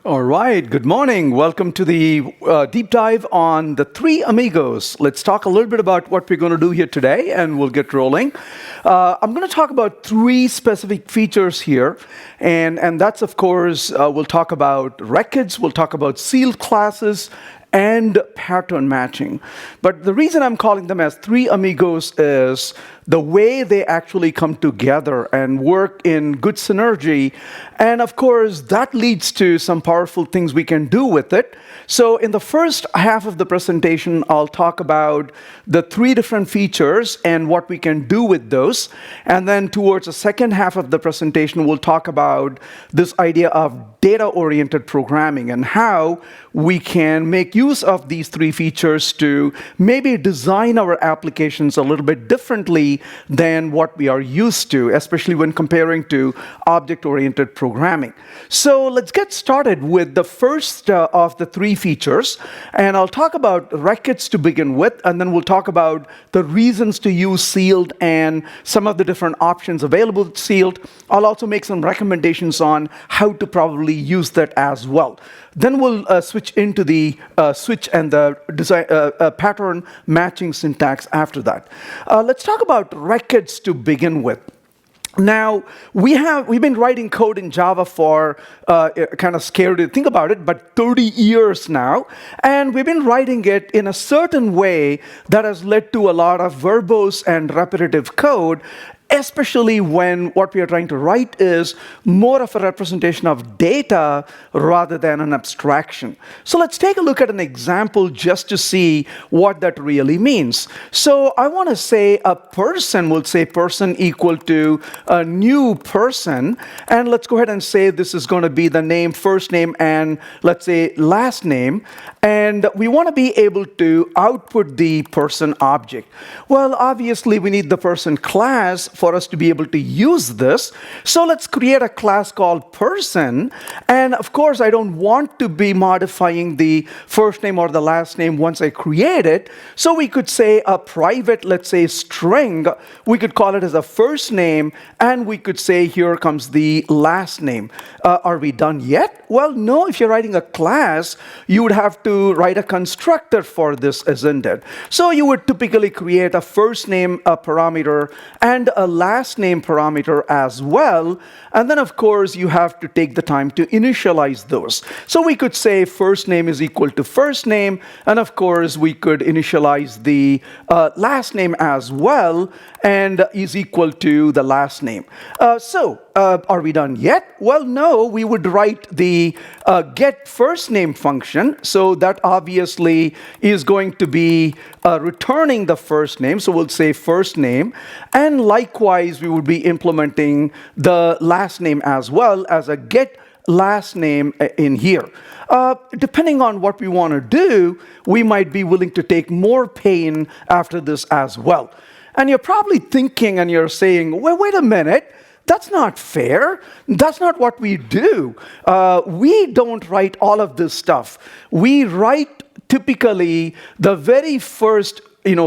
All right, good morning. Welcome to the deep dive on the three Amigos. Let's talk a little bit about what we're going to do here today, and we'll get rolling. I'm going to talk about three specific features here, and that's, of course, we'll talk about records, we'll talk about sealed classes, and pattern matching. But the reason I'm calling them as three Amigos is the way they actually come together and work in good synergy. And of course, that leads to some powerful things we can do with it. So in the first half of the presentation, I'll talk about the three different features and what we can do with those. And then towards the second half of the presentation, we'll talk about this idea of data-oriented programming and how we can make use of these three features to maybe design our applications a little bit differently than what we are used to, especially when comparing to object-oriented programming. So let's get started with the first of the three features, and I'll talk about records to begin with, and then we'll talk about the reasons to use sealed and some of the different options available with sealed. I'll also make some recommendations on how to probably use that as well. Then we'll switch into the switch and the design, pattern matching syntax after that. Let's talk about records to begin with. Now, we've been writing code in Java for, kind of scary to think about it, but 30 years now. And we've been writing it in a certain way that has led to a lot of verbose and repetitive code, especially when what we are trying to write is more of a representation of data rather than an abstraction. So let's take a look at an example just to see what that really means. So I want to say a person, we'll say person equal to a new person, and let's go ahead and say this is going to be the name, first name, and let's say last name, and we want to be able to output the person object. Well, obviously we need the person class for us to be able to use this. So let's create a class called person. And of course, I don't want to be modifying the first name or the last name once I create it. So we could say a private, let's say string. We could call it as a first name. And we could say here comes the last name. Are we done yet? Well, no. If you're writing a class, you would have to write a constructor for this, isn't it? So you would typically create a first name parameter and a last name parameter as well. And then, of course, you have to take the time to initialize those. So we could say first name is equal to first name. And of course, we could initialize the last name as well and is equal to the last name. Are we done yet? Well, no, we would write the get first name function. So that obviously is going to be returning the first name. So we'll say first name. And likewise, we would be implementing the last name as well as a get last name in here. Depending on what we want to do, we might be willing to take more pain after this as well. And you're probably thinking and you're saying, well, wait a minute. That's not fair. That's not what we do. We don't write all of this stuff. We write typically the very first,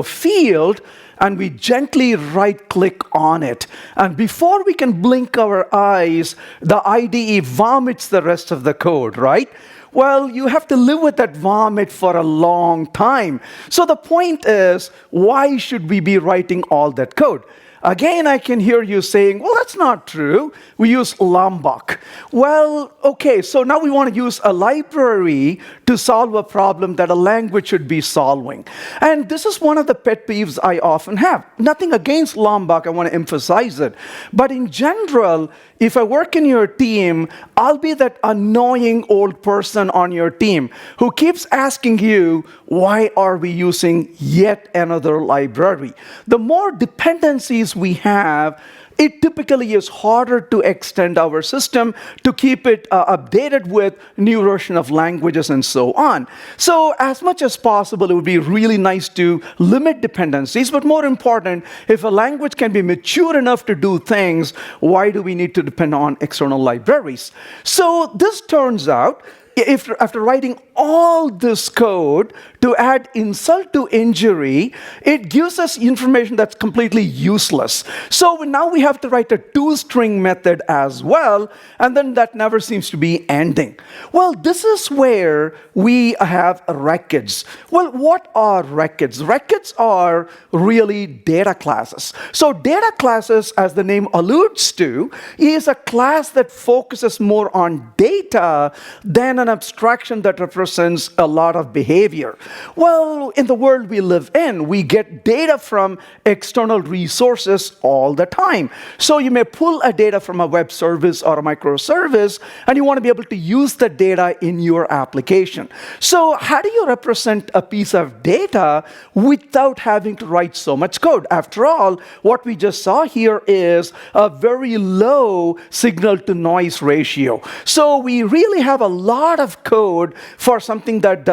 field, and we gently right-click on it. And before we can blink our eyes, the IDE vomits the rest of the code, right? Well, you have to live with that vomit for a long time. So the point is, why should we be writing all that code? Again, I can hear you saying, well, that's not true. We use Lombok. Well, okay, so now we want to use a library to solve a problem that a language should be solving. And this is one of the pet peeves I often have. Nothing against Lombok, I want to emphasize it. But in general, if I work in your team, I'll be that annoying old person on your team who keeps asking you, why are we using yet another library? The more dependencies we have, it typically is harder to extend our system to keep it updated with new version of languages and so on. So as much as possible, it would be really nice to limit dependencies, but more important, if a language can be mature enough to do things, why do we need to depend on external libraries? So this turns out if after writing all this code to add insult to injury, it gives us information that's completely useless. So now we have to write a toString method as well, and then that never seems to be ending. Well, this is where we have records. Well, what are records? Records are really data classes. So data classes, as the name alludes to, is a class that focuses more on data than an abstraction that represents a lot of behavior. Well, in the world we live in, we get data from external resources all the time. So you may pull a data from a web service or a microservice, and you want to be able to use the data in your application. So how do you represent a piece of data without having to write so much code? After all, what we just saw here is a very low signal to noise ratio. So we really have a lot of code for something that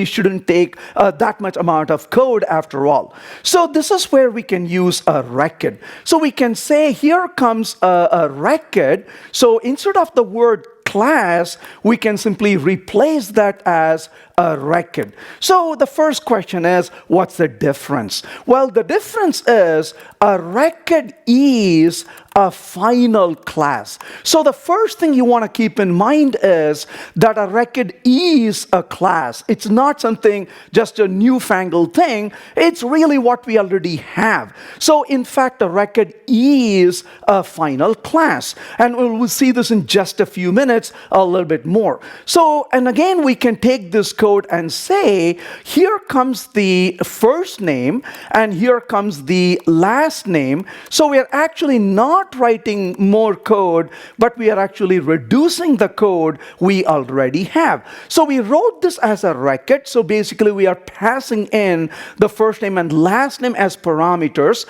shouldn't take that much amount of code after all. So this is where we can use a record. So we can say here comes a record. So instead of the word class, we can simply replace that as a record. So the first question is, what's the difference? Well, the difference is a record is a final class. So the first thing you want to keep in mind is that a record is a class. It's not something, just a newfangled thing. It's really what we already have. So in fact, a record is a final class. And we'll see this in just a few minutes, a little bit more. So, and again, we can take this code and say, here comes the first name, and here comes the last name. So we are actually not writing more code, but we are actually reducing the code we already have. So we wrote this as a record. So basically, we are passing in the first name and last name as parameters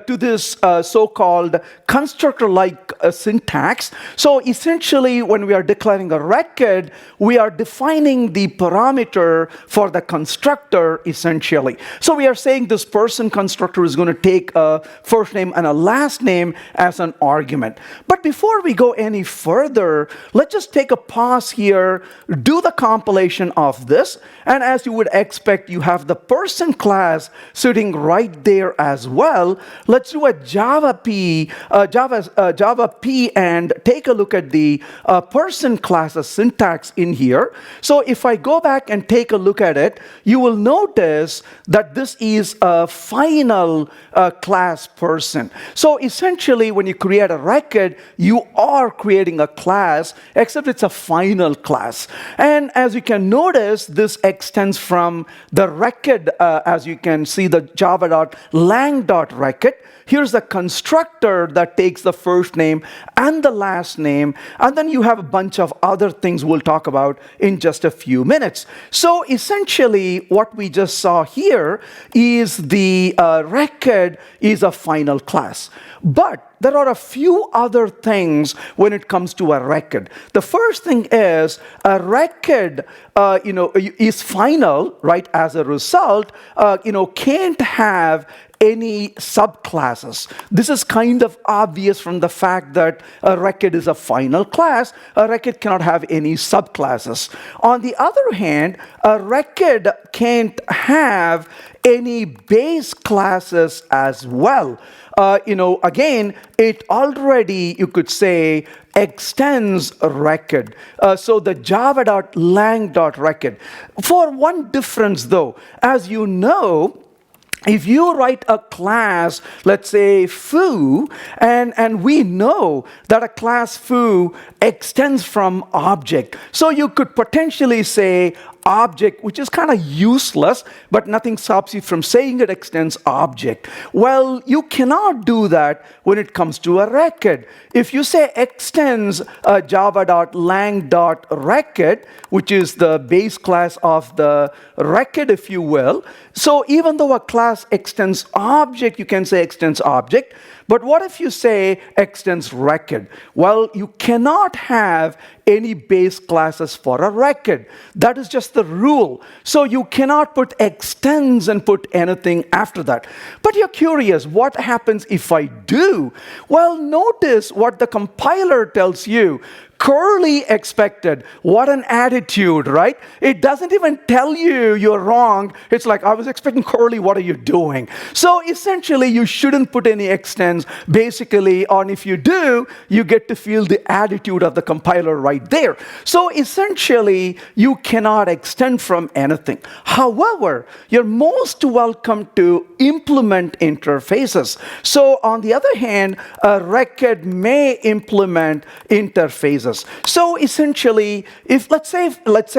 to this so-called constructor-like syntax. So essentially, when we are declaring a record, we are defining the parameter for the constructor, essentially. So we are saying this person constructor is going to take a first name and a last name as an argument. But before we go any further, let's just take a pause here, do the compilation of this, and as you would expect, you have the person class sitting right there as well. Let's do a Java P and take a look at the person class syntax in here. So if I go back and take a look at it, you will notice that this is a final class person. So essentially, when you create a record, you are creating a class, except it's a final class. And as you can notice, this extends from the record, as you can see, the java.lang.record. Here's the constructor that takes the first name and the last name, and then you have a bunch of other things we'll talk about in just a few minutes. So essentially, what we just saw here is the record is a final class. But there are a few other things when it comes to a record. The first thing is a record, is final, right? As a result, can't have any subclasses. This is kind of obvious from the fact that a record is a final class. A record cannot have any subclasses. On the other hand, a record can't have any base classes as well. Again, it already, you could say, extends a record. So the java.lang.record. For one difference though, as you know, if you write a class, let's say foo, and we know that a class foo extends from object. So you could potentially say object, which is kind of useless, but nothing stops you from saying it extends object. Well, you cannot do that when it comes to a record. If you say extends java.lang.record, which is the base class of the record, if you will, so even though a class extends object, you can say extends object. But what if you say extends record? Well, you cannot have any base classes for a record. That is just the rule. So you cannot put extends and put anything after that. But you're curious, what happens if I do? Well, notice what the compiler tells you. curly expected. What an attitude, right? It doesn't even tell you you're wrong. It's like, I was expecting curly, what are you doing? So essentially, you shouldn't put any extends, basically, and if you do, you get to feel the attitude of the compiler right there. So essentially, you cannot extend from anything. However, you're most welcome to implement interfaces. So on the other hand, a record may implement interfaces. So essentially, if let's say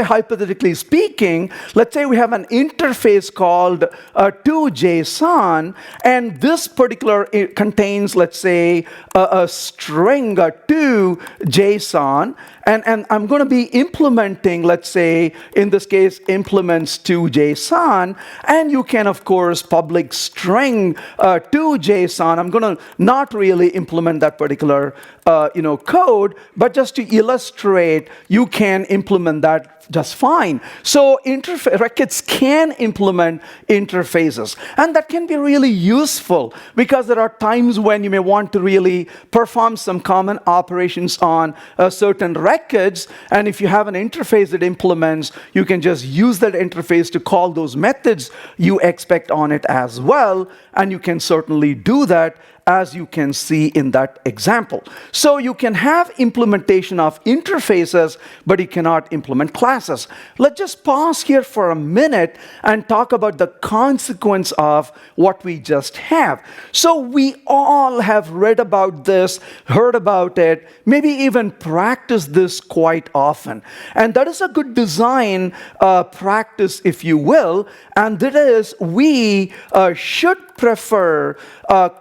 hypothetically speaking, let's say we have an interface called toJSON, and this particular contains, let's say, a string to JSON, and I'm going to be implementing, let's say, in this case, implements to JSON, and you can, of course, public string to JSON. I'm going to not really implement that particular code, but just to illustrate, you can implement that just fine. So records can implement interfaces, and that can be really useful because there are times when you may want to really perform some common operations on certain records, and if you have an interface that implements, you can just use that interface to call those methods you expect on it as well, and you can certainly do that, as you can see in that example. So you can have implementation of interfaces, but you cannot implement classes. Let's just pause here for a minute and talk about the consequence of what we just have. So we all have read about this, heard about it, maybe even practiced this quite often. And that is a good design practice, if you will, and that is we should prefer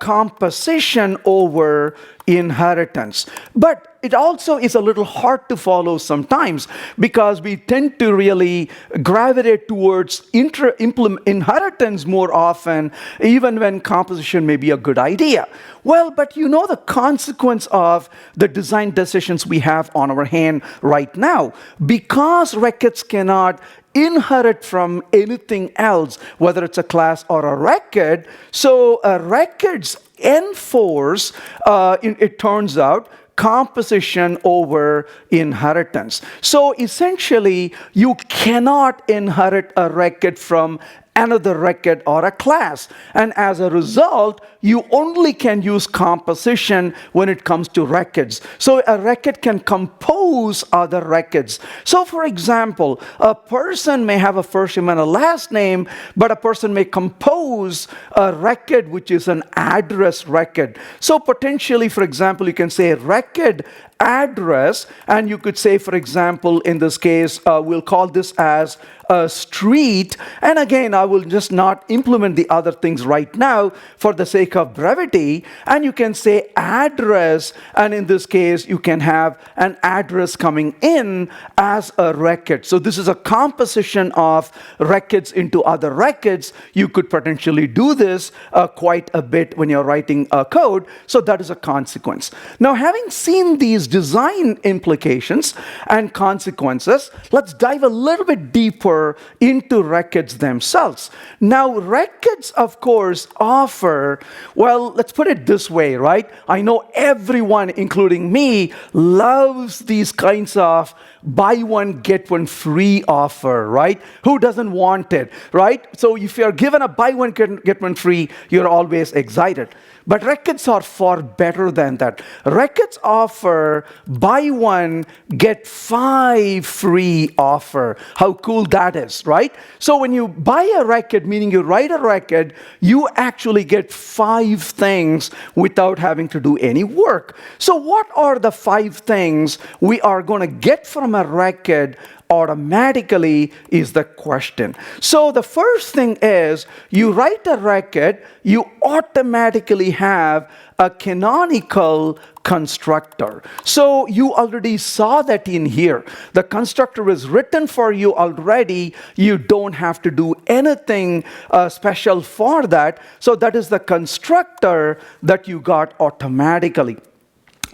composition over inheritance. But it also is a little hard to follow sometimes because we tend to really gravitate towards inheritance more often, even when composition may be a good idea. Well, but you know the consequence of the design decisions we have on our hand right now. Because records cannot inherit from anything else, whether it's a class or a record, so records enforce, it turns out, composition over inheritance. So essentially, you cannot inherit a record from another record or a class. And as a result, you only can use composition when it comes to records. So a record can compose other records. So for example, a person may have a first name and a last name, but a person may compose a record which is an address record. So potentially, for example, you can say record address, and you could say, for example, in this case, we'll call this as a street. And again, I will just not implement the other things right now for the sake of brevity. And you can say address, and in this case, you can have an address coming in as a record. So this is a composition of records into other records. You could potentially do this quite a bit when you're writing code. So that is a consequence. Now, having seen these design implications and consequences, let's dive a little bit deeper into records themselves. Now, records, of course, offer, well, let's put it this way, right? I know everyone, including me, loves these kinds of buy one, get one free offer, right? Who doesn't want it, right? So if you're given a buy one, get one free, you're always excited. But records are far better than that. Records offer buy one, get 5 free offer. How cool that is, right? So when you buy a record, meaning you write a record, you actually get 5 things without having to do any work. So what are the 5 things we are going to get from a record automatically is the question. So the first thing is, you write a record, you automatically have a canonical constructor. So you already saw that in here. The constructor is written for you already. You don't have to do anything special for that. So that is the constructor that you got automatically.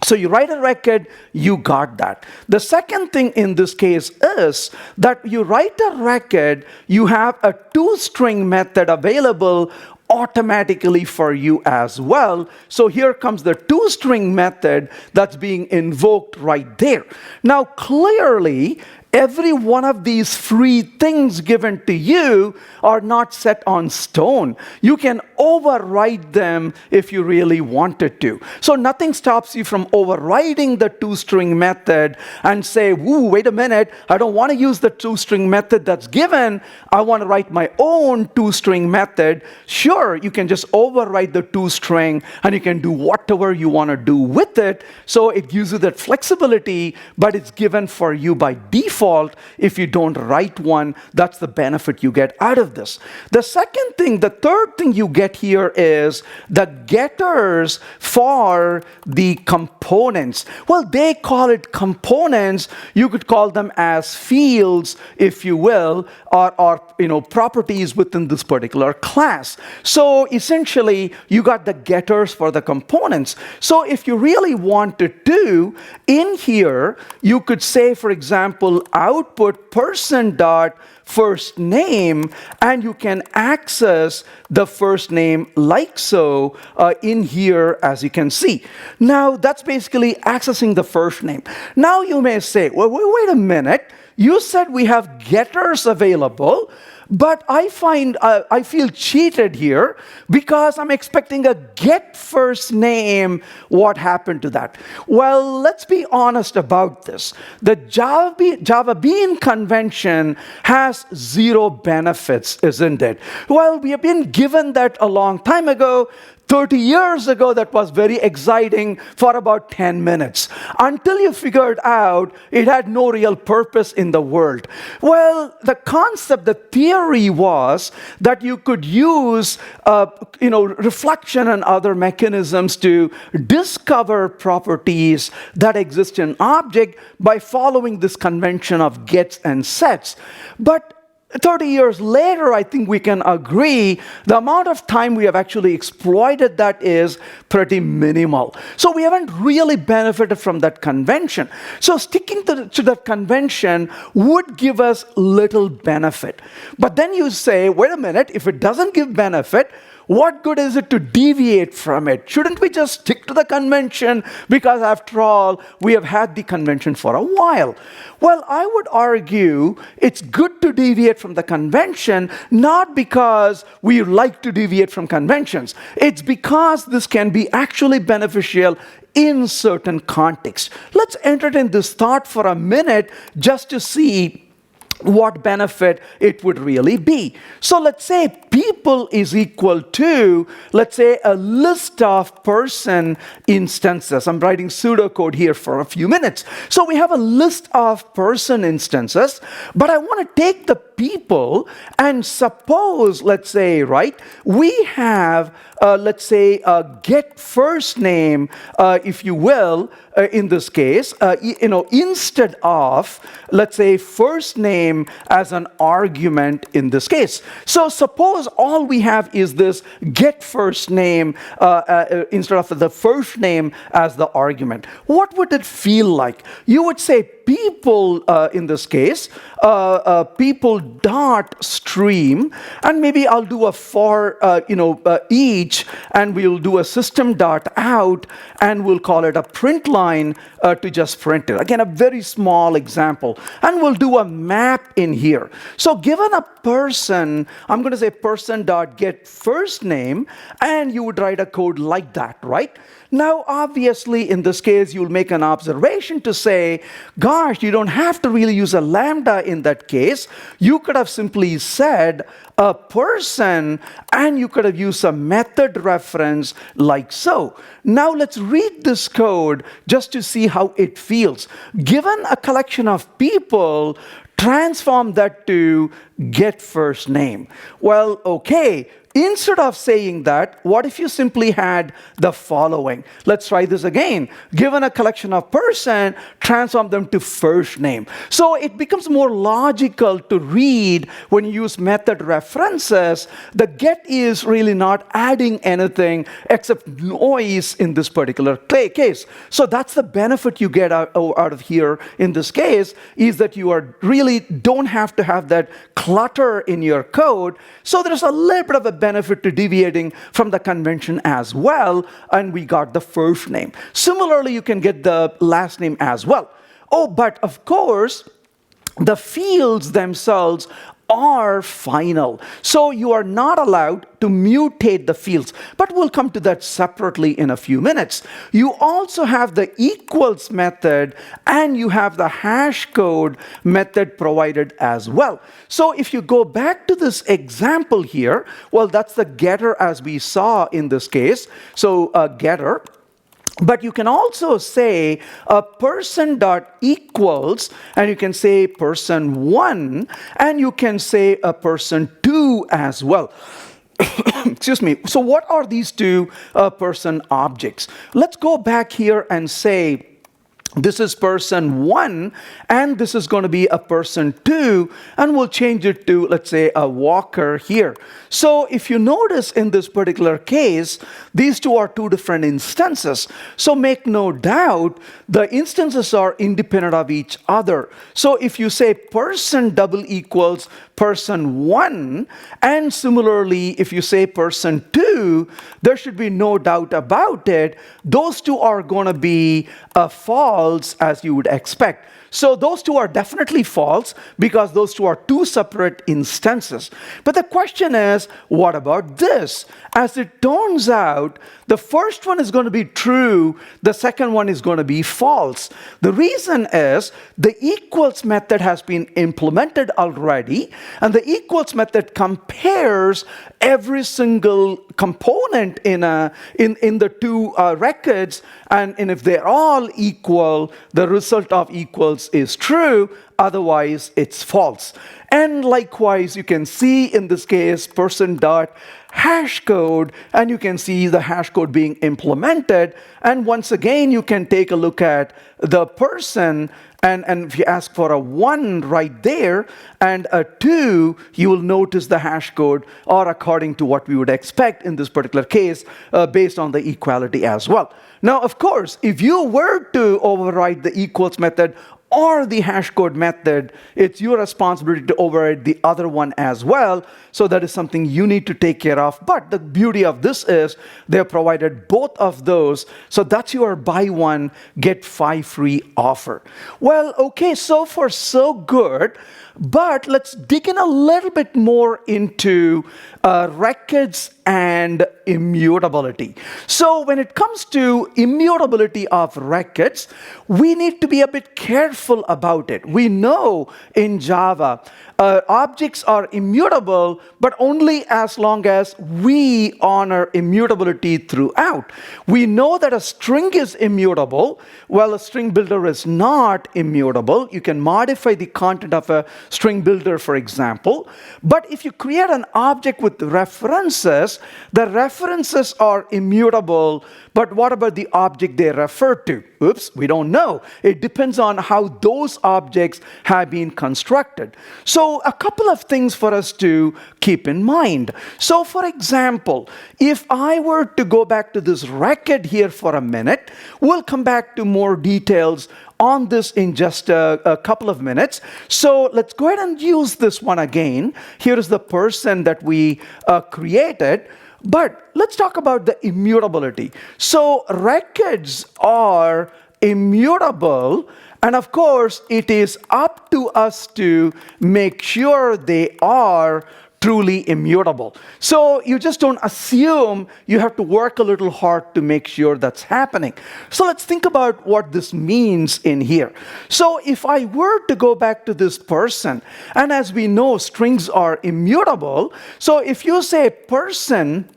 So you write a record, you got that. The second thing in this case is that you write a record, you have a toString method available automatically for you as well. So here comes the toString method that's being invoked right there. Now, clearly, every one of these free things given to you are not set on stone. You can override them if you really wanted to. So nothing stops you from overriding the toString method and say, "Woo, wait a minute, I don't want to use the toString method that's given. I want to write my own toString method." Sure, you can just override the toString and you can do whatever you want to do with it. So it gives you that flexibility, but it's given for you by default. If you don't write one, that's the benefit you get out of this. The third thing you get here is the getters for the components. Well, they call it components. You could call them as fields, if you will, or properties within this particular class. So essentially, you got the getters for the components. So if you really wanted to, in here, you could say, for example, output person.first name, and you can access the first name like so in here, as you can see. Now, that's basically accessing the first name. Now, you may say, well, wait a minute. You said we have getters available, but I feel cheated here because I'm expecting a get first name. What happened to that? Well, let's be honest about this. The Java Bean convention has 0 benefits, isn't it? Well, we have been given that a long time ago. 30 years ago, that was very exciting for about 10 minutes until you figured out it had no real purpose in the world. Well, the concept, the theory was that you could use reflection and other mechanisms to discover properties that exist in object by following this convention of gets and sets. But 30 years later, I think we can agree the amount of time we have actually exploited that is pretty minimal. So we haven't really benefited from that convention. So sticking to that convention would give us little benefit. But then you say, wait a minute, if it doesn't give benefit, what good is it to deviate from it? Shouldn't we just stick to the convention? Because after all, we have had the convention for a while. Well, I would argue it's good to deviate from the convention, not because we like to deviate from conventions. It's because this can be actually beneficial in certain contexts. Let's entertain this thought for a minute just to see what benefit it would really be. So let's say people is equal to, let's say, a list of person instances. I'm writing pseudocode here for a few minutes. So we have a list of person instances, but I want to take the people and suppose, let's say, right, we have, let's say, a get first name, if you will, in this case, instead of, let's say, first name as an argument in this case. So suppose all we have is this get first name instead of the first name as the argument. What would it feel like? You would say people, in this case, people dot stream, and maybe I'll do a for each, and we'll do a system dot out, and we'll call it a print line to just print it. Again, a very small example, and we'll do a map in here. So given a person, I'm going to say person dot get first name, and you would write a code like that, right? Now, obviously, in this case, you'll make an observation to say, gosh, you don't have to really use a lambda in that case. You could have simply said a person, and you could have used a method reference like so. Now, let's read this code just to see how it feels. Given a collection of people, transform that to get first name. Well, okay. Instead of saying that, what if you simply had the following? Let's try this again. Given a collection of person, transform them to first name. So it becomes more logical to read when you use method references. The get is really not adding anything except noise in this particular case. So that's the benefit you get out of here in this case, is that you are really don't have to have that clutter in your code. So there's a little bit of a benefit to deviating from the convention as well, and we got the first name. Similarly, you can get the last name as well. Oh, but of course, the fields themselves are final. So you are not allowed to mutate the fields. But we'll come to that separately in a few minutes. You also have the equals method and you have the hash code method provided as well. So if you go back to this example here, well, that's the getter as we saw in this case. So getter. But you can also say a person dot equals, and you can say person 1, and you can say a person 2 as well. Excuse me. So what are these two person objects? Let's go back here and say this is person 1 and this is going to be a person 2, and we'll change it to, let's say, a walker here. So if you notice in this particular case, these two are two different instances. So make no doubt, the instances are independent of each other. So if you say person double equals person 1, and similarly if you say person 2, there should be no doubt about it. Those two are going to be false, as you would expect. So those two are definitely false because those two are two separate instances. But the question is, what about this? As it turns out, the first one is going to be true, the second one is going to be false. The reason is the equals method has been implemented already, and the equals method compares every single component in the two records, and if they're all equal, the result of equals is true, otherwise it's false. And likewise, you can see in this case person dot hash code, and you can see the hash code being implemented. And once again, you can take a look at the person, and if you ask for a 1 right there and a 2, you will notice the hash code are according to what we would expect in this particular case based on the equality as well. Now, of course, if you were to override the equals method or the hash code method, it's your responsibility to override the other one as well. So that is something you need to take care of. But the beauty of this is they have provided both of those. So that's your buy one, get 5 free offer. Well, okay, so far so good. But let's dig in a little bit more into records and immutability. So when it comes to immutability of records, we need to be a bit careful about it. We know in Java, objects are immutable, but only as long as we honor immutability throughout. We know that a string is immutable, while a string builder is not immutable. You can modify the content of a string builder, for example. But if you create an object with references, the references are immutable, but what about the object they refer to? Oops, we don't know. It depends on how those objects have been constructed. So a couple of things for us to keep in mind. So for example, if I were to go back to this record here for a minute, we'll come back to more details on this in just a couple of minutes. So let's go ahead and use this one again. Here is the person that we created. But let's talk about the immutability. So records are immutable, and of course it is up to us to make sure they are truly immutable. So you just don't assume, you have to work a little hard to make sure that's happening. So let's think about what this means in here. So if I were to go back to this person, and as we know, strings are immutable. So if you say person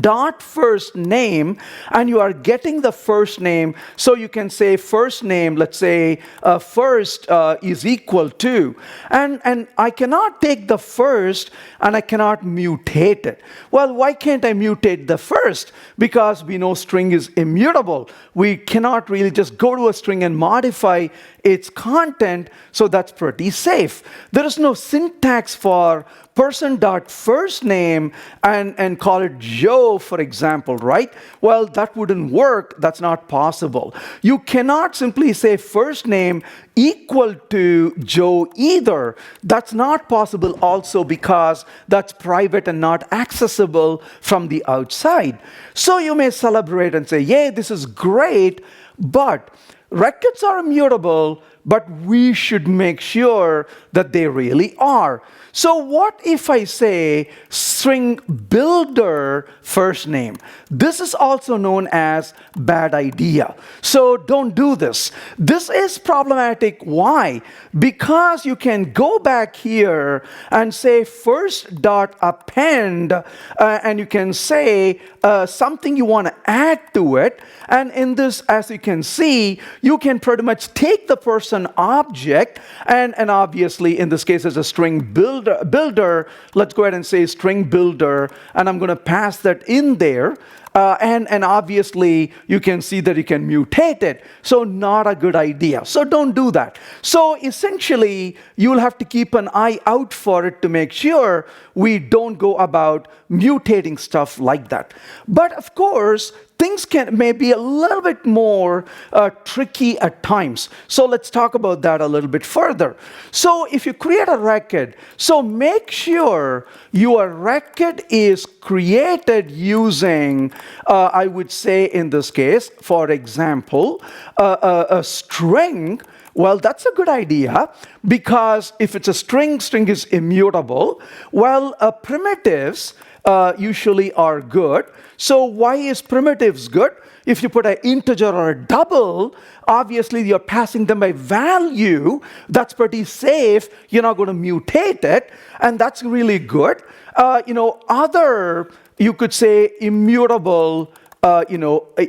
dot first name, and you are getting the first name, so you can say first name, let's say first is equal to, and I cannot take the first and I cannot mutate it. Well, why can't I mutate the first? Because we know string is immutable. We cannot really just go to a string and modify its content, so that's pretty safe. There is no syntax for person dot first name and call it Joe, for example, right? Well, that wouldn't work. That's not possible. You cannot simply say first name equal to Joe either. That's not possible also because that's private and not accessible from the outside. So you may celebrate and say, yay, this is great, but records are immutable, but we should make sure that they really are. So what if I say string builder first name? This is also known as bad idea. So don't do this. This is problematic. Why? Because you can go back here and say first dot append, and you can say something you want to add to it. And in this, as you can see, you can pretty much take the person object, and obviously in this case it's a string builder. Let's go ahead and say string builder, and I'm going to pass that in there. And obviously you can see that you can mutate it. So not a good idea. So don't do that. So essentially you'll have to keep an eye out for it to make sure we don't go about mutating stuff like that. But of course, things may be a little bit more tricky at times. So let's talk about that a little bit further. So if you create a record, so make sure your record is created using, I would say in this case, for example, a string. Well, that's a good idea because if it's a string is immutable. Well, primitives usually are good. So why is primitives good? If you put an integer or a double, obviously you're passing them by value. That's pretty safe. You're not going to mutate it, and that's really good. Other, you could say, immutable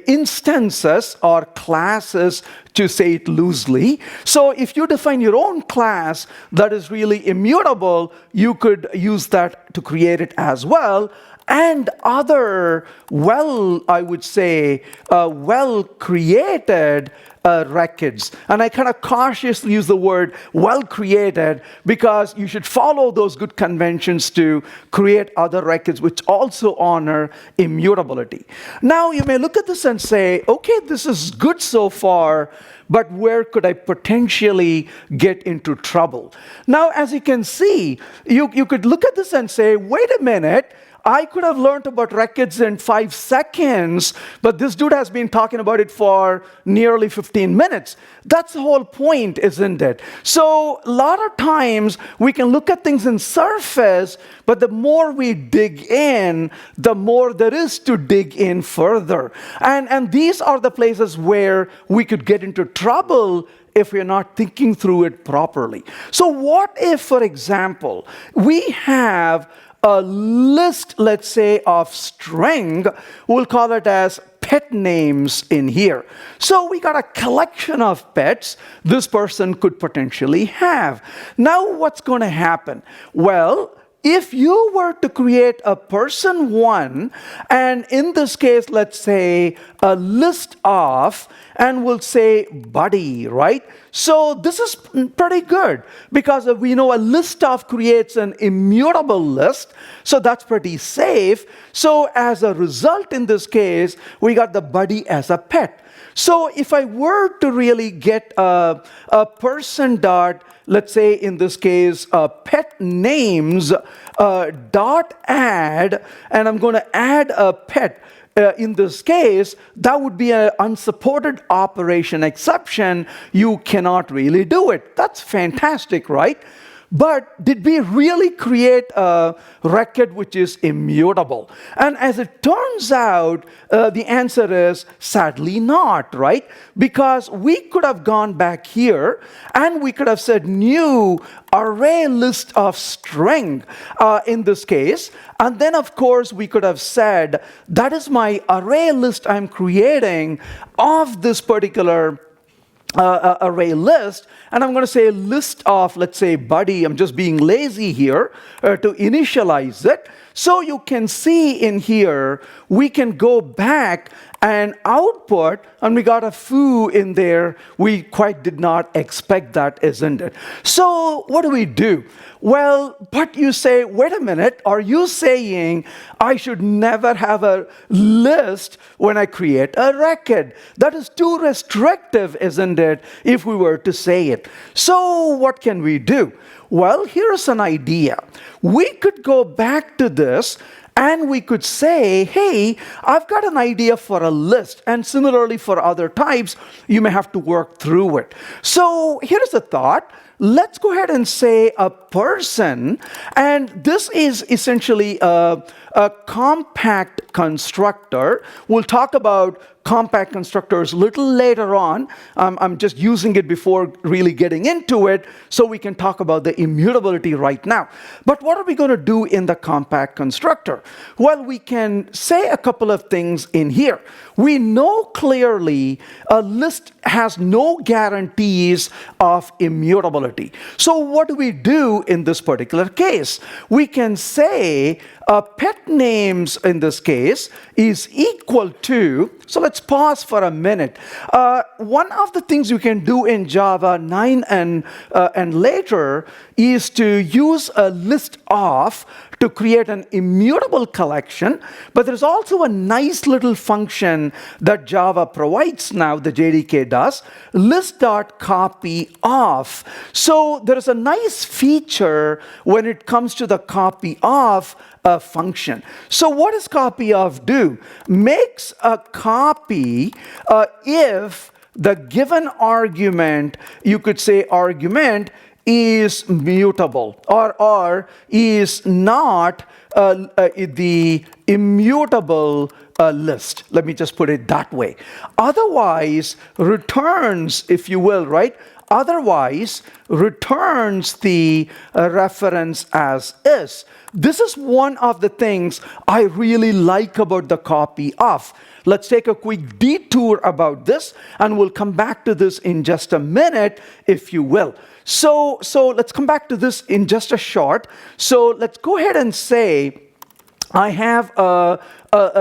instances or classes, to say it loosely. So if you define your own class that is really immutable, you could use that to create it as well. And other, I would say, well-created records. And I kind of cautiously use the word well-created because you should follow those good conventions to create other records which also honor immutability. Now, you may look at this and say, okay, this is good so far, but where could I potentially get into trouble? Now, as you can see, you could look at this and say, wait a minute, I could have learned about records in 5 seconds, but this dude has been talking about it for nearly 15 minutes. That's the whole point, isn't it? So a lot of times we can look at things in surface, but the more we dig in, the more there is to dig in further. And these are the places where we could get into trouble if we're not thinking through it properly. So what if, for example, we have a list, let's say, of string, we'll call it as pet names in here. So we got a collection of pets this person could potentially have. Now what's going to happen? Well, if you were to create a person one, and in this case, let's say a list of, and we'll say buddy, right? So this is pretty good because we know a list of creates an immutable list. So that's pretty safe. So as a result, in this case, we got the buddy as a pet. So if I were to really get a person dot, let's say in this case, pet names dot add, and I'm going to add a pet. In this case, that would be an unsupported operation exception. You cannot really do it. That's fantastic, right? But did we really create a record which is immutable? And as it turns out, the answer is sadly not, right? Because we could have gone back here and we could have said new array list of string in this case. And then, of course, we could have said that is my array list I'm creating of this particular array list, and I'm going to say list of, let's say, buddy. I'm just being lazy here to initialize it. So you can see in here, we can go back and output, and we got a foo in there. We quite did not expect that, isn't it? So what do? Well, but you say, wait a minute, are you saying I should never have a list when I create a record? That is too restrictive, isn't it, if we were to say it? So what can we do? Well, here's an idea. We could go back to this and we could say, hey, I've got an idea for a list. And similarly for other types, you may have to work through it. So here's a thought. Let's go ahead and say a person, and this is essentially a compact constructor. We'll talk about compact constructors a little later on. I'm just using it before really getting into it so we can talk about the immutability right now. But what are we going to do in the compact constructor? Well, we can say a couple of things in here. We know clearly a list has no guarantees of immutability. So what do we do in this particular case? We can say pet names in this case is equal to, so let's pause for a minute. One of the things you can do in Java 9 and later is to use a list of to create an immutable collection, but there's also a nice little function that Java provides now, the JDK does, list.copyof. So there is a nice feature when it comes to the copyof function. So what does copyof do? Makes a copy if the given argument, you could say argument, is mutable or is not the immutable list. Let me just put it that way. Otherwise, returns, if you will, right? Otherwise, returns the reference as is. This is one of the things I really like about the copyof. Let's take a quick detour about this, and we'll come back to this in just a minute, if you will. So let's come back to this in just a short. So let's go ahead and say I have a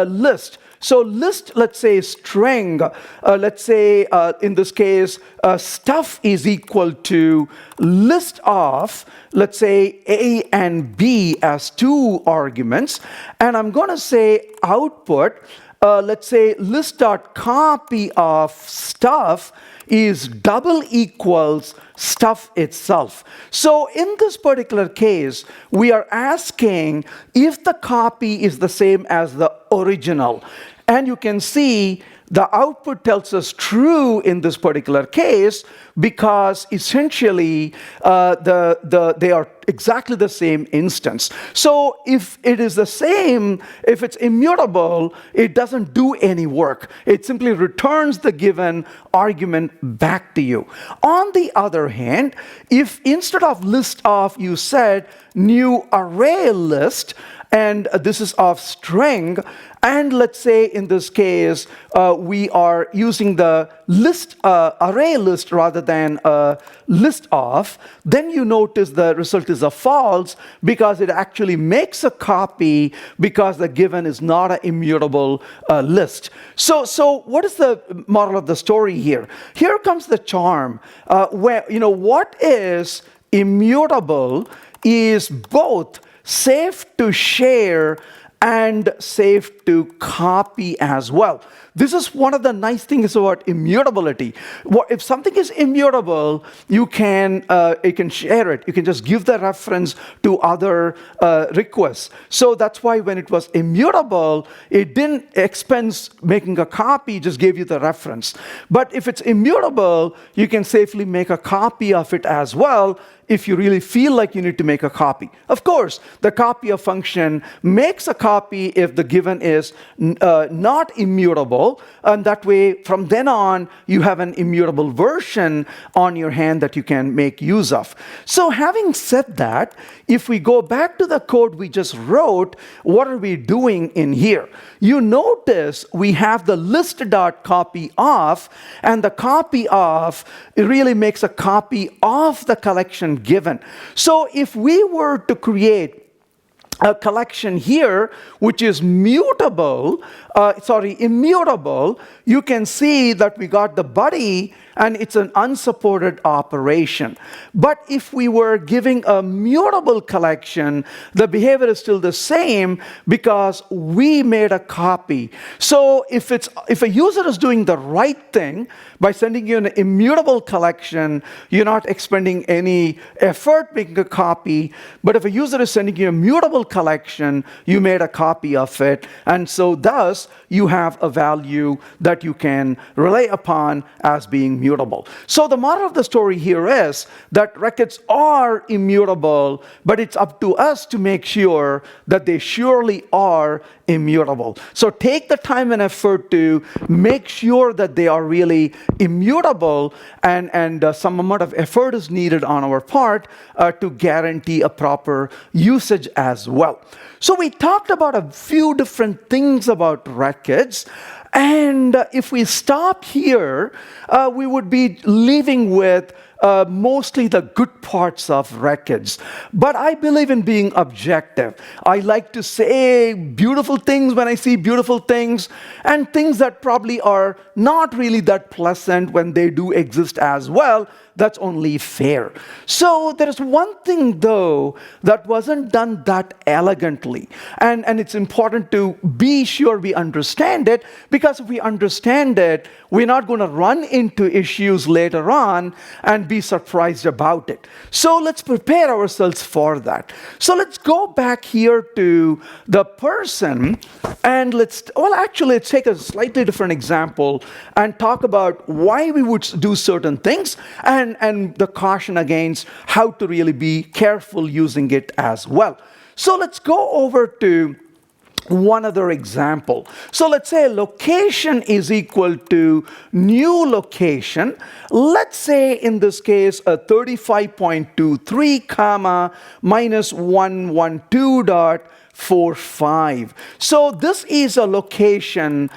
list. So list, let's say string, let's say in this case, stuff is equal to list of, let's say A and B as two arguments. And I'm going to say output, let's say list.copy of stuff is double equals stuff itself. So in this particular case, we are asking if the copy is the same as the original. And you can see the output tells us true in this particular case because essentially they are exactly the same instance. So if it is the same, if it's immutable, it doesn't do any work. It simply returns the given argument back to you. On the other hand, if instead of list of you said new array list, and this is of string, and let's say in this case we are using the list array list rather than list of, then you notice the result is a false because it actually makes a copy because the given is not an immutable list. So what is the moral of the story here? Here comes the charm. Where what is immutable is both safe to share and safe to copy as well. This is one of the nice things about immutability. If something is immutable, you can share it. You can just give the reference to other requests. So that's why when it was immutable, it didn't expense making a copy, just gave you the reference. But if it's immutable, you can safely make a copy of it as well if you really feel like you need to make a copy. Of course, the copyof function makes a copy if the given is not immutable, and that way, from then on, you have an immutable version on your hand that you can make use of. So having said that, if we go back to the code we just wrote, what are we doing in here? You notice we have the list.copyof, and the copyof, it really makes a copy of the collection given. So if we were to create a collection here which is immutable, you can see that we got the body and it's an unsupported operation. But if we were giving a mutable collection, the behavior is still the same because we made a copy. So if a user is doing the right thing by sending you an immutable collection, you're not expending any effort making a copy. But if a user is sending you a mutable collection, you made a copy of it. And so thus, you have a value that you can rely upon as being mutable. So the moral of the story here is that records are immutable, but it's up to us to make sure that they surely are immutable. So take the time and effort to make sure that they are really immutable, and some amount of effort is needed on our part to guarantee a proper usage as well. So we talked about a few different things about records. And if we stop here, we would be leaving with mostly the good parts of records. But I believe in being objective. I like to say beautiful things when I see beautiful things, and things that probably are not really that pleasant when they do exist as well. That's only fair. So there is one thing, though, that wasn't done that elegantly. And it's important to be sure we understand it, because if we understand it, we're not going to run into issues later on and be surprised about it. So let's prepare ourselves for that. So let's go back here to the person, and let's take a slightly different example and talk about why we would do certain things, and the caution against how to really be careful using it as well. So let's go over to one other example. So let's say location is equal to new location. Let's say in this case a 35.23 comma minus 112.45. So this is a location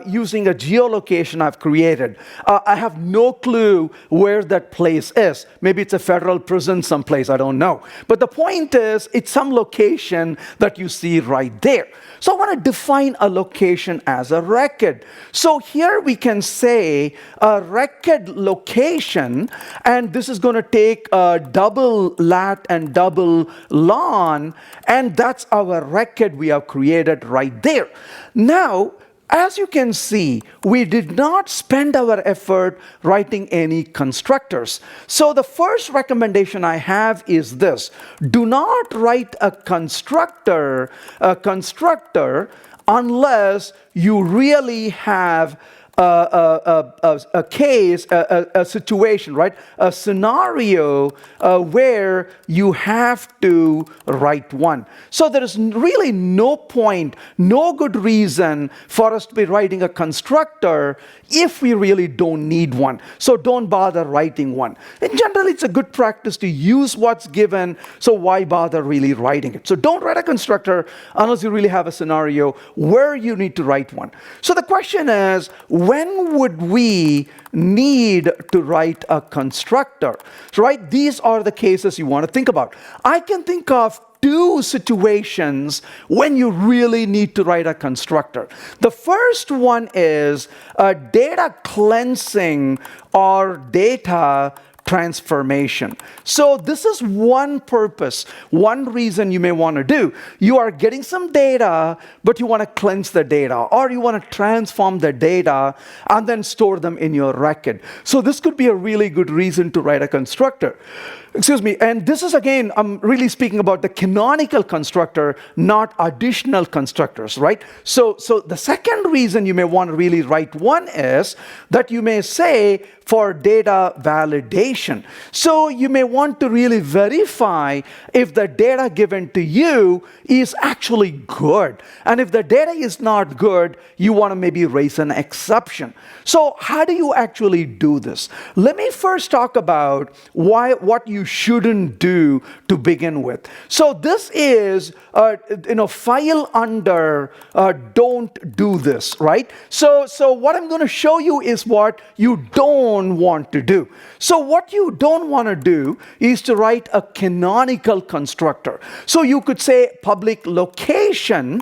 using a geolocation I've created. I have no clue where that place is. Maybe it's a federal prison someplace, I don't know. But the point is, it's some location that you see right there. So I want to define a location as a record. So here we can say a record location, and this is going to take a double lat and double lon, and that's our record we have created right there. Now, as you can see, we did not spend our effort writing any constructors. So the first recommendation I have is this: do not write a constructor unless you really have a case, a situation, right? A scenario where you have to write one. So there is really no point, no good reason for us to be writing a constructor if we really don't need one. So don't bother writing one. In general, it's a good practice to use what's given, so why bother really writing it? So don't write a constructor unless you really have a scenario where you need to write one. So the question is, when would we need to write a constructor? So, right, these are the cases you want to think about. I can think of two situations when you really need to write a constructor. The first one is data cleansing or data transformation. So this is one purpose, one reason you may want to do. You are getting some data, but you want to cleanse the data, or you want to transform the data and then store them in your record. So this could be a really good reason to write a constructor. Excuse me, and this is, again, I'm really speaking about the canonical constructor, not additional constructors, right? So the second reason you may want to really write one is that you may say for data validation. So you may want to really verify if the data given to you is actually good. And if the data is not good, you want to maybe raise an exception. So how do you actually do this? Let me first talk about what you shouldn't do to begin with. So this is, file under don't do this, right? So what I'm going to show you is what you don't want to do. So what you don't want to do is to write a canonical constructor. So you could say public location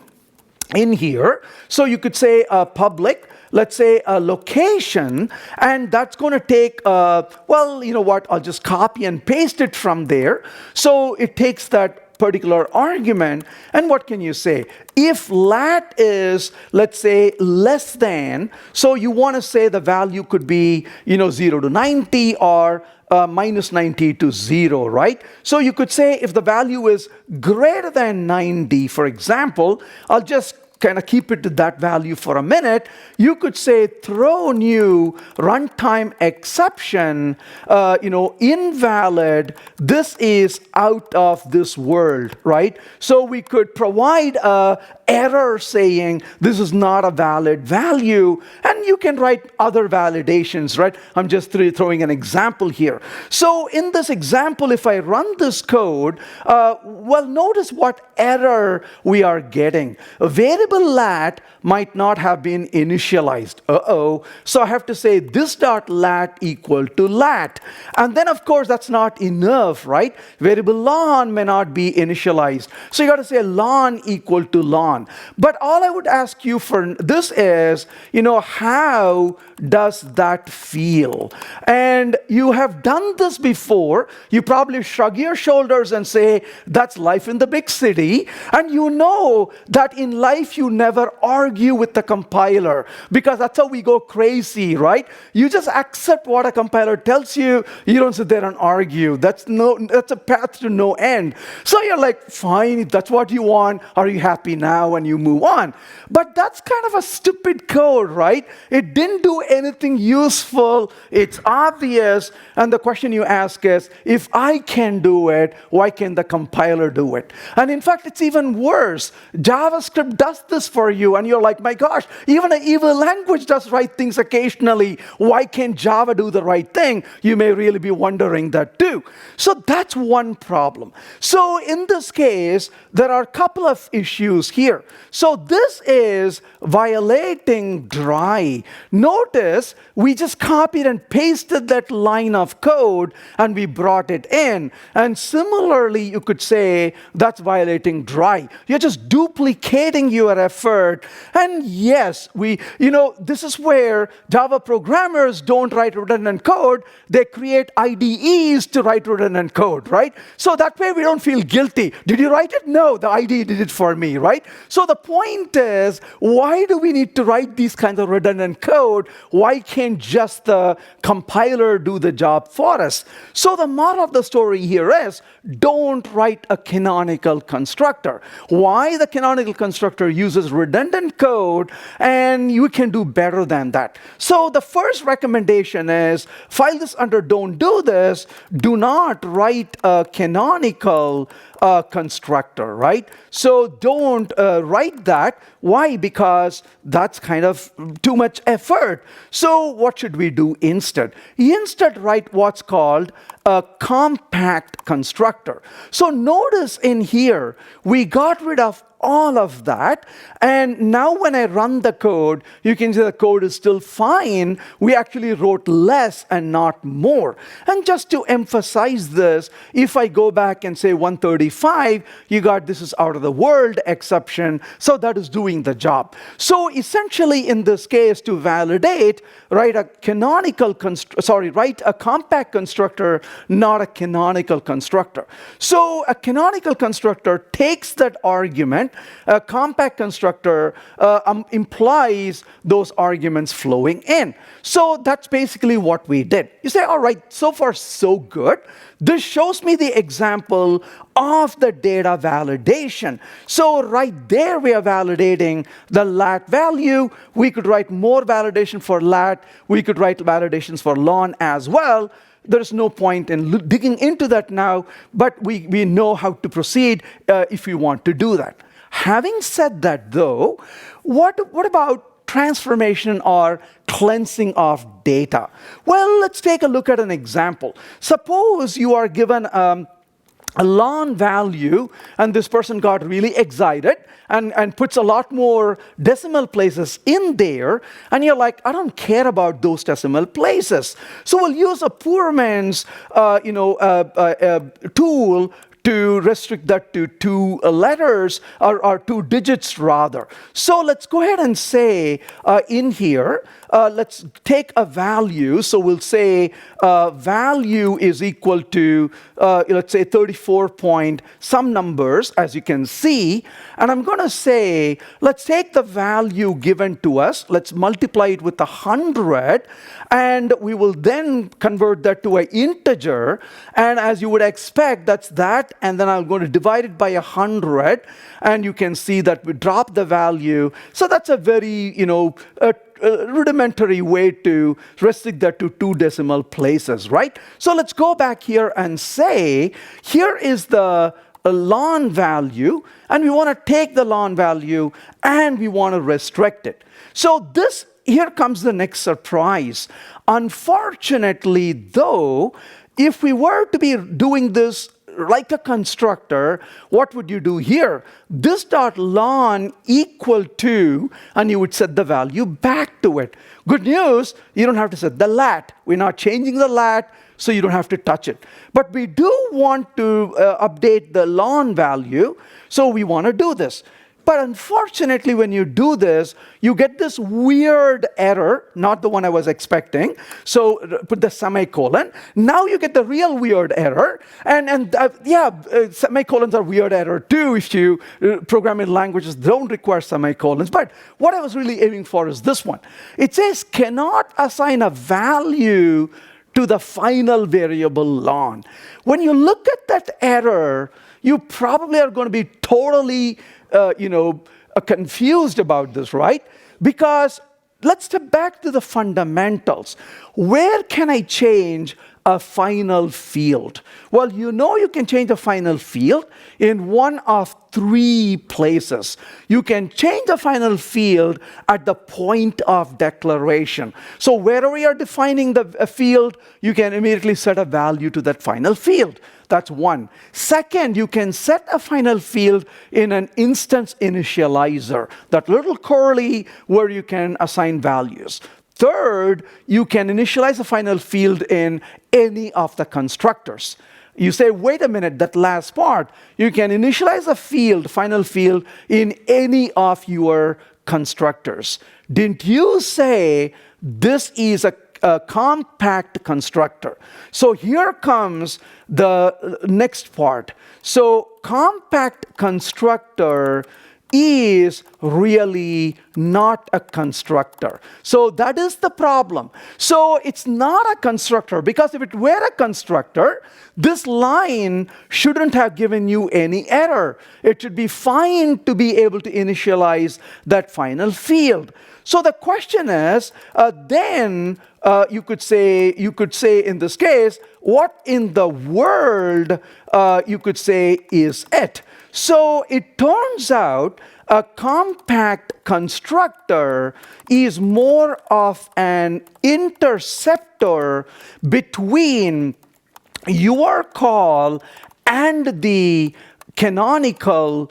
in here. So you could say public, let's say a location, and that's going to take, I'll just copy and paste it from there. So it takes that particular argument, and what can you say? If lat is, let's say, less than, so you want to say the value could be, 0 to 90 or minus 90 to 0, right? So you could say if the value is greater than 90, for example, I'll just kind of keep it to that value for a minute. You could say throw new runtime exception, invalid. This is out of this world, right? So we could provide a error saying this is not a valid value, and you can write other validations, right? I'm just throwing an example here. So in this example, if I run this code, notice what error we are getting. A variable lat might not have been initialized. So I have to say this dot lat equal to lat. And then of course that's not enough, right? Variable ln may not be initialized. So you got to say ln equal to ln. But all I would ask you for this is, how does that feel? And you have done this before. You probably shrug your shoulders and say, that's life in the big city. And you know that in life you never argue with the compiler, because that's how we go crazy, right? You just accept what a compiler tells you. You don't sit there and argue. That's a path to no end. So you're like, fine, if that's what you want. Are you happy now? And you move on. But that's kind of a stupid code, right? It didn't do anything useful. It's obvious. And the question you ask is, if I can do it, why can the compiler do it? And in fact, it's even worse. JavaScript does this for you, and you're like, my gosh, even an evil language does right things occasionally. Why can't Java do the right thing? You may really be wondering that too. So that's one problem. So in this case, there are a couple of issues here. So this is violating dry. Notice we just copied and pasted that line of code and we brought it in. And similarly, you could say that's violating dry. You're just duplicating your effort. And yes, this is where Java programmers don't write redundant code. They create IDEs to write redundant code, right? So that way we don't feel guilty. Did you write it? No, the IDE did it for me, right? So the point is, why do we need to write these kinds of redundant code? Why can't just the compiler do the job for us? So the moral of the story here is, don't write a canonical constructor. Why? The canonical constructor uses redundant code, and you can do better than that. So the first recommendation is, file this under don't do this. Do not write a canonical constructor, right? So don't write that. Why? Because that's kind of too much effort. So what should we do instead? Instead, write what's called a compact constructor. So notice in here, we got rid of all of that, and now when I run the code, you can see the code is still fine. We actually wrote less and not more. And just to emphasize this, if I go back and say 135, you got this is out of the world exception, so that is doing the job. So essentially in this case, to validate, write a compact constructor, not a canonical constructor. So a canonical constructor takes that argument. A compact constructor implies those arguments flowing in. So that's basically what we did. You say, all right, so far so good. This shows me the example of the data validation. So right there we are validating the lat value. We could write more validation for lat. We could write validations for ln as well. There's no point in digging into that now, but we know how to proceed if we want to do that. Having said that, though, what about transformation or cleansing of data? Well, let's take a look at an example. Suppose you are given a lawn value, and this person got really excited and puts a lot more decimal places in there, and you're like, I don't care about those decimal places. So we'll use a poor man's tool to restrict that to 2 letters, or 2 digits rather. So let's go ahead and say in here, let's take a value. So we'll say value is equal to, let's say 34 point some numbers, as you can see. And I'm going to say, let's take the value given to us. Let's multiply it with 100. And we will then convert that to an integer. And as you would expect, that's that. And then I'm going to divide it by 100. And you can see that we drop the value. So that's a very, rudimentary way to restrict that to 2 decimal places, right? So let's go back here and say, here is the lawn value, and we want to take the lawn value and we want to restrict it. So here comes the next surprise. Unfortunately, though, if we were to be doing this like a constructor, what would you do here? This dot lawn equal to, and you would set the value back to it. Good news, you don't have to set the lat. We're not changing the lat, so you don't have to touch it. But we do want to update the lawn value, so we want to do this. But unfortunately, when you do this, you get this weird error, not the one I was expecting. So put the semicolon. Now you get the real weird error. Semicolons are weird error too if you programming languages don't require semicolons. But what I was really aiming for is this one. It says cannot assign a value to the final variable lawn. When you look at that error, you probably are going to be totally confused about this, right? Because let's step back to the fundamentals. Where can I change a final field? Well, you can change a final field in one of 3 places. You can change the final field at the point of declaration. So wherever you are defining the field, you can immediately set a value to that final field. That's one. Second, you can set a final field in an instance initializer, that little curly where you can assign values. Third, you can initialize a final field in any of the constructors. You say, wait a minute, that last part, you can initialize a final field in any of your constructors. Didn't you say this is a compact constructor? So here comes the next part. So compact constructor is really not a constructor. So that is the problem. So it's not a constructor, because if it were a constructor, this line shouldn't have given you any error. It should be fine to be able to initialize that final field. So the question is, you could say in this case, what in the world you could say is it? So it turns out a compact constructor is more of an interceptor between your call and the canonical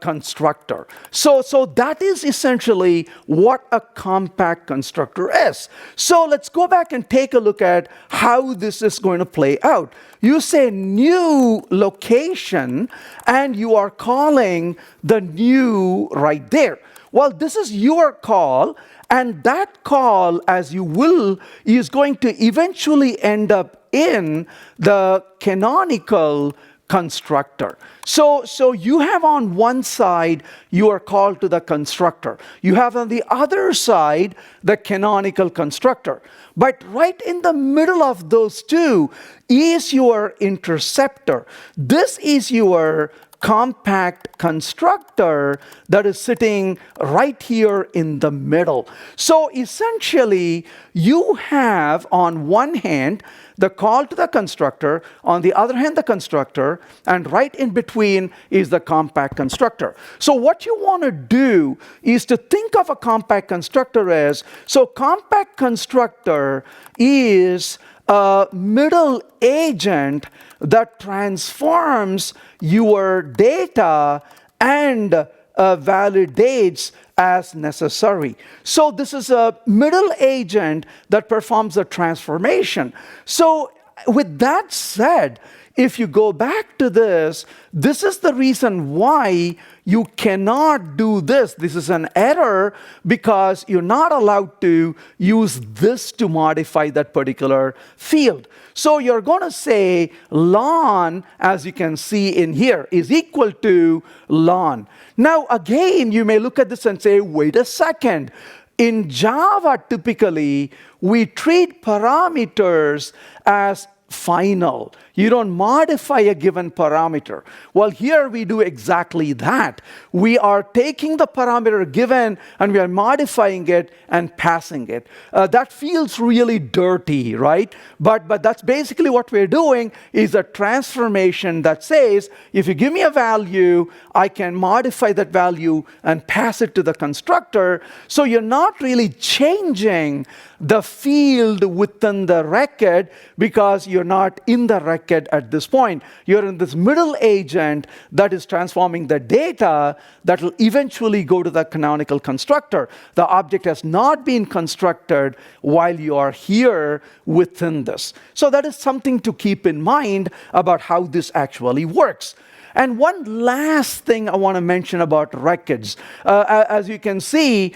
constructor. So that is essentially what a compact constructor is. So let's go back and take a look at how this is going to play out. You say new location, and you are calling the new right there. Well, this is your call, and that call, as you will, is going to eventually end up in the canonical constructor. So you have on one side your call to the constructor. You have on the other side the canonical constructor. But right in the middle of those two is your interceptor. This is your compact constructor that is sitting right here in the middle. So essentially, you have on one hand the call to the constructor, on the other hand the constructor, and right in between is the compact constructor. So what you want to do is to think of a compact constructor as, so compact constructor is a middle agent that transforms your data and validates as necessary. So this is a middle agent that performs a transformation. So with that said, if you go back to this, this is the reason why you cannot do this. This is an error because you're not allowed to use this to modify that particular field. So you're going to say ln, as you can see in here, is equal to ln. Now again, you may look at this and say, wait a second. In Java, typically, we treat parameters as final. You don't modify a given parameter. Well, here we do exactly that. We are taking the parameter given and we are modifying it and passing it. That feels really dirty, right? But that's basically what we're doing is a transformation that says, if you give me a value, I can modify that value and pass it to the constructor. So you're not really changing the field within the record because you're not in the record at this point. You're in this middle agent that is transforming the data that will eventually go to the canonical constructor. The object has not been constructed while you are here within this. So that is something to keep in mind about how this actually works. And one last thing I want to mention about records. As you can see,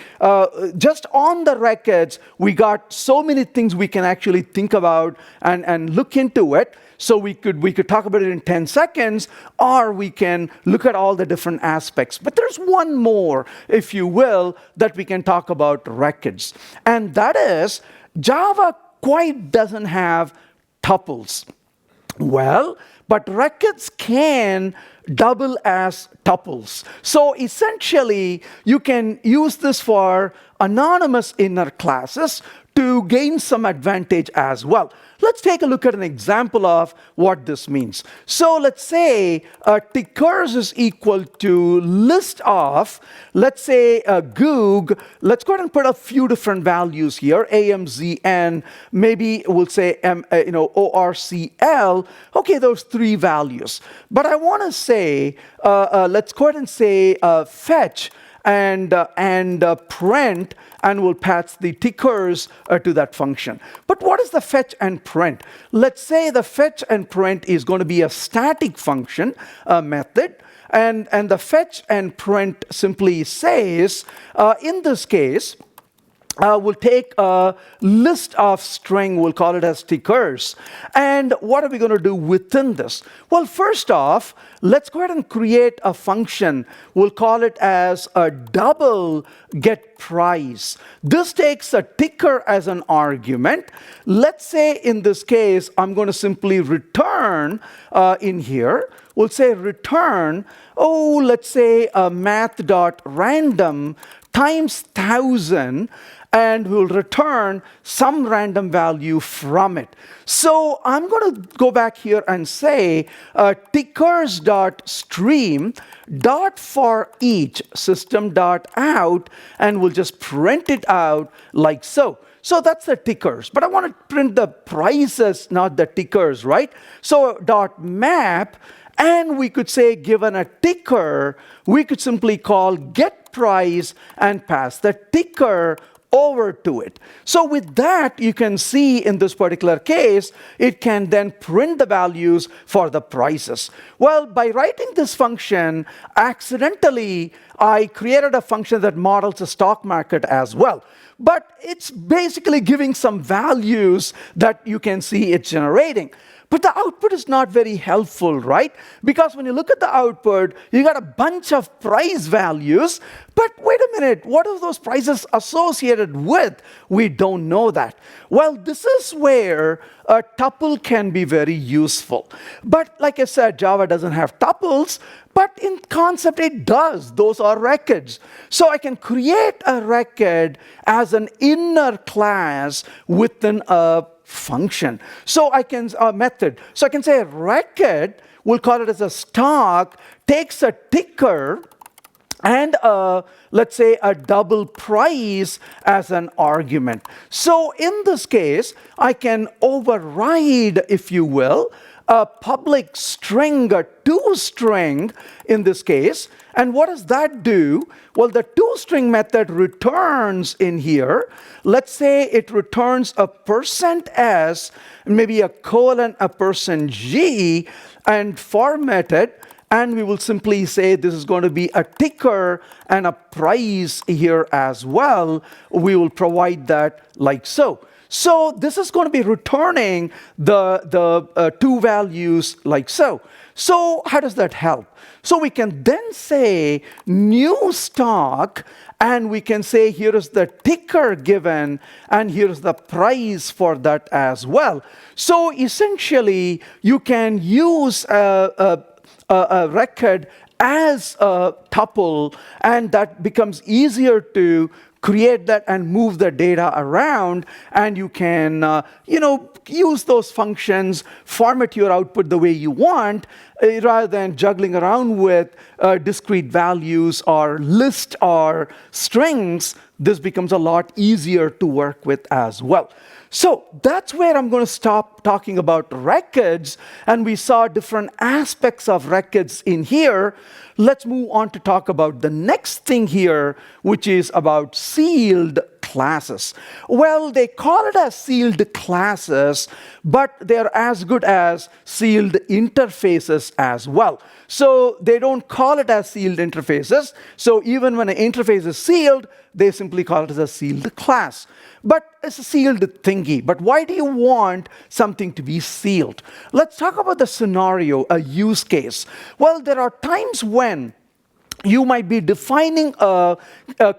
just on the records, we got so many things we can actually think about and look into it. So we could talk about it in 10 seconds, or we can look at all the different aspects. But there's one more, if you will, that we can talk about records. And that is, Java quite doesn't have tuples. Well, but records can double as tuples. So essentially, you can use this for anonymous inner classes to gain some advantage as well. Let's take a look at an example of what this means. So let's say tickers is equal to list of, let's say goog. Let's go ahead and put a few different values here, amzn, maybe we'll say orcl. Okay, those three values. But I want to say, let's go ahead and say fetch and print, and we'll pass the tickers to that function. But what is the fetch and print? Let's say the fetch and print is going to be a static function, a method, and the fetch and print simply says, in this case, we'll take a list of string, we'll call it as tickers. And what are we going to do within this? Well, first off, let's go ahead and create a function. We'll call it as a double get price. This takes a ticker as an argument. Let's say in this case, I'm going to simply return in here. We'll say return, let's say math.random times 1,000, and we'll return some random value from it. So I'm going to go back here and say tickers.stream.forEach system.out, and we'll just print it out like so. So that's the tickers. But I want to print the prices, not the tickers, right? So .map, and we could say given a ticker, we could simply call get price and pass the ticker over to it. So with that, you can see in this particular case, it can then print the values for the prices. Well, by writing this function, accidentally, I created a function that models the stock market as well. But it's basically giving some values that you can see it generating. But the output is not very helpful, right? Because when you look at the output, you got a bunch of price values But wait a minute, what are those prices associated with? We don't know that. Well, this is where a tuple can be very useful. But like I said, Java doesn't have tuples, but in concept it does. Those are records. So I can create a record as an inner class within a function. So I can, a method. So I can say a record, we'll call it as a stock, takes a ticker and let's say a double price as an argument. So in this case, I can override, if you will, a public string, a toString in this case. And what does that do? Well, the toString method returns in here. Let's say it returns a %s, maybe a colon, a %g, and formatted. And we will simply say this is going to be a ticker and a price here as well. We will provide that like so. So this is going to be returning the two values like so. So how does that help? So we can then say new stock, and we can say here is the ticker given, and here is the price for that as well. So essentially, you can use a record as a tuple, and that becomes easier to create that and move the data around, and you can use those functions, format your output the way you want, rather than juggling around with discrete values or list or strings. This becomes a lot easier to work with as well. So that's where I'm going to stop talking about records, and we saw different aspects of records in here. Let's move on to talk about the next thing here, which is about sealed classes. Well, they call it as sealed classes, but they're as good as sealed interfaces as well. So they don't call it as sealed interfaces. So even when an interface is sealed, they simply call it as a sealed class. But it's a sealed thingy. But why do you want something to be sealed? Let's talk about the scenario, a use case. Well, there are times when you might be defining a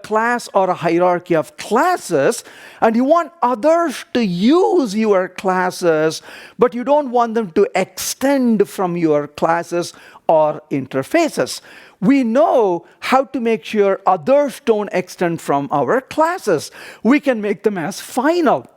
class or a hierarchy of classes, and you want others to use your classes, but you don't want them to extend from your classes or interfaces. We know how to make sure others don't extend from our classes. We can make them as final.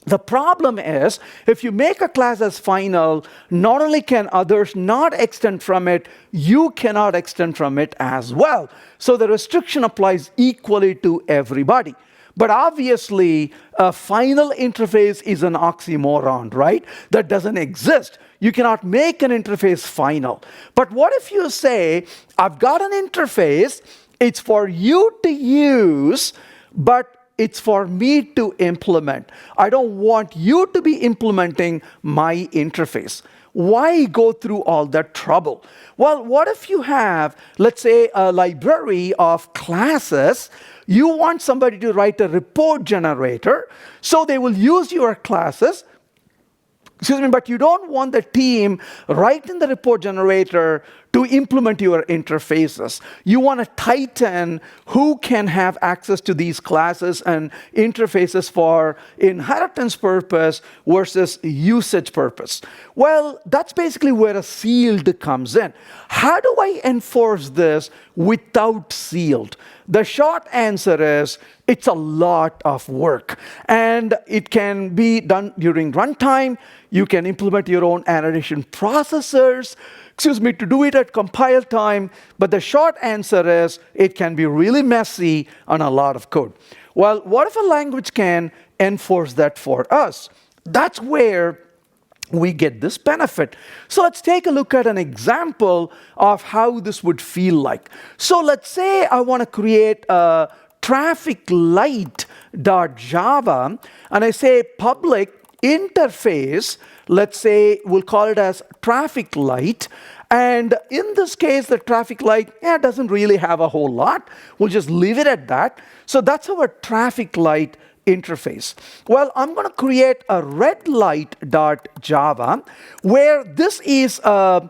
The problem is, if you make a class as final, not only can others not extend from it, you cannot extend from it as well. So the restriction applies equally to everybody. But obviously, a final interface is an oxymoron, right? That doesn't exist. You cannot make an interface final. But what if you say, I've got an interface, it's for you to use, but it's for me to implement. I don't want you to be implementing my interface. Why go through all that trouble? Well, what if you have, let's say, a library of classes? You want somebody to write a report generator, so they will use your classes. But you don't want the team right in the report generator to implement your interfaces. You want a titan who can have access to these classes and interfaces for inheritance purpose versus usage purpose. Well, that's basically where a sealed comes in. How do I enforce this without sealed? The short answer is it's a lot of work, and it can be done during runtime. You can implement your own annotation processors, to do it at compile time. But the short answer is it can be really messy on a lot of code. Well, what if a language can enforce that for us? That's where we get this benefit. So let's take a look at an example of how this would feel like. So let's say I want to create a traffic light.java, and I say public interface, let's say we'll call it as traffic light. And in this case, the traffic light doesn't really have a whole lot. We'll just leave it at that. So that's our traffic light interface? Well, I'm going to create a redLight.java where this is a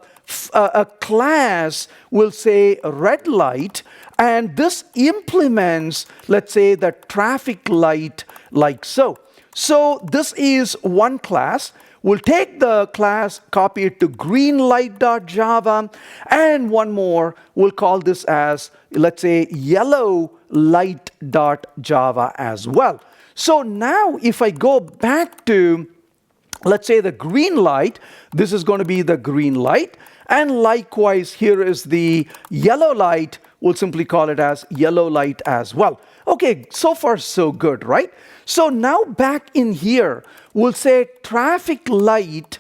class, will say redLight, and this implements, let's say, the traffic light like so. So this is one class. We'll take the class, copy it to greenLight.java, and one more, we'll call this as, let's say, yellowLight.java as well. So now if I go back to, let's say, the green light, this is going to be the green light, and likewise here is the yellow light, we'll simply call it as yellow light as well. Okay, so far so good, right? So now back in here, we'll say traffic light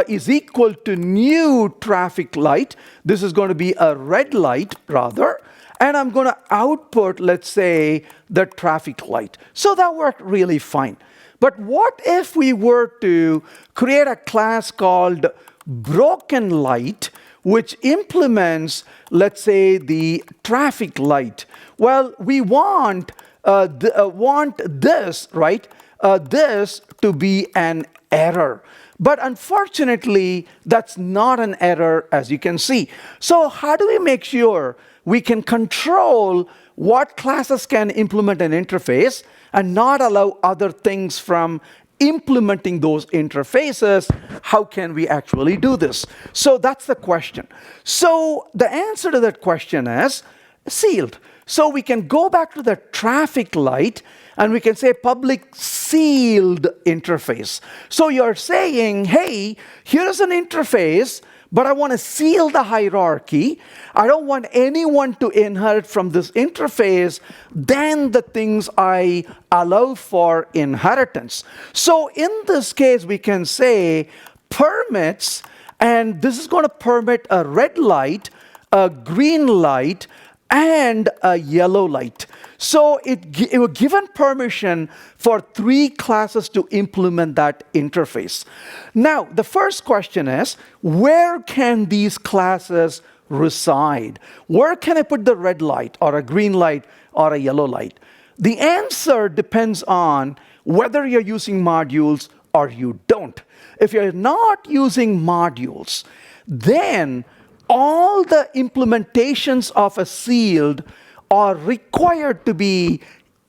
is equal to new traffic light. This is going to be a red light rather. And I'm going to output, let's say, the traffic light. So that worked really fine. But what if we were to create a class called broken light, which implements, let's say, the traffic light? Well, we want this, right? This to be an error. But unfortunately, that's not an error, as you can see. So how do we make sure we can control what classes can implement an interface and not allow other things from implementing those interfaces? How can we actually do this? So that's the question. So the answer to that question is sealed. So we can go back to the traffic light and we can say public sealed interface. So you're saying, hey, here's an interface, but I want to seal the hierarchy. I don't want anyone to inherit from this interface than the things I allow for inheritance. So in this case, we can say permits, and this is going to permit a red light, a green light, and a yellow light. So it was given permission for 3 classes to implement that interface. Now, the first question is, where can these classes reside? Where can I put the red light or a green light or a yellow light? The answer depends on whether you're using modules or you don't. If you're not using modules, then all the implementations of a sealed are required to be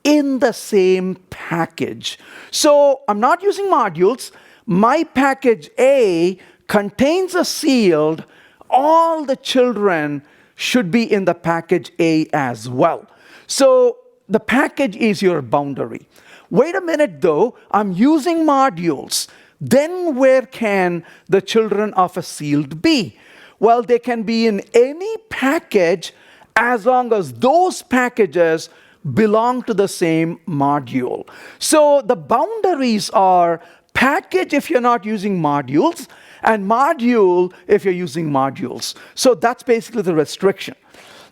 in the same package. So I'm not using modules. My package A contains a sealed. All the children should be in the package A as well. So the package is your boundary. Wait a minute though, I'm using modules. Then where can the children of a sealed be? Well, they can be in any package as long as those packages belong to the same module. So the boundaries are package if you're not using modules, and module if you're using modules. So that's basically the restriction.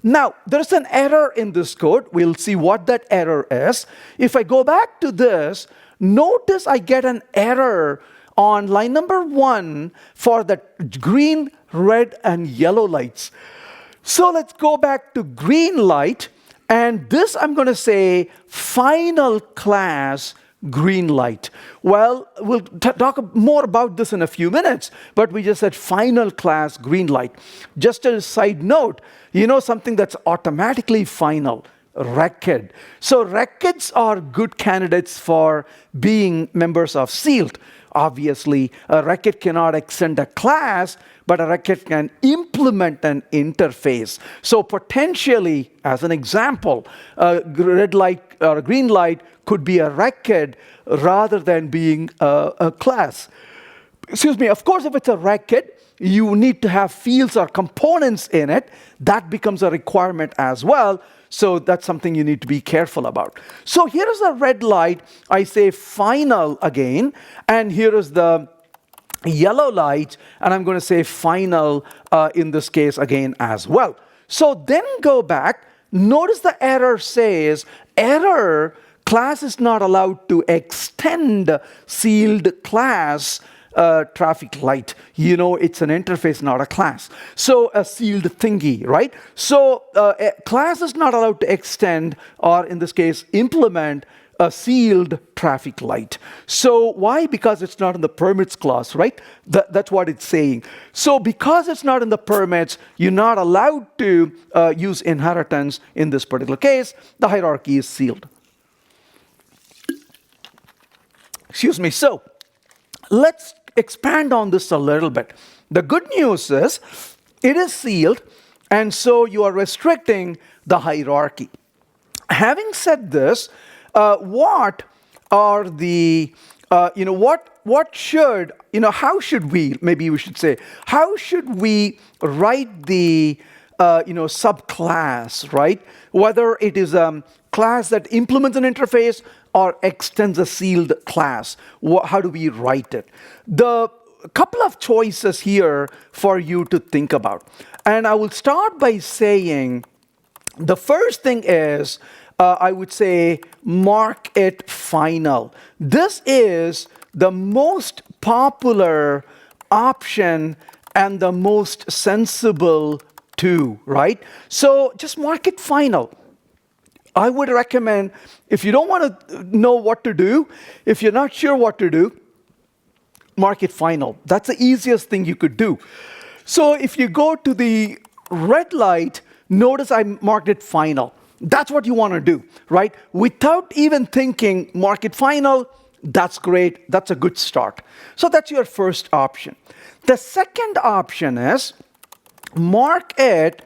Now, there's an error in this code. We'll see what that error is. If I go back to this, notice I get an error on line number 1 for the green, red, and yellow lights. So let's go back to green light, and this I'm going to say final class green light. Well, we'll talk more about this in a few minutes, but we just said final class green light. Just as a side note, you know something that's automatically final? Record. So records are good candidates for being members of sealed. Obviously, a record cannot extend a class, but a record can implement an interface. So potentially, as an example, a red light or a green light could be a record rather than being a class. Excuse me, of course, if it's a record, you need to have fields or components in it. That becomes a requirement as well. So that's something you need to be careful about. So here is a red light. I say final again. And here is the yellow light. And I'm going to say final in this case again as well. So then go back. Notice the error says, error, class is not allowed to extend sealed class traffic light. You know, it's an interface, not a class. So a sealed thingy, right? So a class is not allowed to extend, or in this case, implement a sealed traffic light. So why? Because it's not in the permits clause, right? That's what it's saying. So because it's not in the permits, you're not allowed to use inheritance in this particular case. The hierarchy is sealed. Excuse me. So let's expand on this a little bit. The good news is it is sealed, and so you are restricting the hierarchy. Having said this, what are the, what should, how should we, maybe we should say, how should we write the, subclass, right? Whether it is a class that implements an interface or extends a sealed class. How do we write it? The couple of choices here for you to think about. And I will start by saying, the first thing is, I would say, mark it final. This is the most popular option and the most sensible too, right? So just mark it final. I would recommend, if you don't want to know what to do, if you're not sure what to do, mark it final. That's the easiest thing you could do. So if you go to the red light, notice I marked it final. That's what you want to do, right? Without even thinking, mark it final, that's great, that's a good start. So that's your first option. The second option is mark it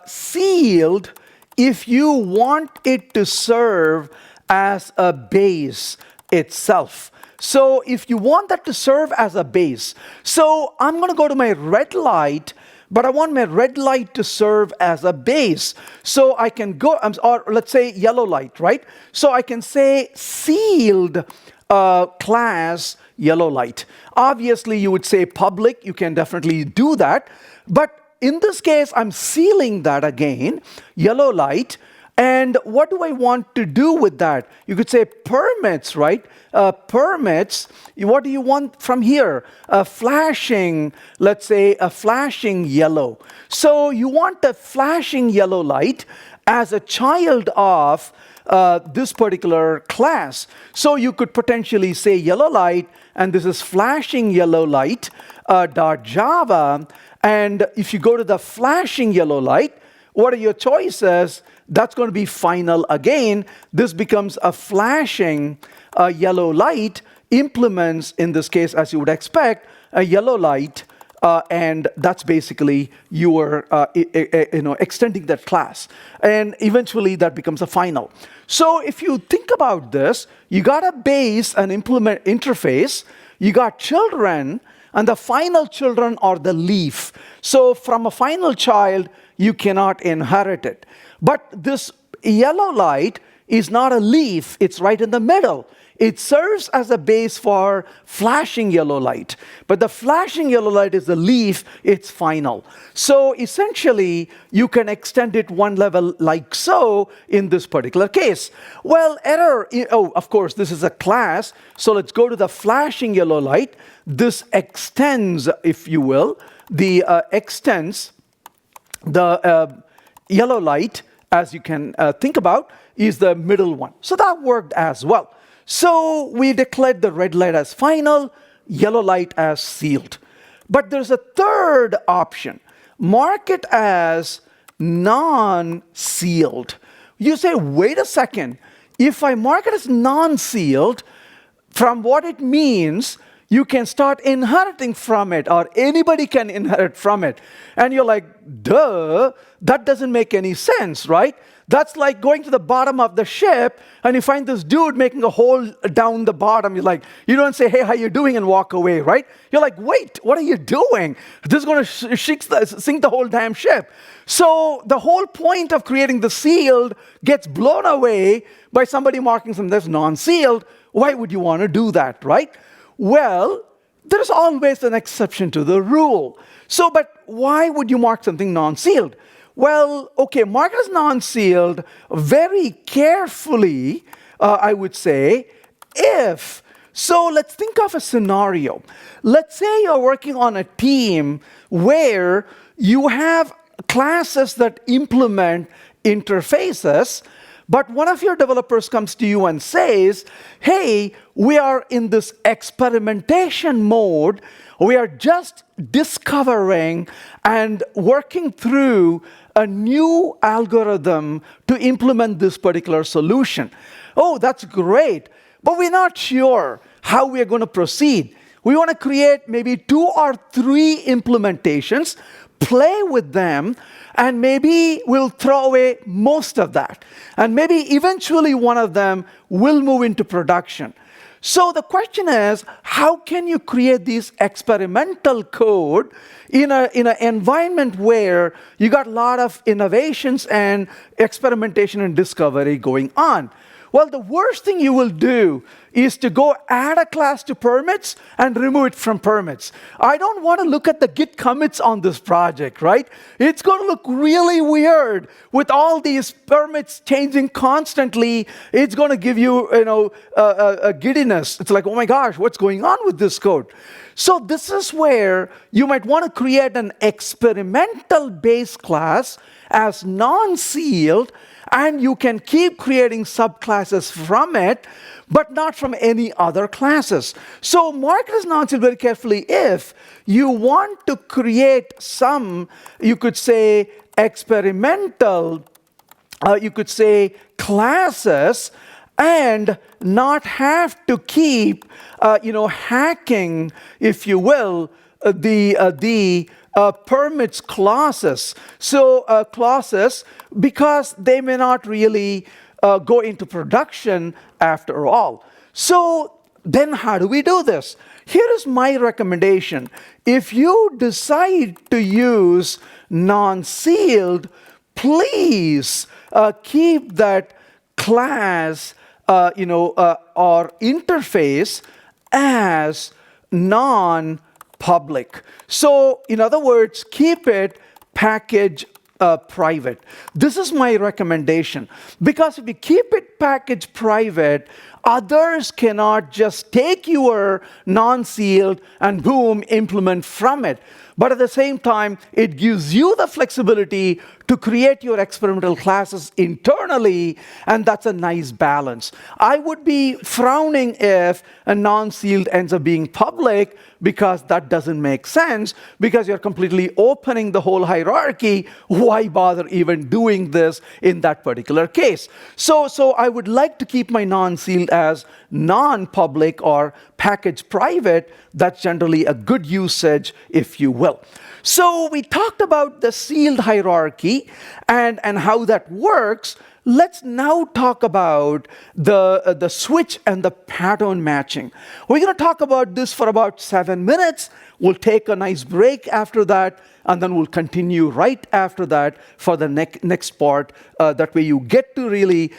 sealed if you want it to serve as a base itself. So if you want that to serve as a base, so I'm going to go to my red light, but I want my red light to serve as a base. So I can go, or let's say yellow light, right? So I can say sealed class yellow light. Obviously, you would say public. You can definitely do that. But in this case, I'm sealing that again, yellow light. And what do I want to do with that? You could say permits, right? Permits, what do you want from here? A flashing, let's say a flashing yellow. So you want a flashing yellow light as a child of this particular class. So you could potentially say yellow light, and this is flashing yellow light .java. And if you go to the flashing yellow light, what are your choices? That's going to be final again. This becomes a flashing yellow light, implements, in this case, as you would expect, a yellow light, and that's basically your, extending that class. And eventually that becomes a final. So if you think about this, you got a base, an implement interface, you got children, and the final children are the leaf. So from a final child, you cannot inherit it. But this yellow light is not a leaf, it's right in the middle. It serves as a base for flashing yellow light. But the flashing yellow light is the leaf, it's final. So essentially, you can extend it one level like so in this particular case. Well, error, of course, this is a class. So let's go to the flashing yellow light. This extends, if you will, extends the yellow light, as you can think about, is the middle one. So that worked as well. So we declared the red light as final, yellow light as sealed. But there's a third option. Mark it as non-sealed. You say, wait a second. If I mark it as non-sealed, from what it means, you can start inheriting from it, or anybody can inherit from it. And you're like, duh, that doesn't make any sense, right? That's like going to the bottom of the ship and you find this dude making a hole down the bottom. You're like, you don't say, hey, how you doing, and walk away, right? You're like, wait, what are you doing? This is going to sink the whole damn ship. So the whole point of creating the sealed gets blown away by somebody marking something that's non-sealed. Why would you want to do that, right? Well, there's always an exception to the rule. So, but why would you mark something non-sealed? Well, okay, mark it as non-sealed very carefully, I would say, if. So let's think of a scenario. Let's say you're working on a team where you have classes that implement interfaces, But one of your developers comes to you and says, hey, we are in this experimentation mode. We are just discovering and working through a new algorithm to implement this particular solution. Oh, that's great, but we're not sure how we are going to proceed. We want to create maybe 2 or 3 implementations, play with them, and maybe we'll throw away most of that. And maybe eventually one of them will move into production. So the question is, how can you create this experimental code in an environment where you got a lot of innovations and experimentation and discovery going on? Well, the worst thing you will do is to go add a class to permits and remove it from permits. I don't want to look at the Git commits on this project, right? It's going to look really weird with all these permits changing constantly. It's going to give you, a giddiness. It's like, oh my gosh, what's going on with this code? So this is where you might want to create an experimental base class as non-sealed, and you can keep creating subclasses from it, but not from any other classes. So mark it as non-sealed very carefully. If you want to create some, you could say, experimental, you could say classes, and not have to keep, hacking, if you will, the permits clauses. So clauses, because they may not really go into production after all. So then how do we do this? Here is my recommendation. If you decide to use non-sealed, please keep that class or interface as non-public. So in other words, keep it package private. This is my recommendation, because if you keep it package private, others cannot just take your non-sealed and boom, implement from it. But at the same time, it gives you the flexibility to create your experimental classes internally, and that's a nice balance. I would be frowning if a non-sealed ends up being public, because that doesn't make sense, because you're completely opening the whole hierarchy. Why bother even doing this in that particular case? So I would like to keep my non-sealed as non-public or package private. That's generally a good usage, if you will. So we talked about the sealed hierarchy and how that works. Let's now talk about the switch and the pattern matching. We're going to talk about this for about 7 minutes. We'll take a nice break after that, and then we'll continue right after that for the next part. That way you get to really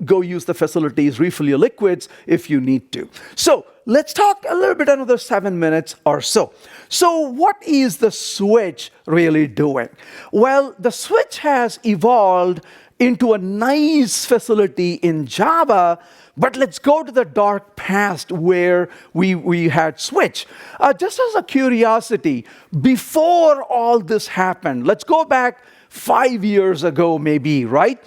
go use the facilities, refill your liquids if you need to. So let's talk a little bit, another 7 minutes or so. So what is the switch really doing? Well, the switch has evolved into a nice facility in Java, but let's go to the dark past where we had switch. Just as a curiosity, before all this happened, let's go back 5 years ago maybe, right?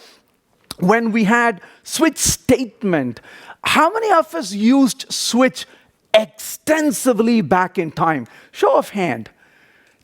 When we had switch statement. How many of us used switch extensively back in time? Show of hand.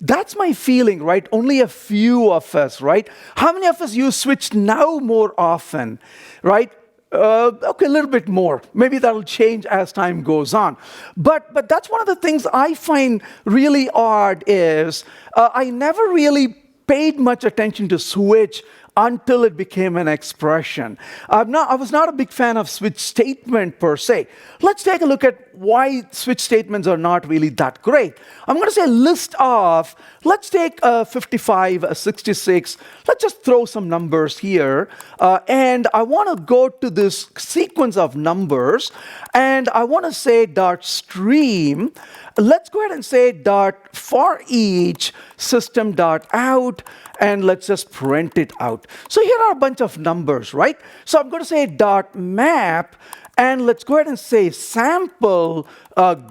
That's my feeling, right? Only a few of us, right? How many of us use switch now more often, right? Okay, a little bit more. Maybe that'll change as time goes on. But that's one of the things I find really odd is I never really paid much attention to switch until it became an expression. I was not a big fan of switch statement per se. Let's take a look at why switch statements are not really that great. I'm going to say a list of, let's take 55, 66. Let's just throw some numbers here. And I want to go to this sequence of numbers, and I want to say dot stream. Let's go ahead and say dot for each system dot out, and let's just print it out. So here are a bunch of numbers, right? So I'm going to say dot map, and let's go ahead and say sample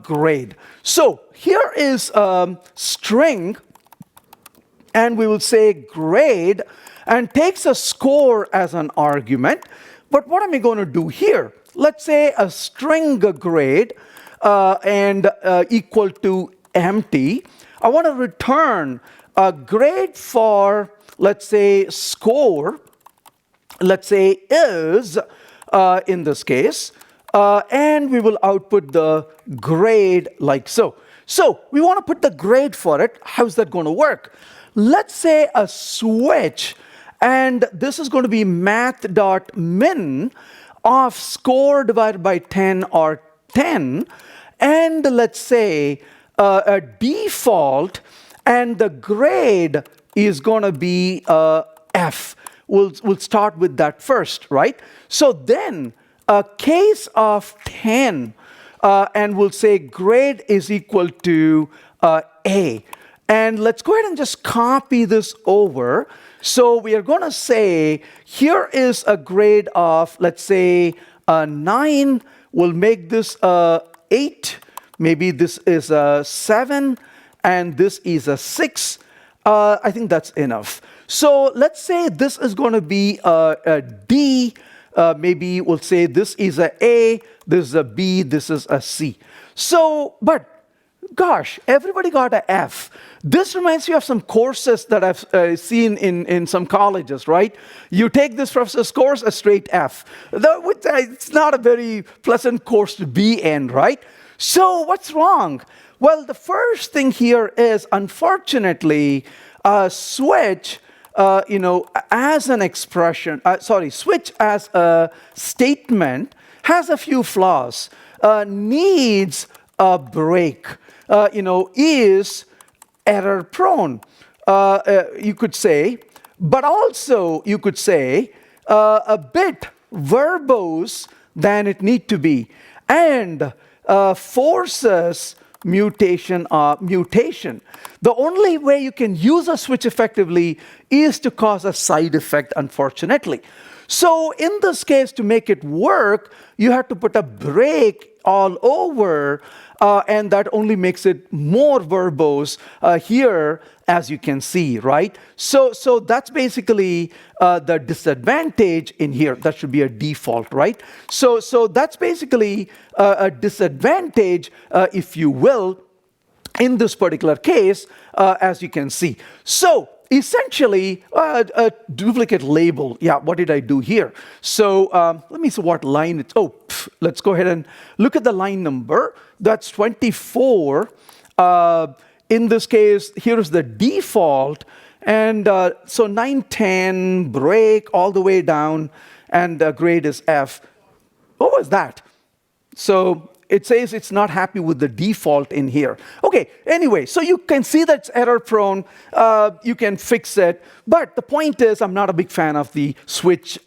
grade. So here is string, and we will say grade, and takes a score as an argument. But what am I going to do here? Let's say a string grade and equal to empty. I want to return a grade for, let's say, score, let's say is, in this case, and we will output the grade like so. So we want to put the grade for it. How's that going to work? Let's say a switch, and this is going to be math.min of score divided by 10 or 10, and let's say a default, and the grade is going to be F. We'll start with that first, right? So then a case of 10, and we'll say grade is equal to A. And let's go ahead and just copy this over. So we are going to say, here is a grade of, let's say, 9. We'll make this 8. Maybe this is a 7. And this is a 6. I think that's enough. So let's say this is going to be a D. Maybe we'll say this is a A, this is a B, this is a C. So, but gosh, everybody got a F. This reminds me of some courses that I've seen in some colleges, right? You take this professor's course, a straight F. It's not a very pleasant course to be in, right? So what's wrong? Well, the first thing here is, unfortunately, switch, as an expression, switch as a statement has a few flaws, needs a break, is error prone, you could say, but also you could say a bit verbose than it need to be, and forces mutation. The only way you can use a switch effectively is to cause a side effect, unfortunately. So in this case, to make it work, you have to put a break all over, and that only makes it more verbose here, as you can see, right? So that's basically the disadvantage in here. That should be a default, right? So that's basically a disadvantage, if you will, in this particular case, as you can see. So essentially, a duplicate label. Yeah, what did I do here? So let me see what line it's. Let's go ahead and look at the line number. That's 24. In this case, here's the default. And so 9, 10, break all the way down, and the grade is F. What was that? So it says it's not happy with the default in here. Okay, anyway, so you can see that's error prone. You can fix it. But the point is, I'm not a big fan of the switch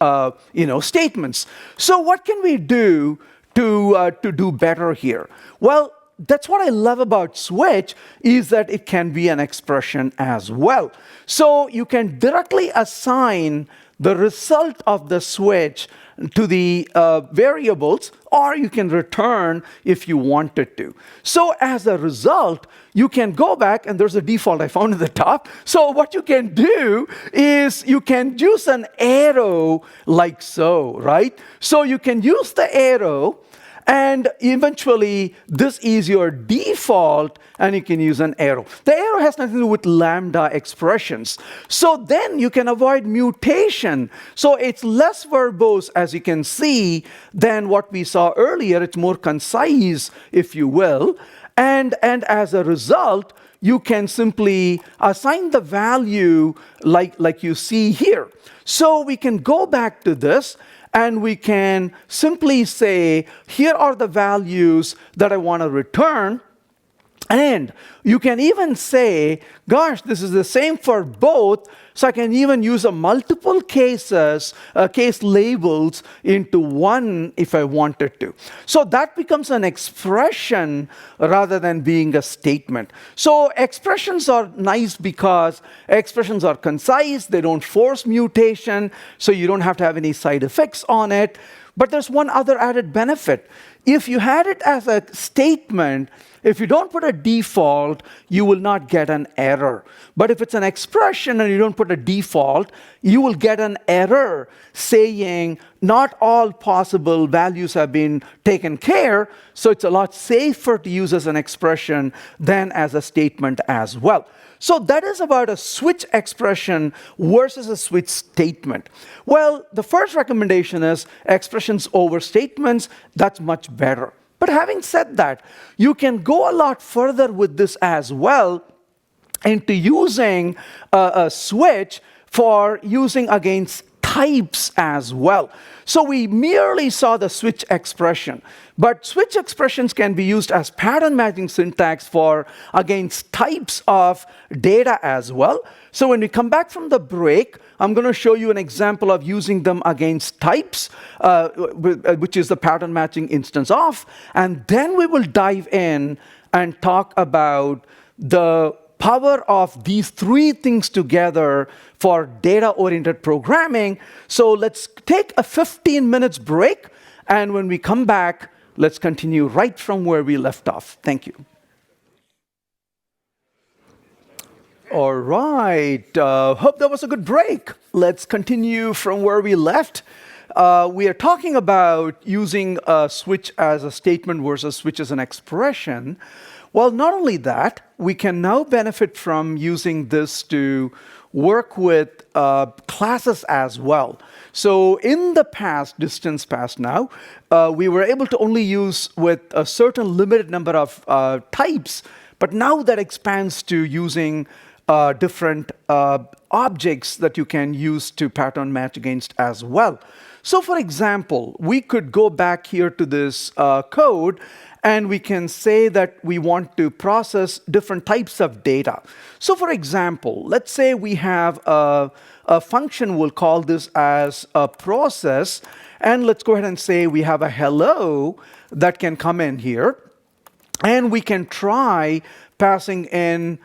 statements. So what can we do to do better here? Well, that's what I love about switch, is that it can be an expression as well. So you can directly assign the result of the switch to the variables, or you can return if you wanted to. So as a result, you can go back, and there's a default I found at the top. So what you can do is you can use an arrow like so, right? So you can use the arrow, and eventually this is your default, and you can use an arrow. The arrow has nothing to do with lambda expressions. So then you can avoid mutation. So it's less verbose, as you can see, than what we saw earlier. It's more concise, if you will. And as a result, you can simply assign the value like you see here. So we can go back to this, and we can simply say, here are the values that I want to return. And you can even say, gosh, this is the same for both, so I can even use a multiple cases, case labels into one if I wanted to. So that becomes an expression rather than being a statement. So expressions are nice because expressions are concise, they don't force mutation, so you don't have to have any side effects on it. But there's one other added benefit. If you had it as a statement, If you don't put a default, you will not get an error. But if it's an expression and you don't put a default, you will get an error saying not all possible values have been taken care, so it's a lot safer to use as an expression than as a statement as well. So that is about a switch expression versus a switch statement. Well, the first recommendation is expressions over statements. That's much better. But having said that, you can go a lot further with this as well into using a switch for using against types as well. So we merely saw the switch expression, but switch expressions can be used as pattern matching syntax for against types of data as well. So when we come back from the break, I'm going to show you an example of using them against types, which is the pattern matching instance of, and then we will dive in and talk about the power of these three things together for data-oriented programming. So let's take a 15 minutes break, and when we come back, let's continue right from where we left off. Thank you. All right, hope that was a good break. Let's continue from where we left. We are talking about using a switch as a statement versus switch as an expression. Well, not only that, we can now benefit from using this to work with classes as well. So in the past, distant past now, we were able to only use with a certain limited number of types, but now that expands to using different objects that you can use to pattern match against as well. So for example, we could go back here to this code, and we can say that we want to process different types of data. So for example, let's say we have a function, we'll call this as a process, and let's go ahead and say we have a hello that can come in here, and we can try passing in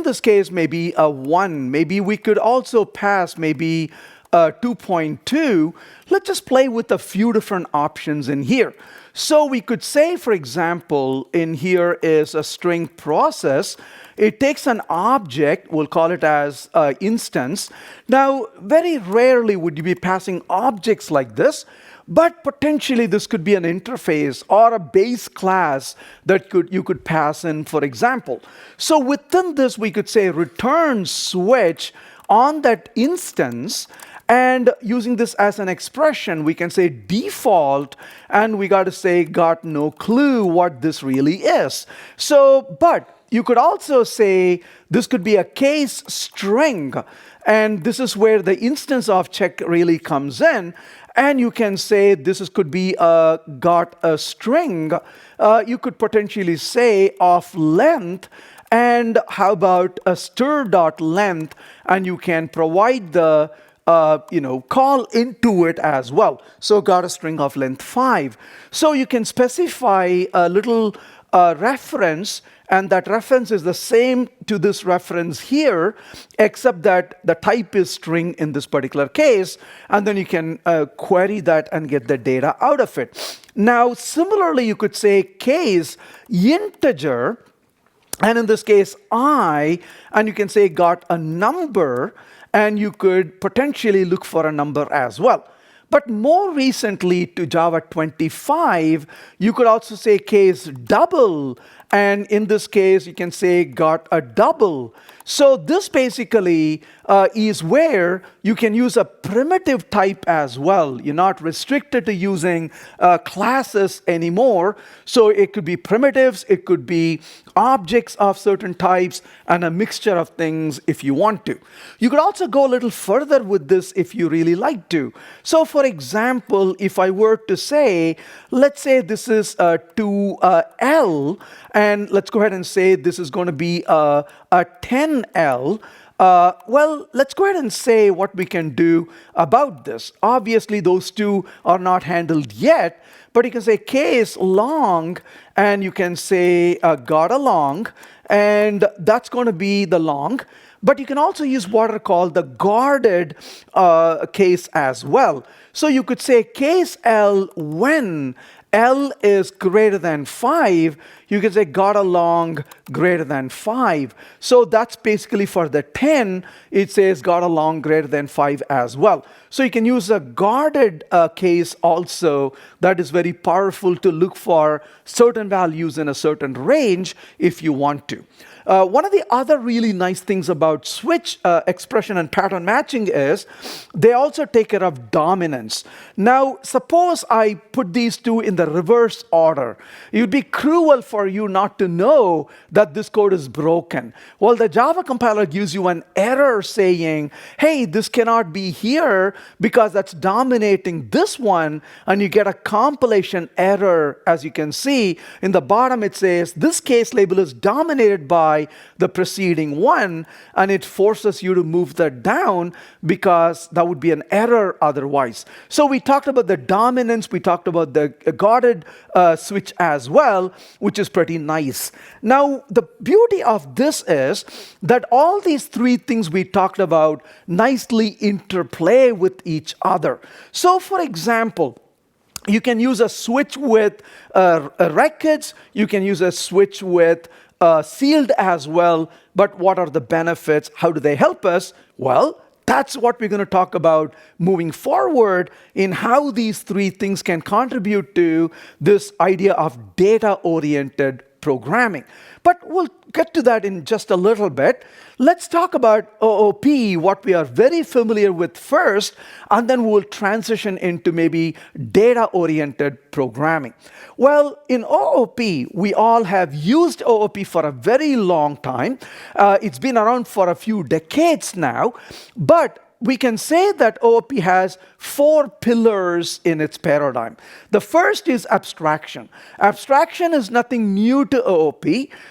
this case, maybe a 1. Maybe we could also pass maybe 2.2. Let's just play with a few different options in here. So we could say, for example, in here is a string process. It takes an object, we'll call it as instance. Now, very rarely would you be passing objects like this, but potentially this could be an interface or a base class that you could pass in, for example. So within this, we could say return switch on that instance, and using this as an expression, we can say default, and we got to say got no clue what this really is. So, but you could also say this could be a case string, and this is where the instance of check really comes in. And you can say this could be got a string. You could potentially say of length, and how about a stir.length, and you can provide the call into it as well. So got a string of length 5. So you can specify a little reference, and that reference is the same to this reference here, except that the type is string in this particular case, and then you can query that and get the data out of it. Now, similarly, you could say case integer, and in this case, I, and you can say got a number, and you could potentially look for a number as well. But more recently to Java 25, you could also say case double, and in this case, you can say got a double. So this basically is where you can use a primitive type as well. You're not restricted to using classes anymore. So it could be primitives, it could be objects of certain types, and a mixture of things if you want to. You could also go a little further with this if you really like to. So for example, if I were to say, let's say this is to L, and let's go ahead and say this is going to be a 10L. Well, let's go ahead and say what we can do about this. Obviously, those two are not handled yet, but you can say case long, and you can say got along, and that's going to be the long. But you can also use what are called the guarded case as well. So you could say case L when, L is greater than 5, you can say got along greater than 5. So that's basically for the 10, it says got along greater than 5 as well. So you can use a guarded case also that is very powerful to look for certain values in a certain range if you want to. One of the other really nice things about switch expression and pattern matching is they also take care of dominance. Now, suppose I put these two in the reverse order. It would be cruel for you not to know that this code is broken. Well, the Java compiler gives you an error saying, hey, this cannot be here because that's dominating this one, and you get a compilation error. As you can see, in the bottom it says, this case label is dominated by the preceding one, and it forces you to move that down because that would be an error otherwise. So we talked about the dominance, we talked about the guarded switch as well, which is pretty nice. Now, the beauty of this is that all these three things we talked about nicely interplay with each other. So, for example, you can use a switch with records, you can use a switch with sealed as well, but what are the benefits? How do they help us? Well, that's what we're going to talk about moving forward in how these three things can contribute to this idea of data-oriented programming. But we'll get to that in just a little bit. Let's talk about OOP, what we are very familiar with first, and then we'll transition into maybe data-oriented programming. Well, in OOP, we all have used OOP for a very long time. It's been around for a few decades now, but we can say that OOP has 4 pillars in its paradigm. The first is abstraction. Abstraction is nothing new to OOP.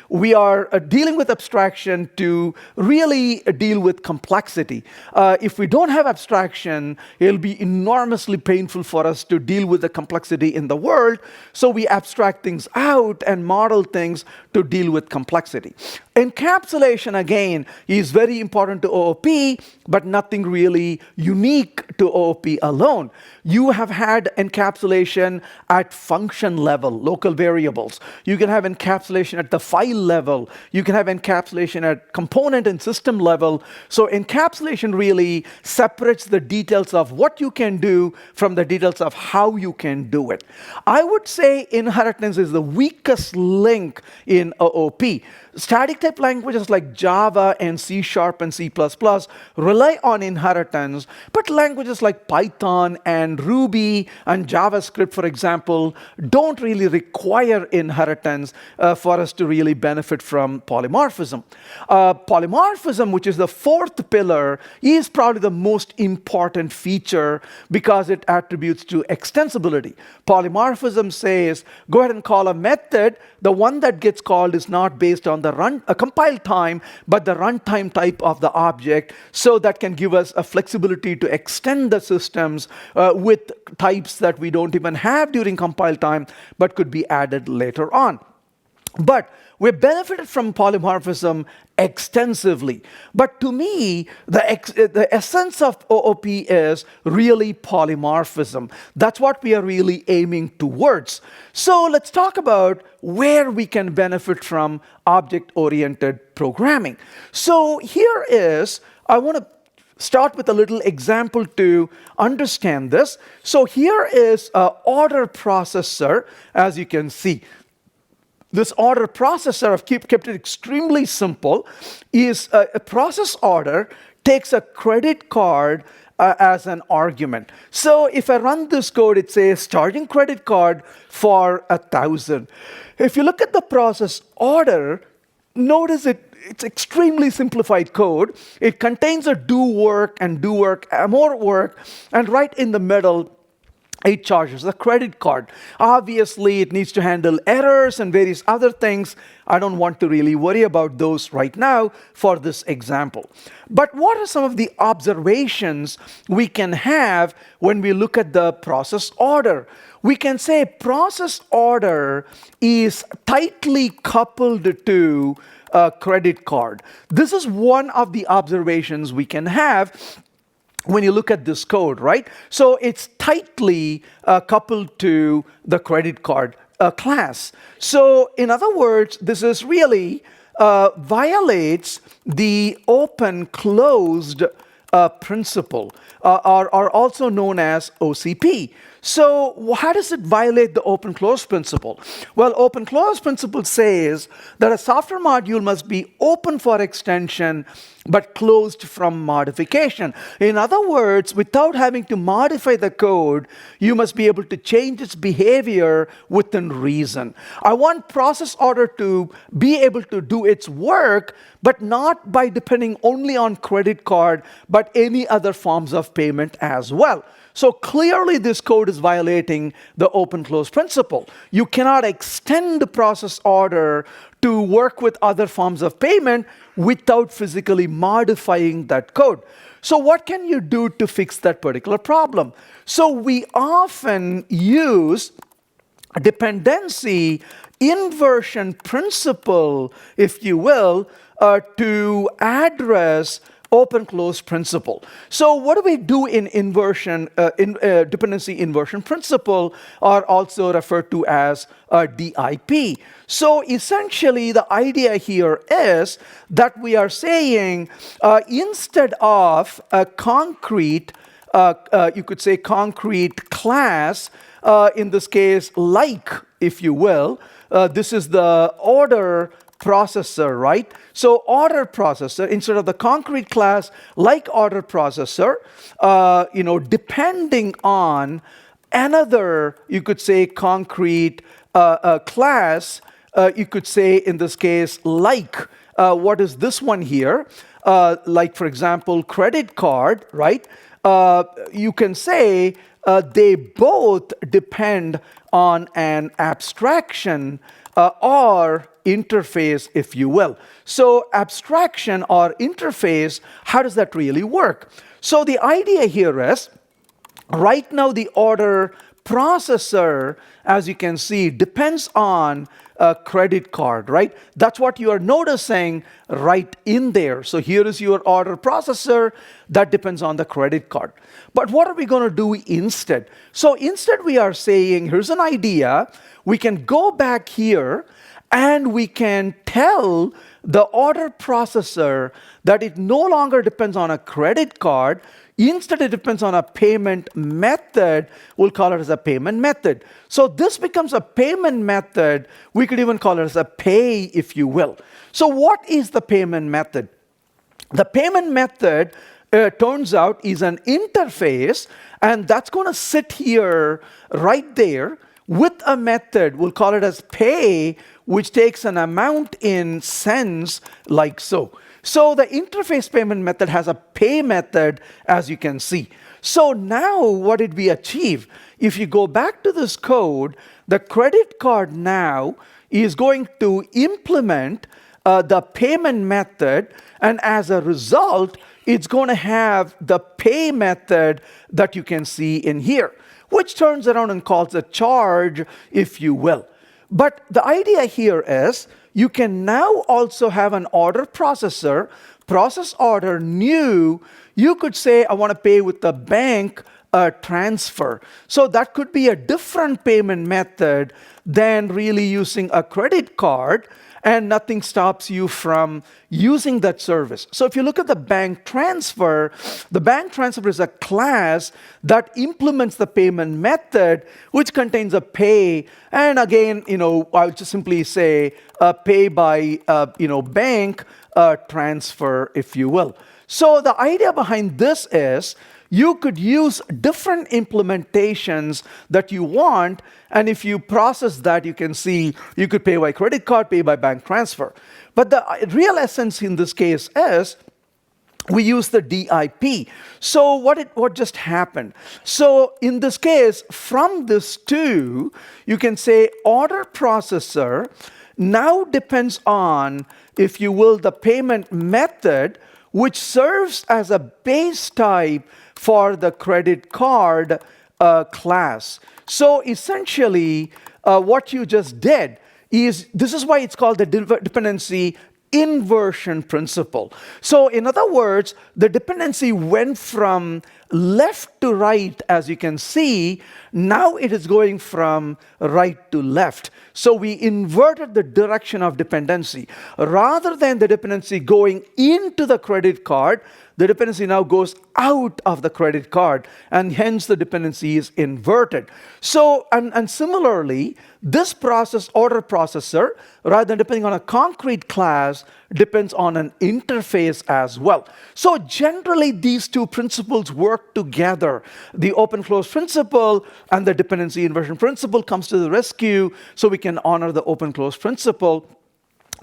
We are dealing with abstraction to really deal with complexity. If we don't have abstraction, it'll be enormously painful for us to deal with the complexity in the world. So we abstract things out and model things to deal with complexity. Encapsulation, again, is very important to OOP, but nothing really unique to OOP alone. You have had encapsulation at function level, local variables. You can have encapsulation at the file level. You can have encapsulation at component and system level. So encapsulation really separates the details of what you can do from the details of how you can do it. I would say inheritance is the weakest link in OOP. Static type languages like Java and C# and C++ rely on inheritance, but languages like Python and Ruby and JavaScript, for example, don't really require inheritance for us to really benefit from polymorphism. Polymorphism, which is the 4th pillar, is probably the most important feature because it attributes to extensibility. Polymorphism says, go ahead and call a method. The one that gets called is not based on the compile time, but the runtime type of the object, so that can give us a flexibility to extend the systems with types that we don't even have during compile time, but could be added later on. But we benefited from polymorphism extensively. But to me, the essence of OOP is really polymorphism. That's what we are really aiming towards. So let's talk about where we can benefit from object-oriented programming. So here is, I want to start with a little example to understand this. So here is an order processor, as you can see. This order processor, I've kept it extremely simple, is a process order takes a credit card as an argument. So if I run this code, it says charging credit card for 1,000. If you look at the process order, notice it's extremely simplified code. It contains a do work and do work, more work, and right in the middle, it charges the credit card. Obviously, it needs to handle errors and various other things. I don't want to really worry about those right now for this example. But what are some of the observations we can have when we look at the process order? We can say process order is tightly coupled to a credit card. This is one of the observations we can have. when you look at this code, right? So it's tightly coupled to the credit card class. So in other words, this is really violates the open-closed principle, are also known as OCP. So how does it violate the open-close principle? Well, open-close principle says that a software module must be open for extension but closed from modification. In other words, without having to modify the code, you must be able to change its behavior within reason. I want process order to be able to do its work, but not by depending only on credit card, but any other forms of payment as well. So clearly this code is violating the open-close principle. You cannot extend the process order to work with other forms of payment without physically modifying that code. So what can you do to fix that particular problem? So we often use dependency inversion principle, if you will, to address open-close principle. So what do we do in inversion, dependency inversion principle, are also referred to as DIP. So essentially the idea here is that we are saying instead of a concrete, you could say concrete class, in this case like, if you will, this is the order processor, right? So order processor, instead of the concrete class like order processor, depending on another, you could say concrete class, you could say in this case like, what is this one here? Like for example, credit card, right? You can say they both depend on an abstraction or interface, if you will. So abstraction or interface, how does that really work? So the idea here is, right now the order processor, as you can see, depends on a credit card, right? That's what you are noticing right in there. So here is your order processor that depends on the credit card. But what are we going to do instead? So instead we are saying, here's an idea. We can go back here and we can tell the order processor that it no longer depends on a credit card. Instead, it depends on a payment method. We'll call it as a payment method. So this becomes a payment method. We could even call it as a pay, if you will. So what is the payment method? The payment method, turns out, is an interface, and that's going to sit here right there with a method. We'll call it as pay, which takes an amount in cents, like so. So the interface payment method has a pay method, as you can see. So now what did we achieve? If you go back to this code, the credit card now is going to implement the payment method, and as a result, it's going to have the pay method that you can see in here, which turns around and calls a charge, if you will. But the idea here is you can now also have an order processor, process order new. You could say, I want to pay with the bank transfer. So that could be a different payment method than really using a credit card, and nothing stops you from using that service. So if you look at the bank transfer is a class that implements the payment method, which contains a pay. And again, I'll just simply say pay by, bank transfer, if you will. So the idea behind this is, you could use different implementations that you want, and if you process that, you can see you could pay by credit card, pay by bank transfer. But the real essence in this case is we use the DIP. So what just happened? So in this case, from this two, you can say order processor now depends on, if you will, the payment method, which serves as a base type for the credit card class. So essentially, what you just did is, this is why it's called the dependency inversion principle. So in other words, the dependency went from left to right, as you can see, now it is going from right to left. So we inverted the direction of dependency. Rather than the dependency going into the credit card, the dependency now goes out of the credit card, and hence the dependency is inverted. So, and similarly, this process order processor, rather than depending on a concrete class, depends on an interface as well. So generally, these two principles work together. The open-close principle and the dependency inversion principle comes to the rescue, so we can honor the open-close principle.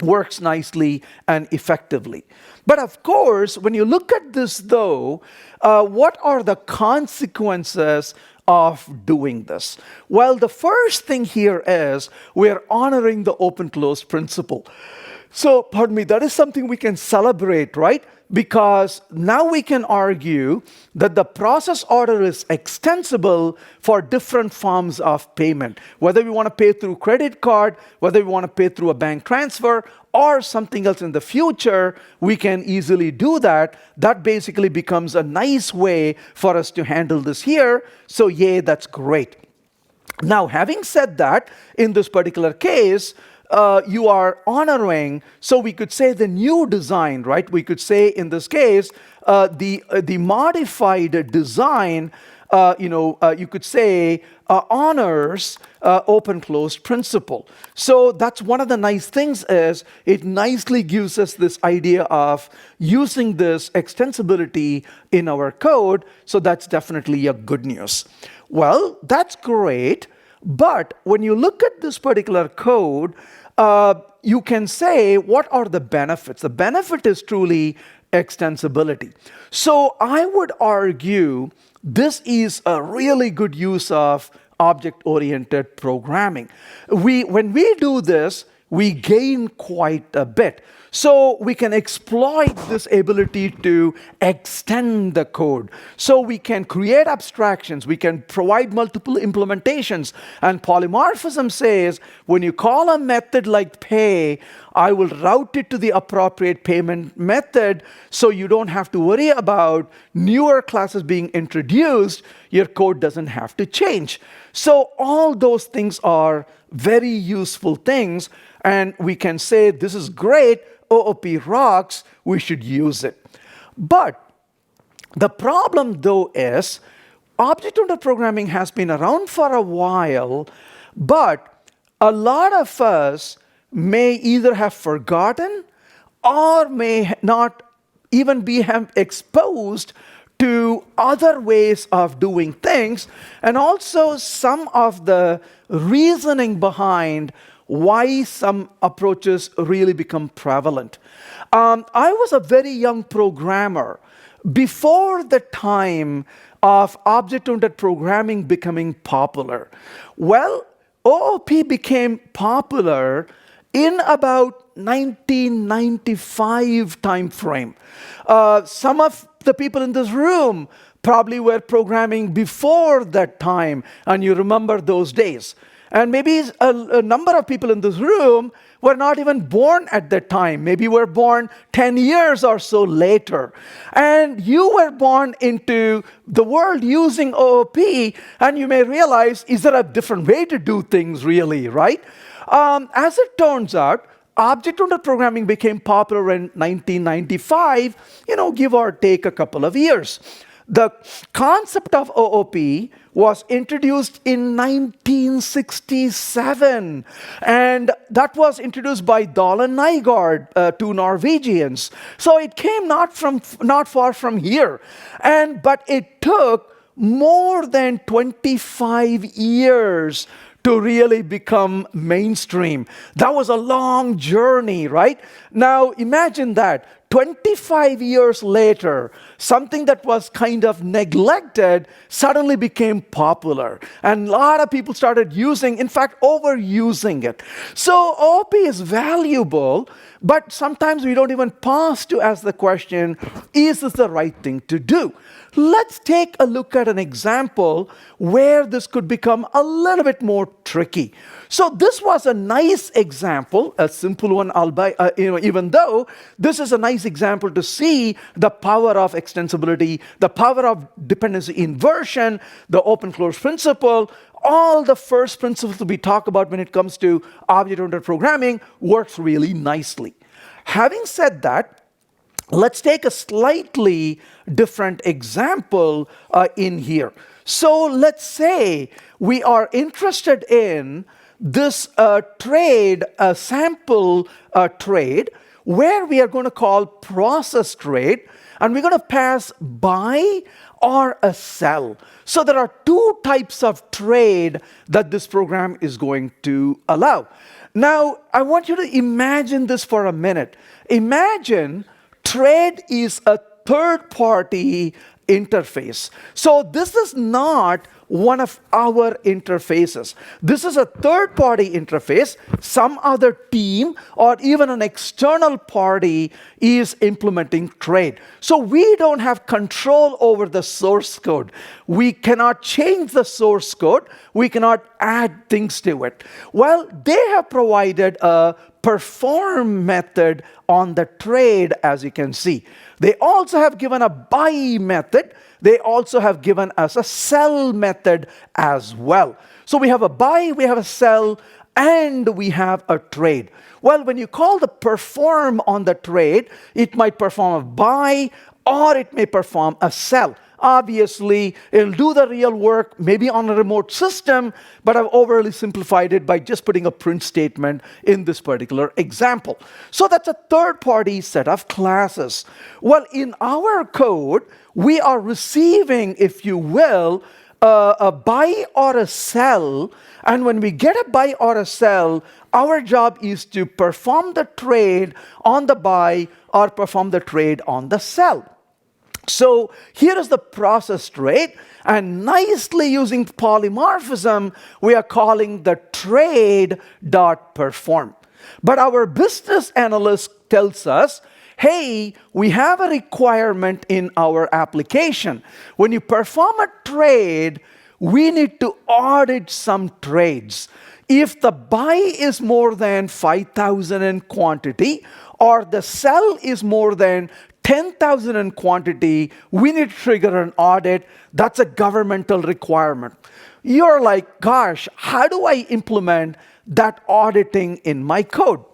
Works nicely and effectively. But of course, when you look at this though, what are the consequences of doing this? Well, the first thing here is we're honoring the open-close principle. So, pardon me, that is something we can celebrate, right? Because now we can argue that the process order is extensible for different forms of payment. Whether we want to pay through credit card, whether we want to pay through a bank transfer, or something else in the future, we can easily do that. That basically becomes a nice way for us to handle this here. So yay, that's great. Now, having said that, in this particular case, you are honoring, so we could say the new design, right? We could say in this case, the modified design, you could say honors open-closed principle. So that's one of the nice things is it nicely gives us this idea of using this extensibility in our code. So that's definitely a good news. Well, that's great. But when you look at this particular code, you can say, what are the benefits? The benefit is truly extensibility. So I would argue this is a really good use of object-oriented programming. When we do this, we gain quite a bit. So we can exploit this ability to extend the code. So we can create abstractions, we can provide multiple implementations. And polymorphism says, when you call a method like pay, I will route it to the appropriate payment method so you don't have to worry about newer classes being introduced. Your code doesn't have to change. So all those things are very useful things. And we can say, this is great, OOP rocks, we should use it. But the problem though is, object-oriented programming has been around for a while, but a lot of us may either have forgotten or may not even be exposed to other ways of doing things, and also some of the reasoning behind why some approaches really become prevalent. I was a very young programmer before the time of object-oriented programming becoming popular. Well, OOP became popular in about 1995 timeframe. Some of the people in this room probably were programming before that time, and you remember those days. And maybe a number of people in this room were not even born at that time. Maybe were born 10 years or so later. And you were born into the world using OOP, and you may realize, is there a different way to do things really, right? As it turns out, object-oriented programming became popular in 1995, give or take a couple of years. The concept of OOP was introduced in 1967, and that was introduced by Dahl and Nygaard, two Norwegians. So it came not far from here, but it took more than 25 years to really become mainstream. That was a long journey, right? Now imagine that. 25 years later, something that was kind of neglected suddenly became popular. And a lot of people started using, in fact, overusing it. So OOP is valuable, but sometimes we don't even pause to ask the question, is this the right thing to do? Let's take a look at an example where this could become a little bit more tricky. So this was a nice example, a simple one, albeit, even though this is a nice example to see the power of extensibility, the power of dependency inversion, the open-close principle, all the first principles that we talk about when it comes to object-oriented programming works really nicely. Having said that, let's take a slightly different example in here. So let's say we are interested in this trade, a sample trade, where we are going to call process trade, and we're going to pass buy or a sell. So there are two types of trade that this program is going to allow. Now, I want you to imagine this for a minute. Imagine trade is a third-party interface. So this is not one of our interfaces. This is a third-party interface. Some other team or even an external party is implementing trade. So we don't have control over the source code. We cannot change the source code. We cannot add things to it. Well, they have provided a perform method on the trade, as you can see. They also have given a buy method. They also have given us a sell method as well. So we have a buy, we have a sell, and we have a trade. Well, when you call the perform on the trade, it might perform a buy or it may perform a sell. Obviously, it'll do the real work, maybe on a remote system, but I've overly simplified it by just putting a print statement in this particular example. So that's a third-party set of classes. Well, in our code, we are receiving, if you will, a buy or a sell, and when we get a buy or a sell, our job is to perform the trade on the buy or perform the trade on the sell. So here is the process trade, and nicely using polymorphism, we are calling the trade.perform. But our business analyst tells us, hey, we have a requirement in our application. When you perform a trade, we need to audit some trades. If the buy is more than 5,000 in quantity, or the sell is more than 10,000 in quantity, we need to trigger an audit. That's a governmental requirement. You're like, gosh, how do I implement that auditing in my code?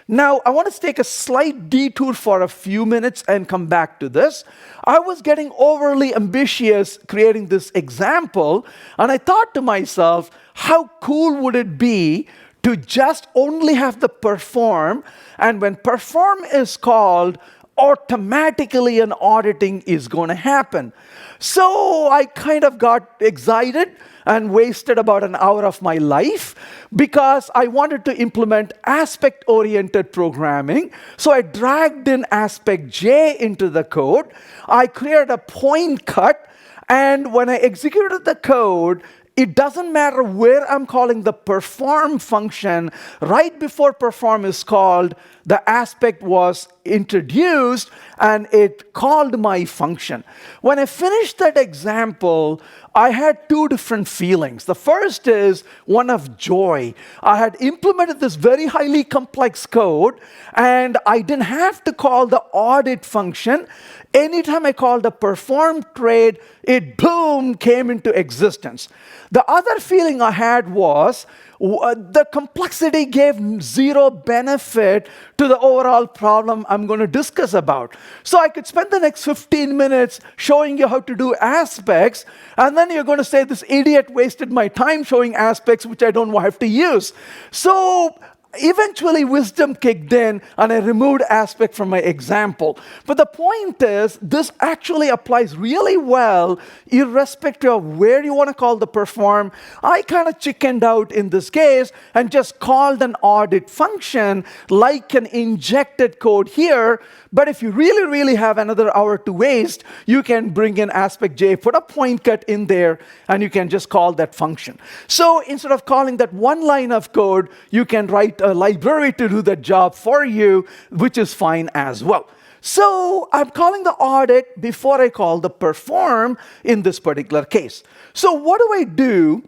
Now, I want to take a slight detour for a few minutes and come back to this. I was getting overly ambitious creating this example, and I thought to myself, how cool would it be to just only have the perform, and when perform is called, automatically an auditing is going to happen. So I kind of got excited and wasted about an hour of my life because I wanted to implement aspect-oriented programming. So I dragged in aspect J into the code. I created a point cut, and when I executed the code, it doesn't matter where I'm calling the perform function. Right before perform is called, the aspect was introduced and it called my function. When I finished that example, I had two different feelings. The first is one of joy. I had implemented this very highly complex code and I didn't have to call the audit function. Anytime I called the perform trade, it boom came into existence. The other feeling I had was the complexity gave zero benefit to the overall problem I'm going to discuss about. So I could spend the next 15 minutes showing you how to do aspects, and then you're going to say this idiot wasted my time showing aspects which I don't have to use. So eventually wisdom kicked in and I removed aspect from my example. But the point is, this actually applies really well irrespective of where you want to call the perform. I kind of chickened out in this case and just called an audit function like an injected code here. But if you really have another hour to waste, you can bring in aspect J, put a point cut in there, and you can just call that function. So instead of calling that one line of code, you can write a library to do that job for you, which is fine as well. So I'm calling the audit before I call the perform in this particular case. So what do?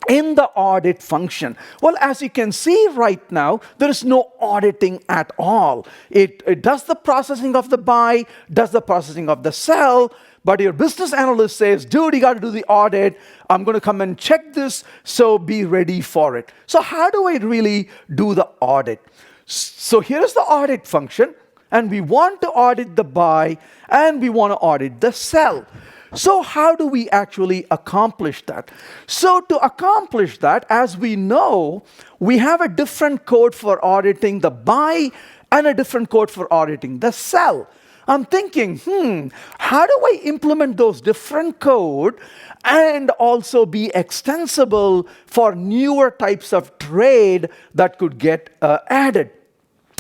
in the audit function? Well, as you can see right now, there is no auditing at all. It does the processing of the buy, does the processing of the sell, but your business analyst says, dude, you got to do the audit. I'm going to come and check this, so be ready for it. So how do I really do the audit? So here's the audit function, and we want to audit the buy, and we want to audit the sell. So how do we actually accomplish that? So to accomplish that, as we know, we have a different code for auditing the buy and a different code for auditing the sell. I'm thinking, how do I implement those different code and also be extensible for newer types of trade that could get added?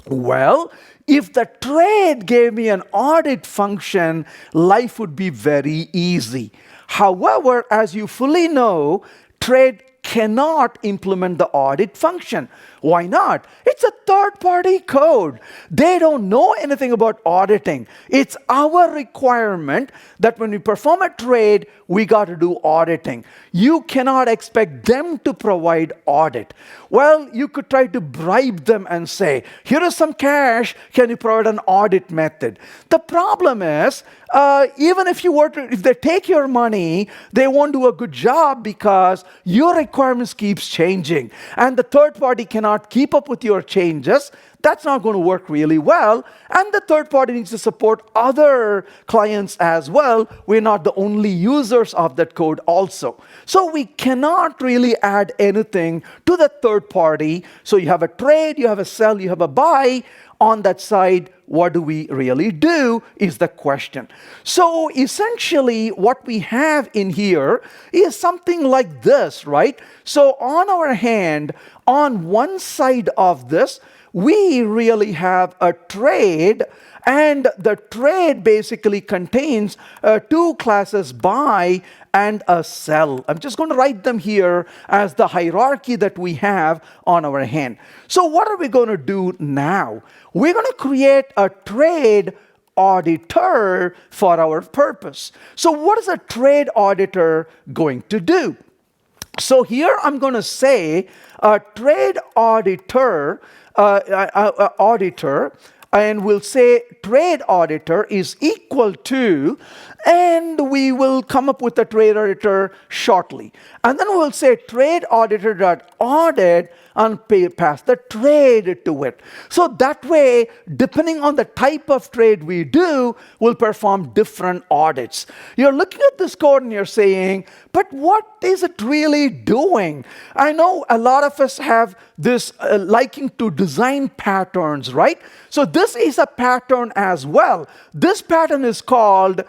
Well, if the trade gave me an audit function, life would be very easy. However, as you fully know, trade cannot implement the audit function. Why not? It's a third-party code. They don't know anything about auditing. It's our requirement that when we perform a trade, we got to do auditing. You cannot expect them to provide audit. Well, you could try to bribe them and say, here is some cash, can you provide an audit method? The problem is, even if they take your money, they won't do a good job because your requirements keeps changing. And the third party cannot keep up with your changes. That's not going to work really well. And the third party needs to support other clients as well. We're not the only users of that code also. So we cannot really add anything to the third party. So you have a trade, you have a sell, you have a buy. On that side, what do we really do is the question. So essentially what we have in here is something like this, right? So on our hand, on one side of this, we really have a trade, and the trade basically contains two classes, buy and a sell. I'm just going to write them here as the hierarchy that we have on our hand. So what are we going to do now? We're going to create a trade auditor for our purpose. So what is a trade auditor going to do? So here I'm going to say a trade auditor, and we'll say trade auditor is equal to, and we will come up with a trade auditor shortly. And then we'll say trade auditor.audit and pass the trade to it. So that way, depending on the type of trade we do, we'll perform different audits. You're looking at this code and you're saying, but what is it really doing? I know a lot of us have this liking to design patterns, right? So this is a pattern as well. This pattern is called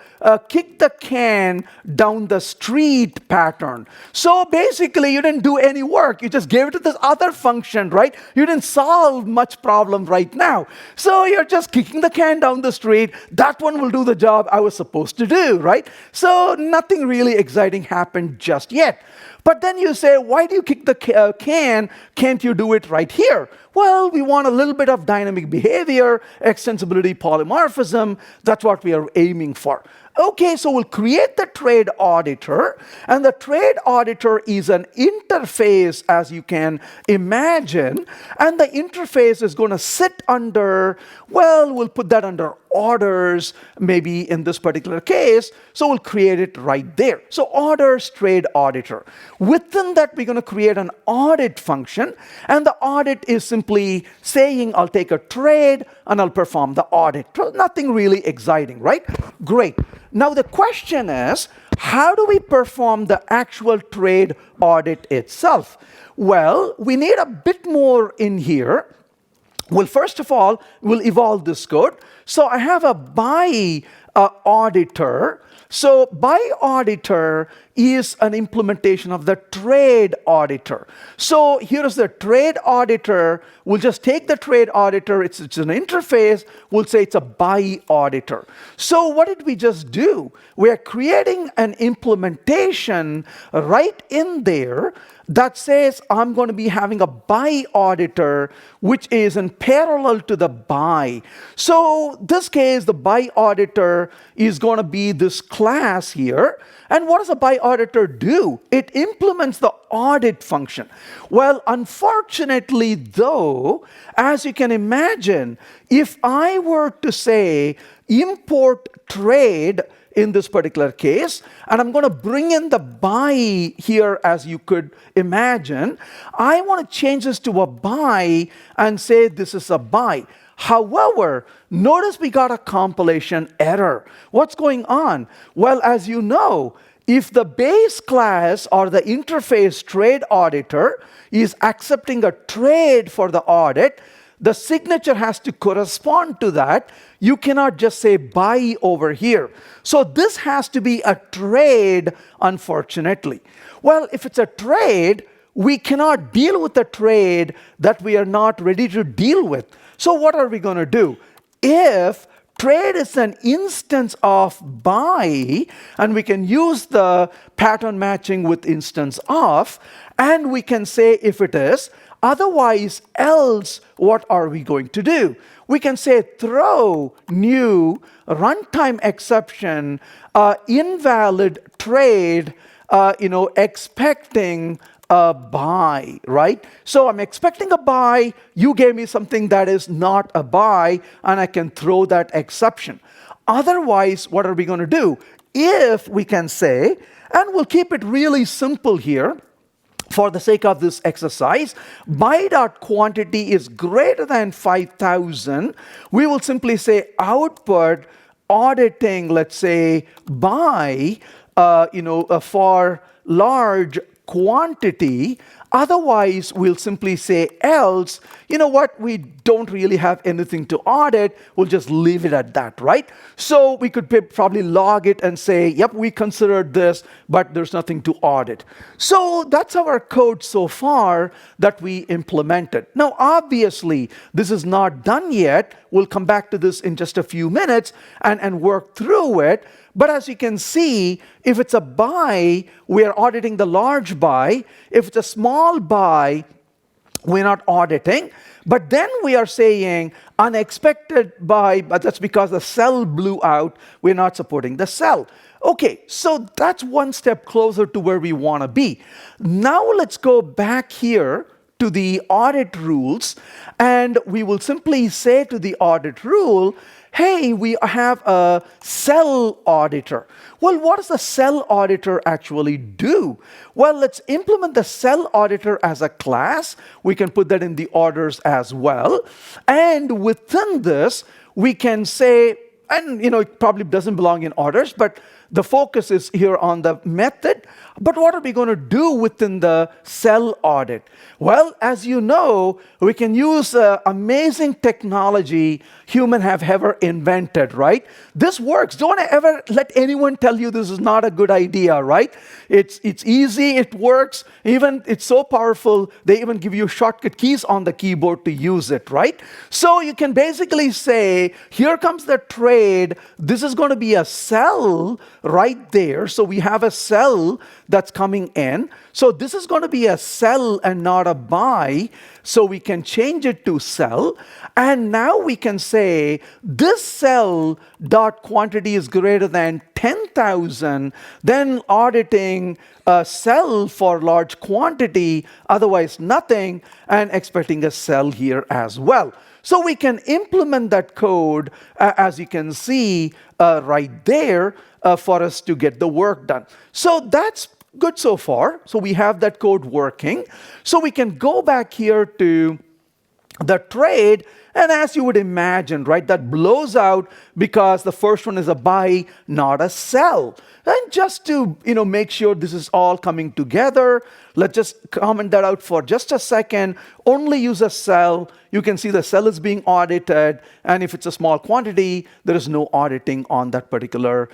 kick the can down the street pattern. So basically, you didn't do any work. You just gave it to this other function, right? You didn't solve much problem right now. So you're just kicking the can down the street. That one will do the job I was supposed to do, right? So nothing really exciting happened just yet. But then you say, why do you kick the can? Can't you do it right here? Well, we want a little bit of dynamic behavior, extensibility, polymorphism. That's what we are aiming for. Okay, so we'll create the trade auditor, and the trade auditor is an interface, as you can imagine, and the interface is going to sit under, well, we'll put that under orders, maybe in this particular case, so we'll create it right there. So orders trade auditor. Within that, we're going to create an audit function, and the audit is simply saying, I'll take a trade and I'll perform the audit. Nothing really exciting, right? Great. Now the question is, how do we perform the actual trade audit itself? Well, we need a bit more in here. Well, first of all, we'll evolve this code. So I have a buy auditor. So buy auditor is an implementation of the trade auditor. So here is the trade auditor. We'll just take the trade auditor. It's an interface. We'll say it's a buy auditor. So what did we just do? We're creating an implementation right in there. that says I'm going to be having a by auditor which is in parallel to the by. So this case, the by auditor is going to be this class here. And what does a by auditor do? It implements the audit function. Well, unfortunately though, as you can imagine, if I were to say import trade in this particular case, and I'm going to bring in the by here as you could imagine, I want to change this to a by and say this is a by. However, notice we got a compilation error. What's going on? Well, as you know, if the base class or the interface trade auditor is accepting a trade for the audit, the signature has to correspond to that. You cannot just say buy over here. So this has to be a trade, unfortunately. Well, if it's a trade, we cannot deal with a trade that we are not ready to deal with. So what are we going to do? If trade is an instance of buy, and we can use the pattern matching with instance of, and we can say if it is, otherwise, else, what are we going to do? We can say throw new runtime exception, invalid trade, expecting a buy, right? So I'm expecting a buy. You gave me something that is not a buy, and I can throw that exception. Otherwise, what are we going to do? If we can say, and we'll keep it really simple here, for the sake of this exercise, buy.quantity is greater than 5,000. We will simply say output auditing, let's say, buy, for large quantity. Otherwise, we'll simply say else. You know what? We don't really have anything to audit. We'll just leave it at that, right? So we could probably log it and say, yep, we considered this, but there's nothing to audit. So that's our code so far that we implemented. Now, obviously, this is not done yet. We'll come back to this in just a few minutes and work through it. But as you can see, if it's a buy, we are auditing the large buy. If it's a small buy, we're not auditing. But then we are saying unexpected buy, but that's because the cell blew out. We're not supporting the cell. Okay, so that's one step closer to where we want to be. Now let's go back here to the audit rules, and we will simply say to the audit rule, hey, we have a cell auditor. Well, what does the cell auditor actually do? Well, let's implement the cell auditor as a class. We can put that in the orders as well. And within this, we can say, and it probably doesn't belong in orders, but the focus is here on the method. But what are we going to do within the cell audit? Well, as you know, we can use amazing technology humans have ever invented, right? This works. Don't ever let anyone tell you this is not a good idea, right? It's easy, it works. Even it's so powerful, they even give you shortcut keys on the keyboard to use it, right? So you can basically say, here comes the trade. This is going to be a cell right there. So we have a cell that's coming in. So this is going to be a sell and not a buy. So we can change it to sell. And now we can say this cell dot quantity is greater than 10,000, then auditing a sell for large quantity, otherwise nothing, and expecting a sell here as well. So we can implement that code, as you can see right there, for us to get the work done. So that's good so far. So we have that code working. So we can go back here to the trade, and as you would imagine, right, that blows out because the first one is a buy, not a sell. And just to make sure this is all coming together, let's just comment that out for just a second. Only use a sell. You can see the sell is being audited, and if it's a small quantity, there is no auditing on that particular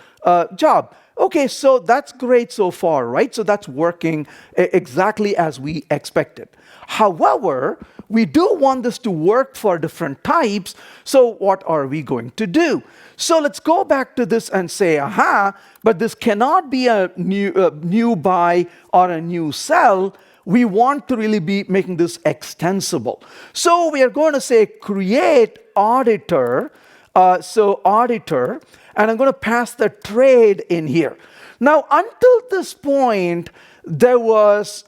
job. Okay, so that's great so far, right? So that's working exactly as we expected. However, we do want this to work for different types, so what are we going to do? So let's go back to this and say, aha, but this cannot be a new buy or a new sell. we want to really be making this extensible. So we are going to say create auditor, auditor, and I'm going to pass the trade in here. Now, until this point, there was,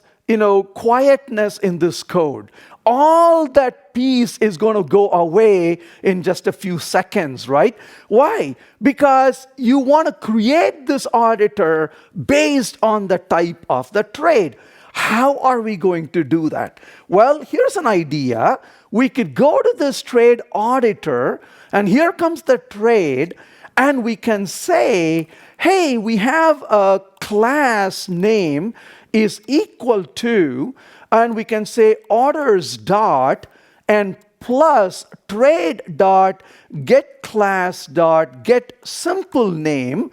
quietness in this code. All that piece is going to go away in just a few seconds, right? Why? Because you want to create this auditor based on the type of the trade. How are we going to do that? Well, here's an idea. We could go to this trade auditor, and here comes the trade, and we can say, hey, we have a class name is equal to, and we can say orders dot and plus trade dot get class dot get simple name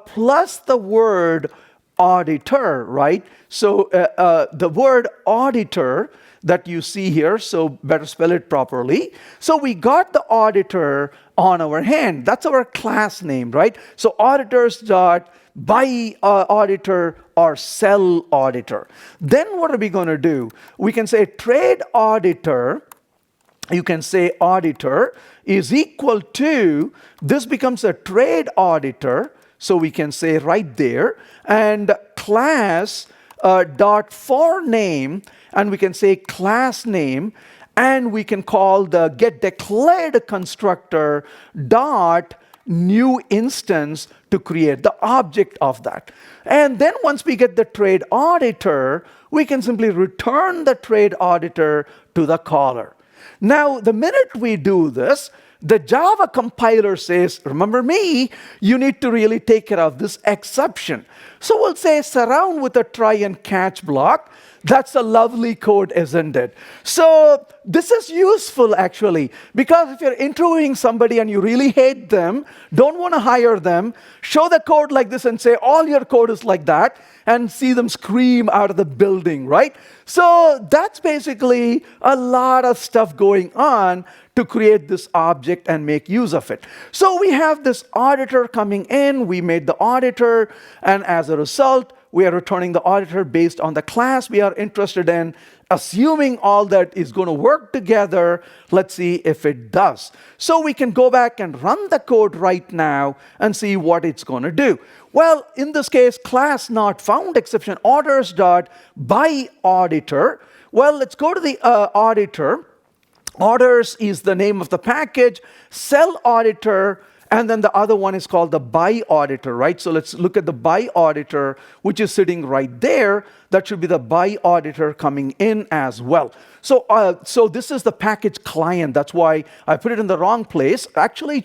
plus the word auditor, right? So the word auditor that you see here, so better spell it properly. So we got the auditor on our hand. That's our class name, right? So auditors dot by auditor or cell auditor. Then what are we going to do? We can say trade auditor. You can say auditor is equal to, this becomes a trade auditor. So we can say right there, and class dot for name, and we can say class name, and we can call the get declared constructor dot new instance to create the object of that. And then once we get the trade auditor, we can simply return the trade auditor to the caller. Now, the minute we do this, the Java compiler says, remember me, you need to really take care of this exception. So we'll say surround with a try and catch block. That's a lovely code, isn't it? So this is useful actually, because if you're interviewing somebody and you really hate them, don't want to hire them, show the code like this and say all your code is like that, and see them scream out of the building, right? So that's basically a lot of stuff going on to create this object and make use of it. So we have this auditor coming in, we made the auditor, and as a result, we are returning the auditor based on the class we are interested in, assuming all that is going to work together. Let's see if it does. So we can go back and run the code right now and see what it's going to do. Well, in this case, class not found exception, orders dot by auditor. Well, let's go to the auditor. Orders is the name of the package, cell auditor, and then the other one is called the by auditor, right? So let's look at the by auditor, which is sitting right there. That should be the by auditor coming in as well. So this is the package client. That's why I put it in the wrong place. Actually,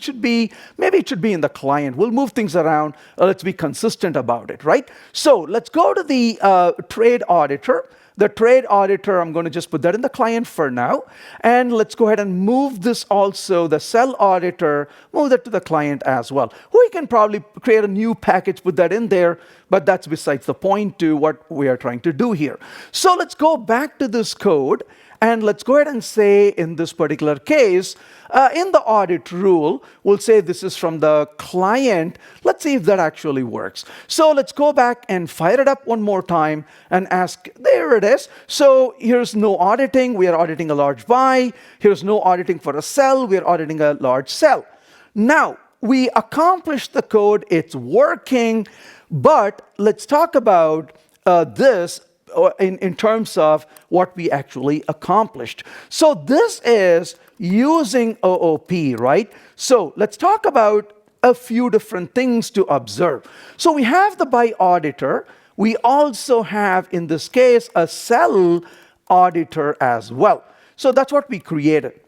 maybe it should be in the client. We'll move things around. Let's be consistent about it, right? So let's go to the trade auditor. The trade auditor, I'm going to just put that in the client for now. And let's go ahead and move this also, the cell auditor, move that to the client as well. We can probably create a new package, put that in there, but that's besides the point to what we are trying to do here. So let's go back to this code, and let's go ahead and say in this particular case, in the audit rule, we'll say this is from the client. Let's see if that actually works. So let's go back and fire it up one more time and ask, there it is. So here's no auditing. We are auditing a large by. Here's no auditing for a cell. We are auditing a large cell. Now, we accomplished the code. It's working. But let's talk about this in terms of what we actually accomplished. So this is using OOP, right? So let's talk about a few different things to observe. So we have the by auditor. We also have, in this case, a cell auditor as well. So that's what we created.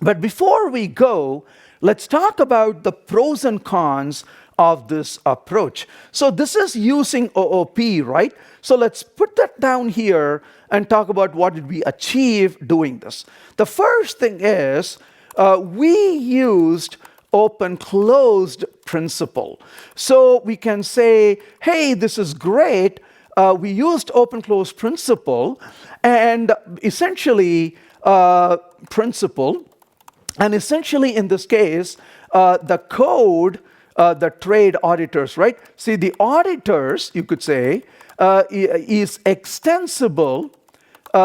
But before we go, let's talk about the pros and cons of this approach. So this is using OOP, right? So let's put that down here and talk about what did we achieve doing this. The first thing is we used open-closed principle. So we can say, hey, this is great. We used open-closed principle and essentially principle. And essentially in this case, the code, the trade auditors, right? See, the auditors, you could say, is extensible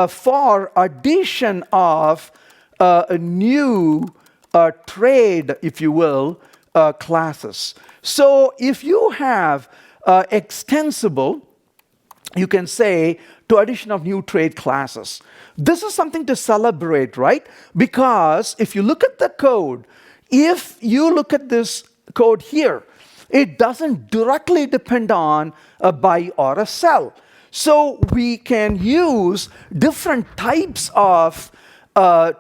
for addition of a new trade, if you will, classes. So if you have extensible, you can say, to addition of new trade classes. This is something to celebrate, right? Because if you look at the code, if you look at this code here, it doesn't directly depend on a buy or a sell. So we can use different types of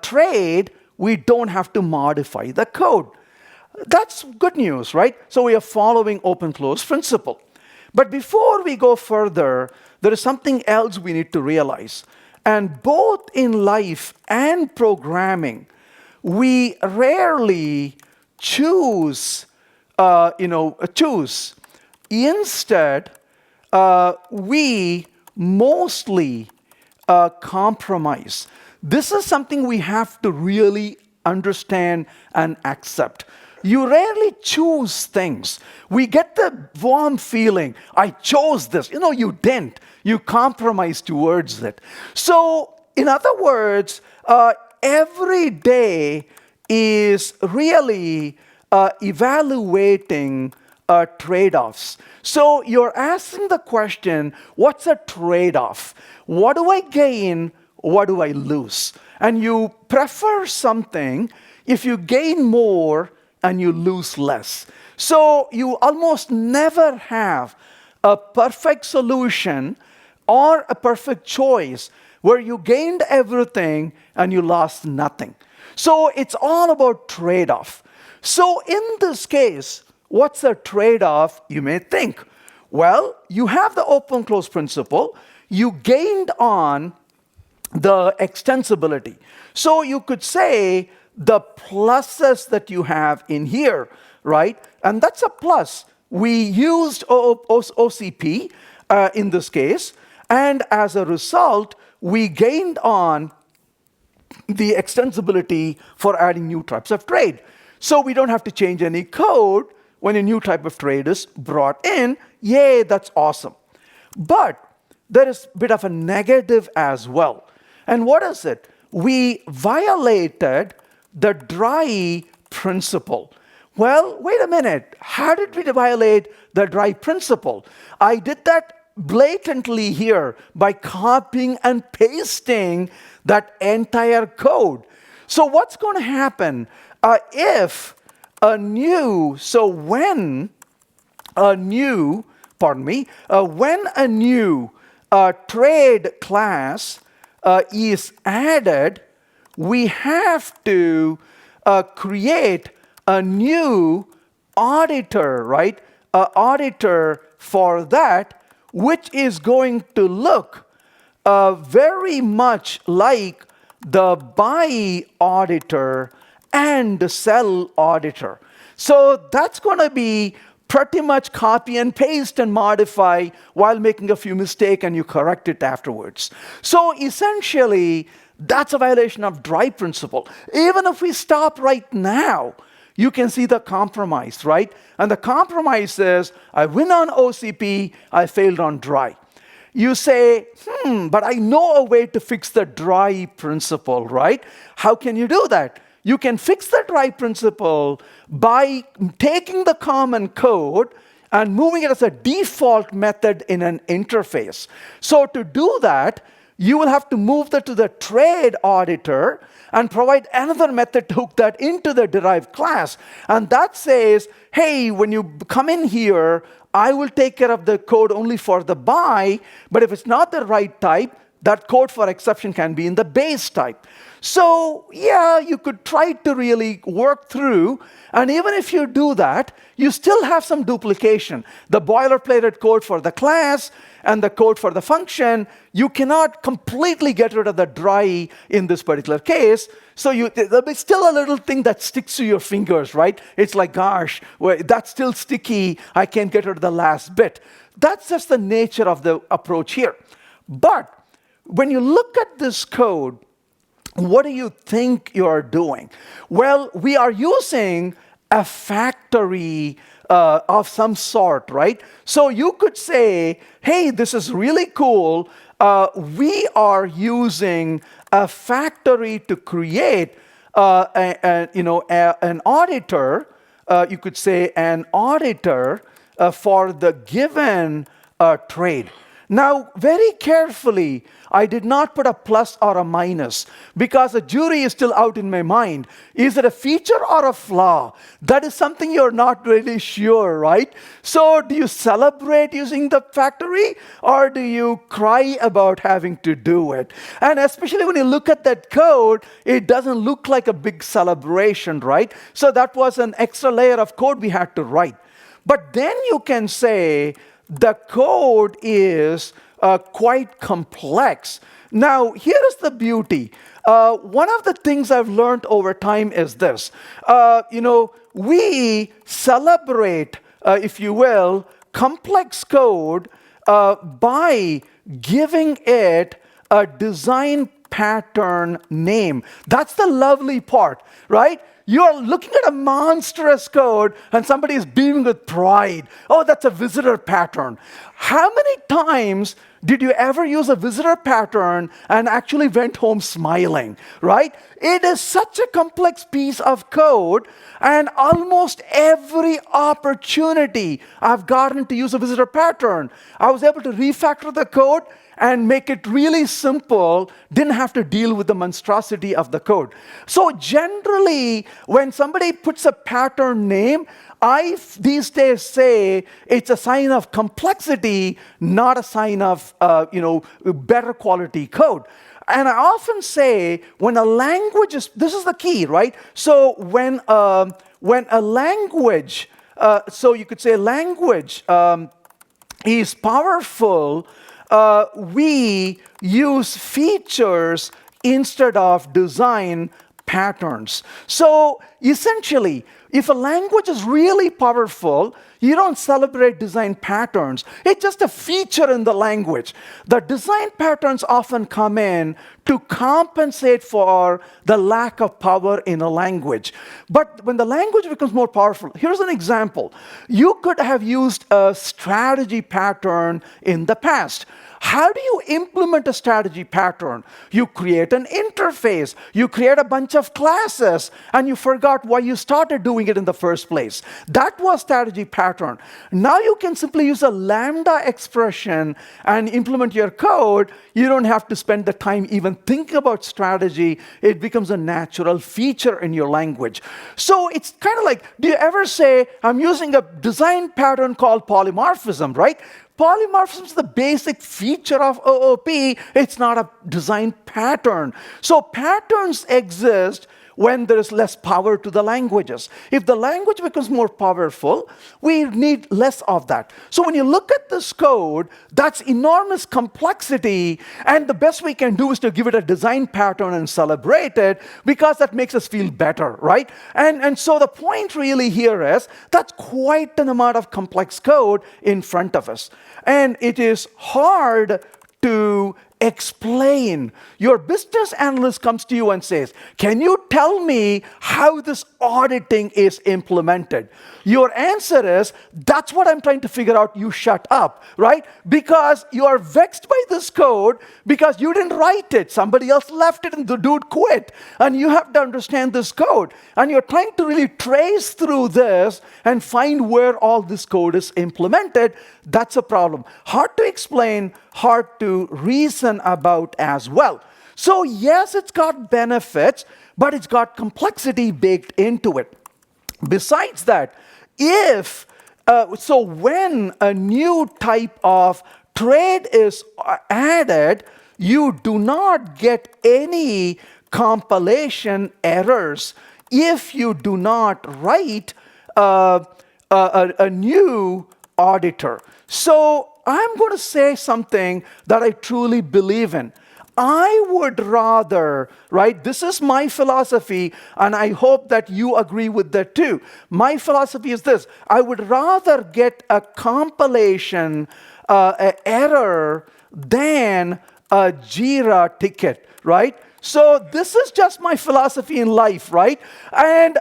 trade. We don't have to modify the code. That's good news, right? So we are following open-close principle. But before we go further, there is something else we need to realize. And both in life and programming, we rarely choose. Instead, we mostly compromise. This is something we have to really understand and accept. You rarely choose things. We get the warm feeling, I chose this. You didn't. You compromised towards it. So, in other words, every day is really evaluating trade-offs. So you're asking the question, what's a trade-off? What do I gain? What do I lose? And you prefer something if you gain more and you lose less. So you almost never have a perfect solution or a perfect choice where you gained everything and you lost nothing. So it's all about trade-off. So in this case, what's a trade-off, you may think? Well, you have the open-close principle. You gained on the extensibility. So you could say the pluses that you have in here, right? And that's a plus. We used OCP in this case, and as a result, we gained on the extensibility for adding new types of trade. So we don't have to change any code when a new type of trade is brought in. Yay, that's awesome. But there is a bit of a negative as well. And what is it? We violated the dry principle. Well, wait a minute. How did we violate the dry principle? I did that blatantly here by copying and pasting that entire code. So what's going to happen if a new, so when a new, when a new trade class is added, we have to create a new auditor, right? An auditor for that, which is going to look very much like the buy auditor and the sell auditor. So that's going to be pretty much copy and paste and modify while making a few mistakes, and you correct it afterwards. So essentially, that's a violation of dry principle. Even if we stop right now, you can see the compromise, right? And the compromise is, I win on OCP, I failed on dry. You say, but I know a way to fix the dry principle, right? How can you do that? You can fix the dry principle by taking the common code and moving it as a default method in an interface. So to do that, you will have to move that to the trade auditor and provide another method to hook that into the derived class. And that says, hey, when you come in here, I will take care of the code only for the buy, but if it's not the right type, that code for exception can be in the base type. So yeah, you could try to really work through, and even if you do that, you still have some duplication. The boilerplate code for the class and the code for the function, you cannot completely get rid of the dry in this particular case. So there'll be still a little thing that sticks to your fingers, right? It's like, gosh, that's still sticky. I can't get rid of the last bit. That's just the nature of the approach here. But when you look at this code, what do you think you're doing? Well, we are using a factory of some sort, right? So you could say, hey, this is really cool. We are using a factory to create an auditor. You could say an auditor for the given trade. Now, very carefully, I did not put a plus or a minus because the jury is still out in my mind. Is it a feature or a flaw? That is something you're not really sure, right? So do you celebrate using the factory or do you cry about having to do it? And especially when you look at that code, it doesn't look like a big celebration, right? So that was an extra layer of code we had to write. But then you can say, the code is quite complex. Now, here is the beauty. One of the things I've learned over time is this. We celebrate, if you will, complex code by giving it a design pattern name. That's the lovely part, right? You're looking at a monstrous code and somebody is beaming with pride. Oh, that's a visitor pattern. How many times did you ever use a visitor pattern and actually went home smiling, right? It is such a complex piece of code, and almost every opportunity I've gotten to use a visitor pattern, I was able to refactor the code and make it really simple, didn't have to deal with the monstrosity of the code. So generally, when somebody puts a pattern name, I these days say it's a sign of complexity, not a sign of better quality code. And I often say when a language is, this is the key, right? So when a language, so you could say language is powerful, we use features instead of design patterns. So essentially, if a language is really powerful, you don't celebrate design patterns. It's just a feature in the language. The design patterns often come in to compensate for the lack of power in a language. But when the language becomes more powerful, here's an example. You could have used a strategy pattern in the past. How do you implement a strategy pattern? You create an interface, you create a bunch of classes, and you forgot why you started doing it in the first place. That was strategy pattern. Now you can simply use a lambda expression and implement your code. You don't have to spend the time even thinking about strategy. It becomes a natural feature in your language. So it's kind of like, do you ever say, I'm using a design pattern called polymorphism, right? Polymorphism is the basic feature of OOP. It's not a design pattern. So patterns exist when there is less power to the languages. If the language becomes more powerful, we need less of that. So when you look at this code, that's enormous complexity, and the best we can do is to give it a design pattern and celebrate it, because that makes us feel better, right? And so the point really here is that's quite an amount of complex code in front of us. And it is hard to explain. Your business analyst comes to you and says, can you tell me how this auditing is implemented? Your answer is, that's what I'm trying to figure out, you shut up, right? Because you are vexed by this code because you didn't write it. Somebody else left it and the dude quit. And you have to understand this code. And you're trying to really trace through this and find where all this code is implemented. That's a problem. Hard to explain, hard to reason about as well. So yes, it's got benefits, but it's got complexity baked into it. Besides that, when a new type of trade is added, you do not get any compilation errors if you do not write a new auditor. So I'm going to say something that I truly believe in. I would rather, right, this is my philosophy, and I hope that you agree with that too. My philosophy is this: I would rather get a compilation error than a Jira ticket, right? So this is just my philosophy in life, right? And,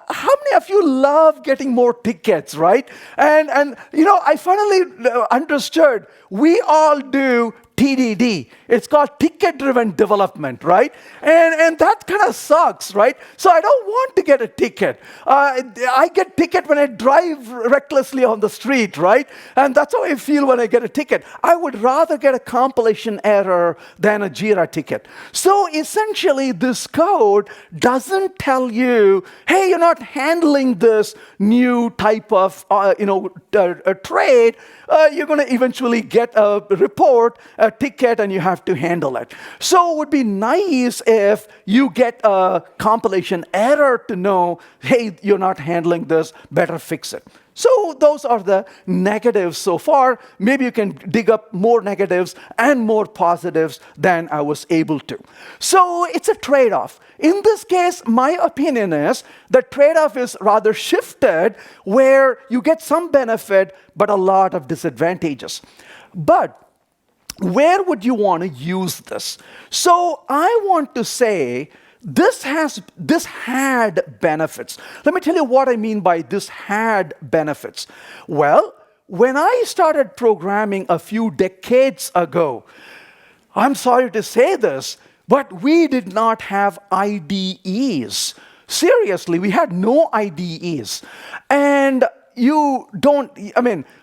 how many of you love getting more tickets, right? And I finally understood we all do TDD. It's called ticket-driven development, right? And that kind of sucks, right? So I don't want to get a ticket. I get ticket when I drive recklessly on the street, right? And that's how I feel when I get a ticket. I would rather get a compilation error than a Jira ticket. So essentially, this code doesn't tell you, hey, you're not handling this new type of a trade. You're going to eventually get a report, a ticket, and you have to handle it. So it would be nice if you get a compilation error to know, hey, you're not handling this, better fix it. So those are the negatives so far. Maybe you can dig up more negatives and more positives than I was able to. So it's a trade-off. In this case, my opinion is the trade-off is rather shifted where you get some benefit but a lot of disadvantages. But where would you want to use this? So I want to say this had benefits. Let me tell you what I mean by this had benefits. Well, when I started programming a few decades ago, I'm sorry to say this, but we did not have IDEs. Seriously, we had no IDEs. And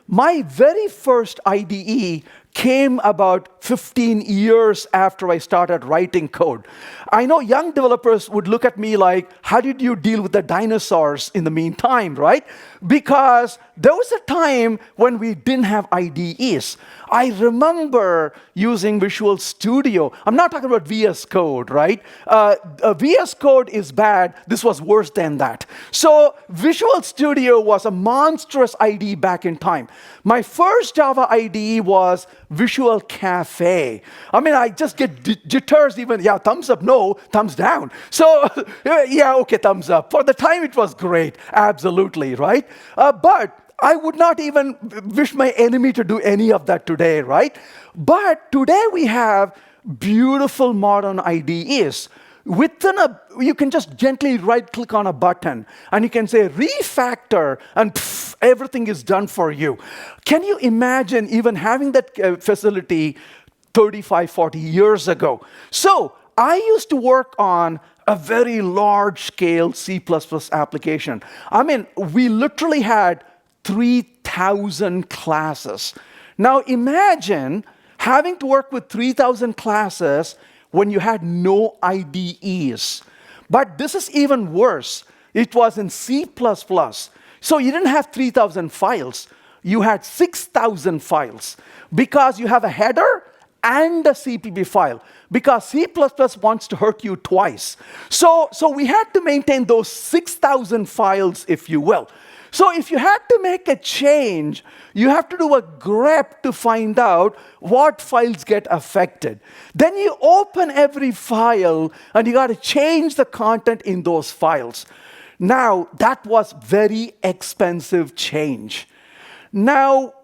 my very first IDE came about 15 years after I started writing code. I know young developers would look at me like, how did you deal with the dinosaurs in the meantime, right? Because there was a time when we didn't have IDEs. I remember using Visual Studio. I'm not talking about VS Code, right? VS Code is bad. This was worse than that. So Visual Studio was a monstrous IDE back in time. My first Java IDE was Visual Cafe. I just get jitters even. Yeah, thumbs up, no, thumbs down. So, yeah, okay, thumbs up. For the time, it was great. Absolutely, right? But I would not even wish my enemy to do any of that today, right? But today we have beautiful modern IDEs. You can just gently right-click on a button, and you can say refactor, and everything is done for you. Can you imagine even having that facility 35, 40 years ago? So I used to work on a very large-scale C++ application. We literally had 3,000 classes. Now imagine having to work with 3,000 classes when you had no IDEs. But this is even worse. It was in C++. So you didn't have 3,000 files. You had 6,000 files because you have a header and a CPP file, because C++ wants to hurt you twice. So we had to maintain those 6,000 files, if you will. So if you had to make a change, you have to do a grep to find out what files get affected. Then you open every file, and you got to change the content in those files. Now, that was very expensive change. Now,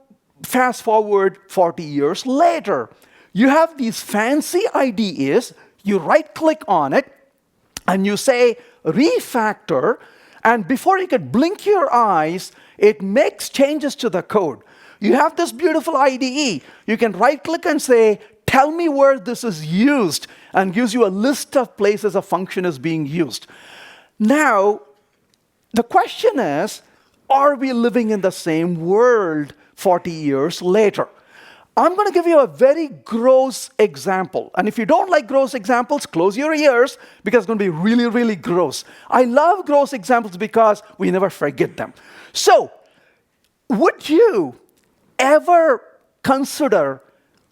fast forward 40 years later, you have these fancy IDEs, you right-click on it, and you say refactor, and before you can blink your eyes, it makes changes to the code. You have this beautiful IDE. You can right-click and say, tell me where this is used, and gives you a list of places a function is being used. Now, the question is, are we living in the same world 40 years later? I'm going to give you a very gross example. And if you don't like gross examples, close your ears, because it's going to be really, really gross. I love gross examples because we never forget them. So, would you ever consider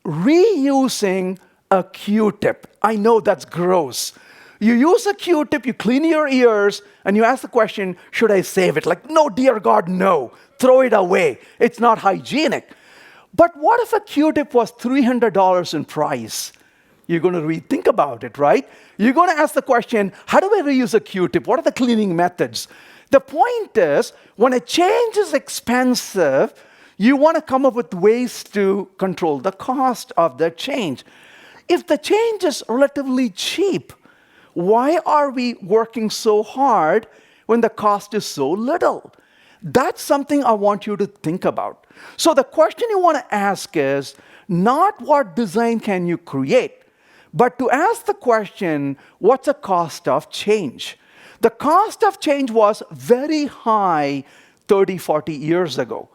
reusing a Q-tip? I know that's gross. You use a Q-tip, you clean your ears, and you ask the question, should I save it? Like, no, dear God, no. Throw it away. It's not hygienic. But what if a Q-tip was $300 in price? You're going to rethink about it, right? You're going to ask the question, how do I reuse a Q-tip? What are the cleaning methods? The point is, when a change is expensive, you want to come up with ways to control the cost of the change. If the change is relatively cheap, why are we working so hard when the cost is so little? That's something I want you to think about. So the question you want to ask is not what design can you create, but to ask the question, what's the cost of change? The cost of change was very high 30, 40 years ago.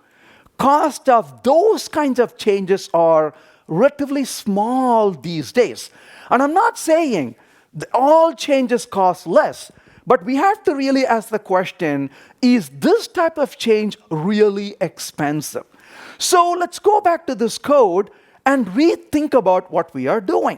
Cost of those kinds of changes are relatively small these days. And I'm not saying that all changes cost less, but we have to really ask the question, is this type of change really expensive? So let's go back to this code and rethink about what we are doing.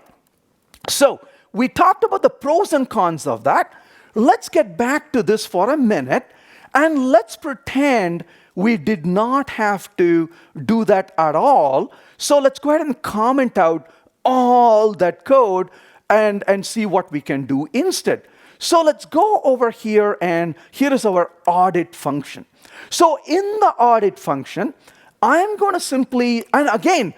So we talked about the pros and cons of that. Let's get back to this for a minute, and let's pretend we did not have to do that at all. So let's go ahead and comment out all that code and see what we can do instead. So let's go over here, and here is our audit function. So in the audit function, I'm going to simply, and again,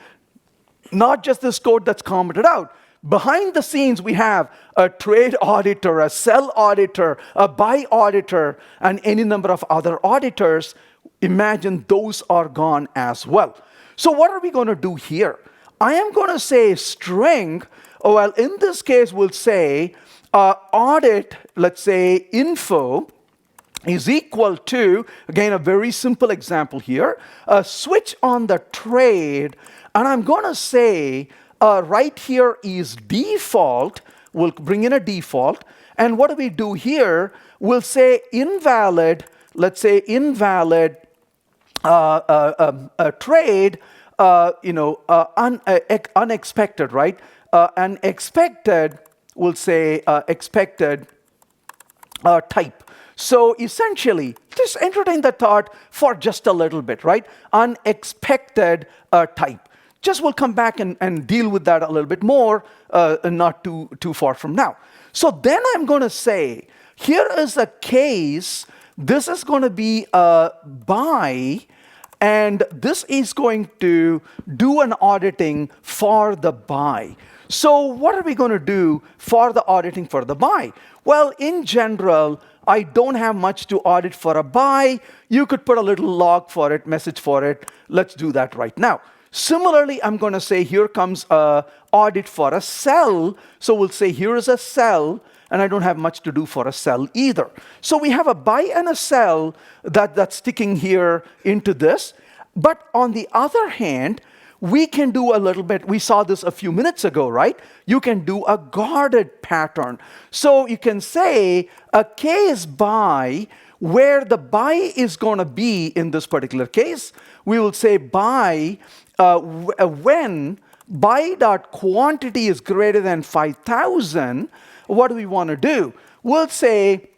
not just this code that's commented out. Behind the scenes, we have a trade auditor, a sell auditor, a buy auditor, and any number of other auditors. Imagine those are gone as well. So what are we going to do here? I am going to say string, well, in this case, we'll say audit, let's say info, is equal to, again, a very simple example here, switch on the trade, and I'm going to say right here is default. We'll bring in a default, and what do we do here? We'll say invalid, let's say invalid trade, unexpected, right? Unexpected, we'll say expected type. So essentially, just entertain the thought for just a little bit, right? Unexpected type. Just we'll come back and deal with that a little bit more, not too far from now. So then I'm going to say, here is a case. This is going to be a buy, and this is going to do an auditing for the buy. So what are we going to do for the auditing for the buy? Well, in general, I don't have much to audit for a buy. You could put a little log for it, message for it. Let's do that right now. Similarly, I'm going to say here comes a audit for a sell. So we'll say here is a sell, and I don't have much to do for a sell either. So we have a buy and a sell that's sticking here into this. But on the other hand, we can do a little bit, we saw this a few minutes ago, right? You can do a guarded pattern. So you can say a case buy, where the buy is going to be in this particular case. We will say buy when buy.quantity is greater than 5,000. What do we want to do? We'll say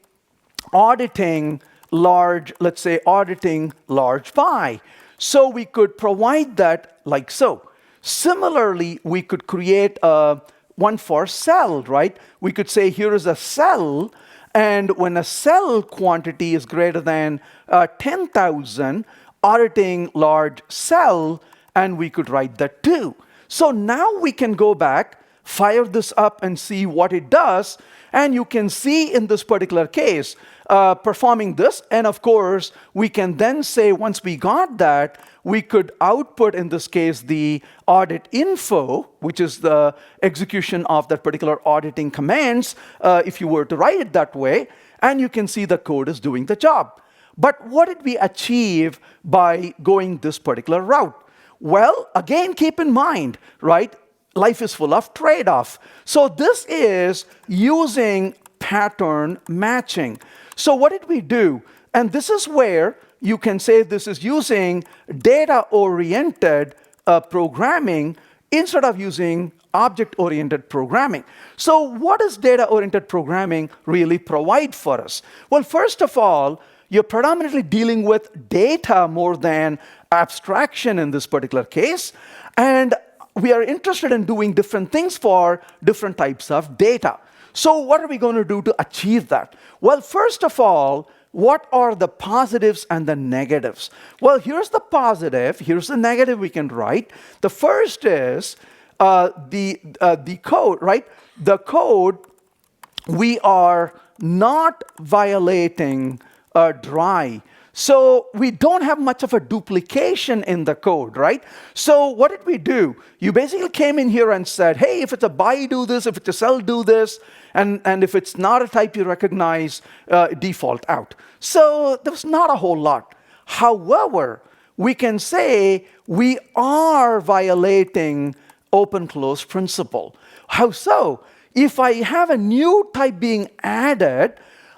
auditing large, let's say auditing large buy. So we could provide that like so. Similarly, we could create one for sell, right? We could say here is a sell, and when a sell quantity is greater than 10,000, auditing large sell, and we could write that too. So now we can go back, fire this up, and see what it does. And you can see in this particular case, performing this. And of course, we can then say, once we got that, we could output, in this case, the audit info, which is the execution of that particular auditing commands, if you were to write it that way. And you can see the code is doing the job. But what did we achieve by going this particular route? Well, again, keep in mind, right? Life is full of trade-off. So this is using pattern matching. So what did we do? And this is where you can say this is using data-oriented programming instead of using object-oriented programming. So what does data-oriented programming really provide for us? Well, first of all, you're predominantly dealing with data more than abstraction in this particular case. And we are interested in doing different things for different types of data. So what are we going to do to achieve that? Well, first of all, what are the positives and the negatives? Well, here's the positive. Here's the negative we can write. The first is the code, right? The code, we are not violating dry. So we don't have much of a duplication in the code, right? So what did we do? You basically came in here and said, hey, if it's a buy, do this. If it's a sell, do this. And if it's not a type you recognize, default out. So there was not a whole lot. However, we can say we are violating open-close principle. How so? If I have a new type being added,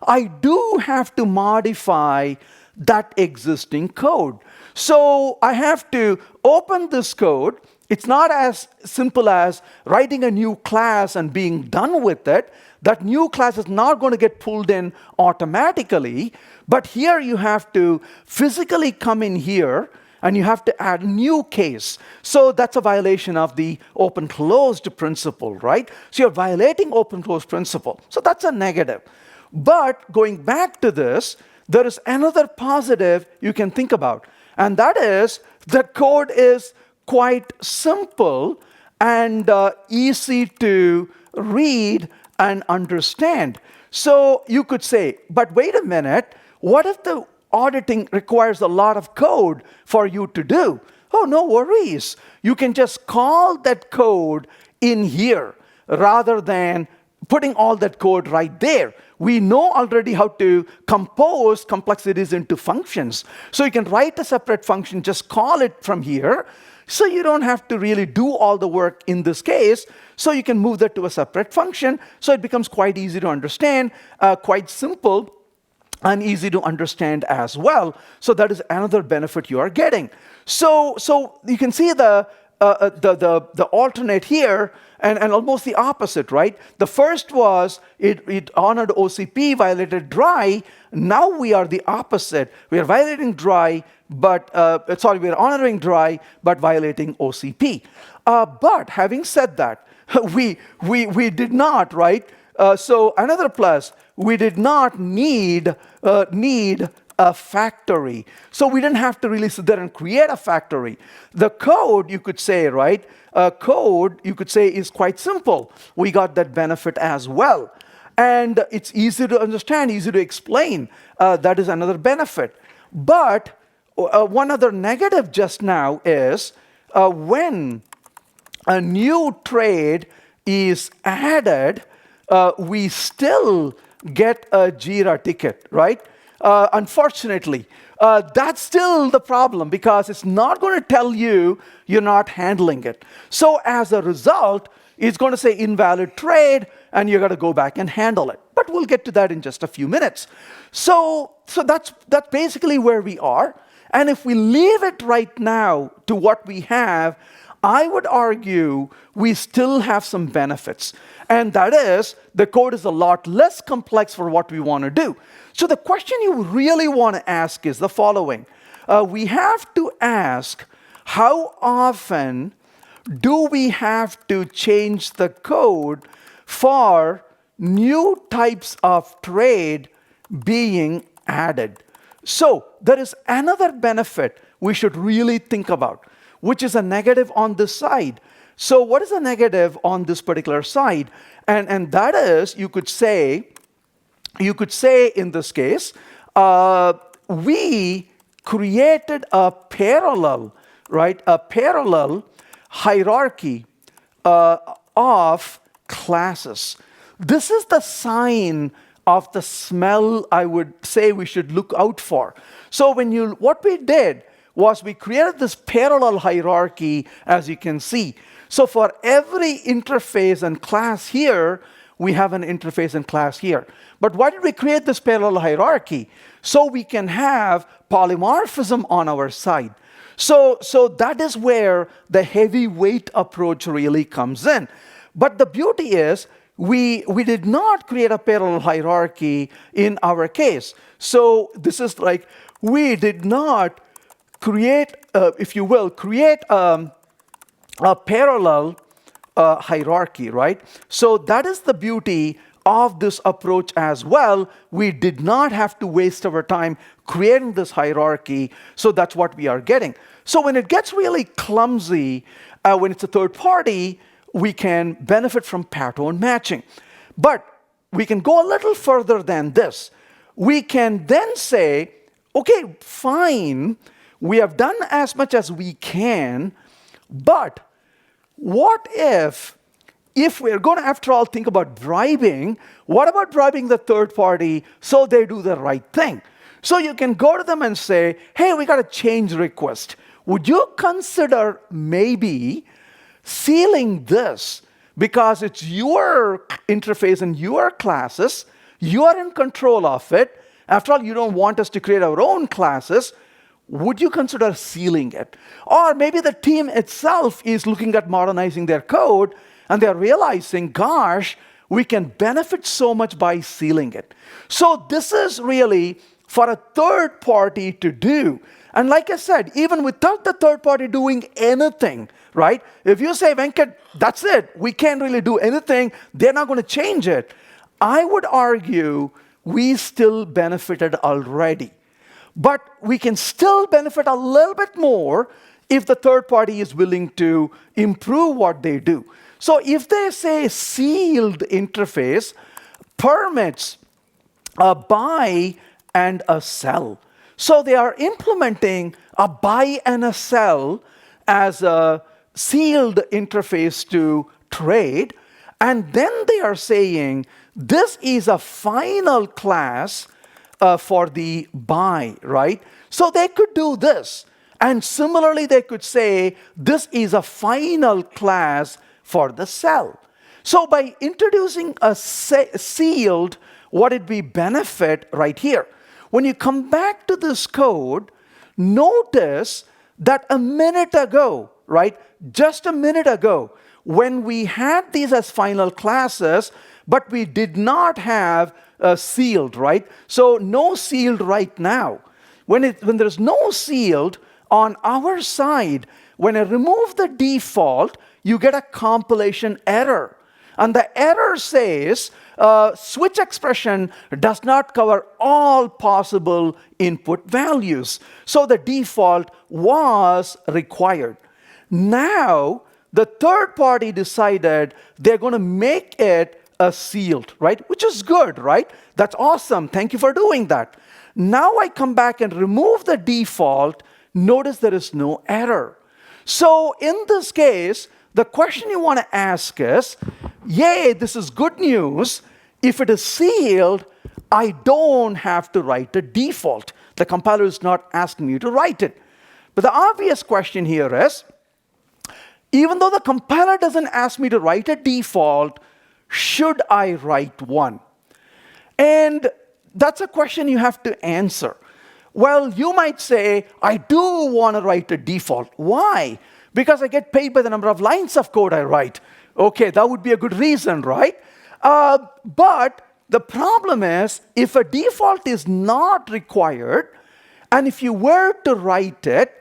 I do have to modify that existing code. So I have to open this code. It's not as simple as writing a new class and being done with it. That new class is not going to get pulled in automatically. But here you have to physically come in here and you have to add a new case. So that's a violation of the open-closed principle, right? So you're violating open-closed principle. So that's a negative. But going back to this, there is another positive you can think about. And that is the code is quite simple and easy to read and understand. So you could say, but wait a minute, what if the auditing requires a lot of code for you to do? Oh, no worries. You can just call that code in here rather than putting all that code right there. We know already how to compose complexities into functions. So you can write a separate function, just call it from here. So you don't have to really do all the work in this case. So you can move that to a separate function. So it becomes quite easy to understand, quite simple, and easy to understand as well. So that is another benefit you are getting. So you can see the alternate here, and almost the opposite, right? The first was it honored OCP, violated dry. Now we are the opposite. We are violating dry, but we are honoring dry, but violating OCP. But having said that, we did not, right? So another plus, we did not need a factory. So we didn't have to really sit there and create a factory. The code, you could say, right? Code, you could say, is quite simple. We got that benefit as well. And it's easy to understand, easy to explain. That is another benefit. But one other negative just now is when a new trade is added, we still get a Jira ticket, right? Unfortunately, that's still the problem because it's not going to tell you you're not handling it. So as a result, it's going to say invalid trade, and you got to go back and handle it. But we'll get to that in just a few minutes. So that's basically where we are. And if we leave it right now to what we have, I would argue we still have some benefits. And that is, the code is a lot less complex for what we want to do. So the question you really want to ask is the following. We have to ask, how often do we have to change the code for new types of trade being added? So there is another benefit we should really think about, which is a negative on this side. So what is a negative on this particular side? And that is, you could say in this case, we created a parallel, right? A parallel hierarchy of classes. This is the sign of the smell I would say we should look out for. So what we did was we created this parallel hierarchy, as you can see. So for every interface and class here, we have an interface and class here. But why did we create this parallel hierarchy? So we can have polymorphism on our side. So that is where the heavyweight approach really comes in. But the beauty is, we did not create a parallel hierarchy in our case. So this is like, we did not create, if you will, create a parallel hierarchy, right? So that is the beauty of this approach as well. We did not have to waste our time creating this hierarchy, so that's what we are getting. So when it gets really clumsy, when it's a third party, we can benefit from pattern matching. But we can go a little further than this. We can then say, okay, fine, we have done as much as we can, but what if we're going to, after all, think about bribing, what about bribing the third party so they do the right thing? So you can go to them and say, hey, we got a change request. Would you consider maybe sealing this because it's your interface and your classes, you are in control of it. After all, you don't want us to create our own classes. Would you consider sealing it? Or maybe the team itself is looking at modernizing their code and they're realizing, gosh, we can benefit so much by sealing it. So this is really for a third party to do. And like I said, even without the third party doing anything, right? If you say, Venkat, that's it, we can't really do anything, they're not going to change it. I would argue we still benefited already. But we can still benefit a little bit more if the third party is willing to improve what they do. So if they say sealed interface permits a buy and a sell. So they are implementing a buy and a sell as a sealed interface to trade. And then they are saying this is a final class for the buy, right? So they could do this. And similarly, they could say this is a final class for the sell. So by introducing a sealed, what did we benefit right here? When you come back to this code, notice that a minute ago, right? Just a minute ago, when we had these as final classes, but we did not have sealed, right? So no sealed right now. When there's no sealed on our side, when I remove the default, you get a compilation error. And the error says switch expression does not cover all possible input values. So the default was required. Now, the third party decided they're going to make it a sealed, right? Which is good, right? That's awesome. Thank you for doing that. Now I come back and remove the default. Notice there is no error. So in this case, the question you want to ask is, yay, this is good news. If it is sealed, I don't have to write a default. The compiler is not asking me to write it. But the obvious question here is, even though the compiler doesn't ask me to write a default, should I write one? And that's a question you have to answer. Well, you might say, I do want to write a default. Why? Because I get paid by the number of lines of code I write. Okay, that would be a good reason, right? But the problem is, if a default is not required, and if you were to write it,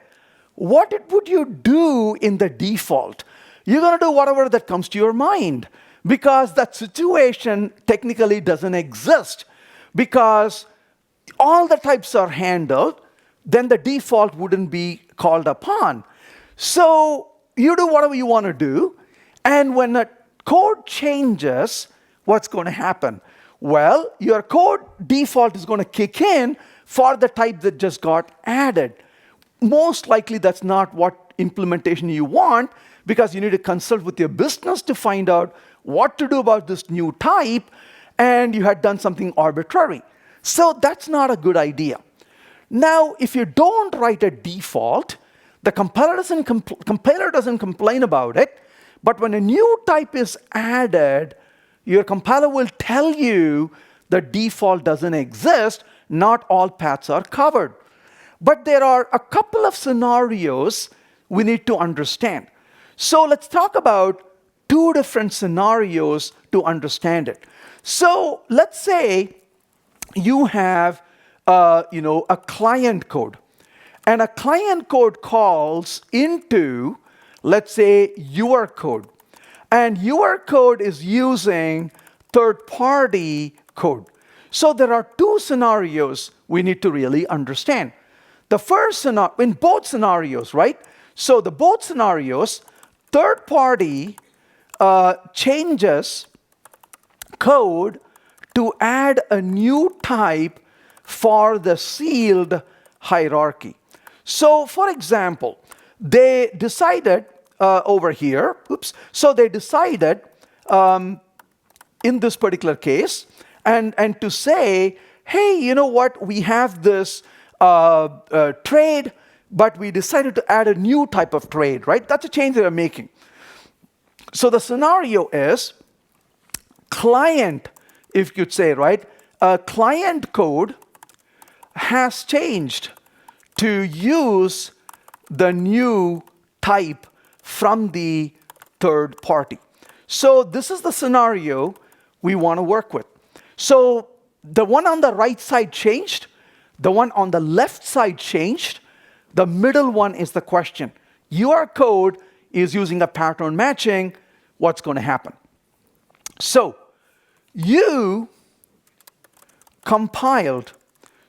what would you do in the default? You're going to do whatever that comes to your mind, because that situation technically doesn't exist. Because all the types are handled, then the default wouldn't be called upon. So you do whatever you want to do, and when a code changes, what's going to happen? Well, your code default is going to kick in for the type that just got added. Most likely that's not what implementation you want, because you need to consult with your business to find out what to do about this new type, and you had done something arbitrary. So that's not a good idea. Now, if you don't write a default, the compiler doesn't complain about it, but when a new type is added, your compiler will tell you the default doesn't exist, not all paths are covered. But there are a couple of scenarios we need to understand. So let's talk about two different scenarios to understand it. So let's say you have a client code. And a client code calls into, let's say, your code. And your code is using third-party code. So there are two scenarios we need to really understand. The first scenario, in both scenarios, right? So the both scenarios, third party changes code to add a new type for the sealed hierarchy. So, for example, they decided over here, so they decided in this particular case, and to say, hey, you know what, we have this trade, but we decided to add a new type of trade, right? That's a change they're making. So the scenario is client, if you'd say, right? Client code has changed to use the new type from the third party. So this is the scenario we want to work with. So the one on the right side changed, the one on the left side changed, the middle one is the question. Your code is using a pattern matching, what's going to happen? So you compiled,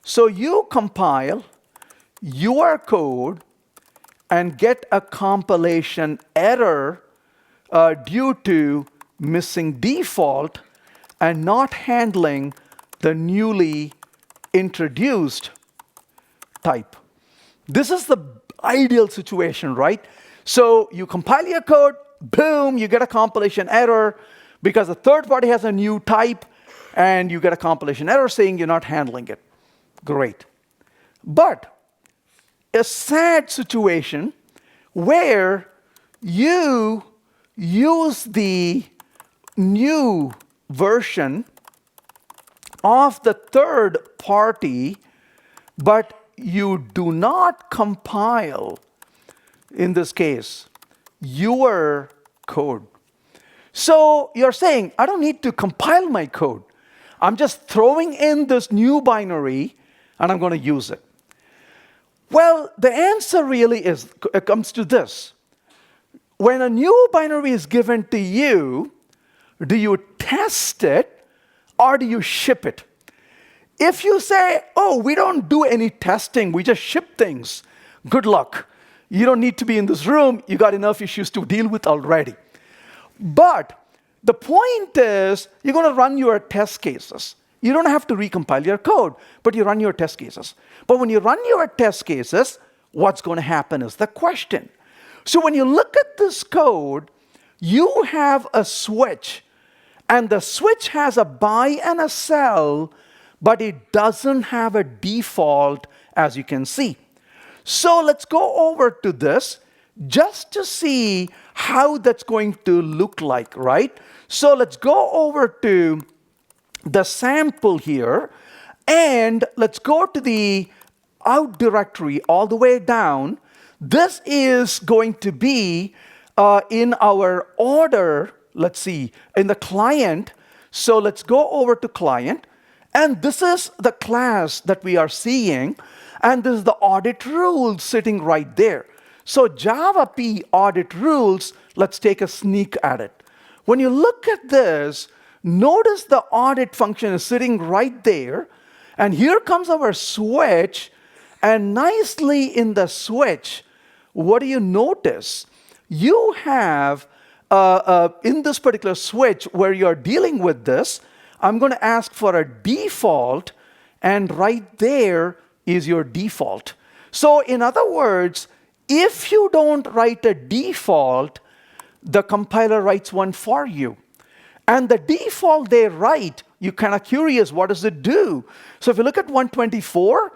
so you compile your code and get a compilation error due to missing default and not handling the newly introduced type. This is the ideal situation, right? So you compile your code, boom, you get a compilation error because the third party has a new type, and you get a compilation error saying you're not handling it. Great. But a sad situation where you use the new version of the third party, but you do not compile, in this case, your code. So you're saying, I don't need to compile my code. I'm just throwing in this new binary and I'm going to use it. Well, the answer really comes to this. When a new binary is given to you, do you test it or do you ship it? If you say, oh, we don't do any testing, we just ship things, good luck. You don't need to be in this room, you got enough issues to deal with already. But the point is, you're going to run your test cases. You don't have to recompile your code, but you run your test cases. But when you run your test cases, what's going to happen is the question. So when you look at this code, you have a switch, and the switch has a buy and a sell, but it doesn't have a default, as you can see. So let's go over to this just to see how that's going to look like, right? So let's go over to the sample here, and let's go to the out directory all the way down. This is going to be in our order, let's see, in the client. So let's go over to client, and this is the class that we are seeing, and this is the audit rules sitting right there. So Java P audit rules, let's take a sneak at it. When you look at this, notice the audit function is sitting right there, and here comes our switch, and nicely in the switch, what do you notice? You have, in this particular switch where you're dealing with this, I'm going to ask for a default, and right there is your default. So in other words, if you don't write a default, the compiler writes one for you. And the default they write, you're kind of curious, what does it do? So if you look at 124,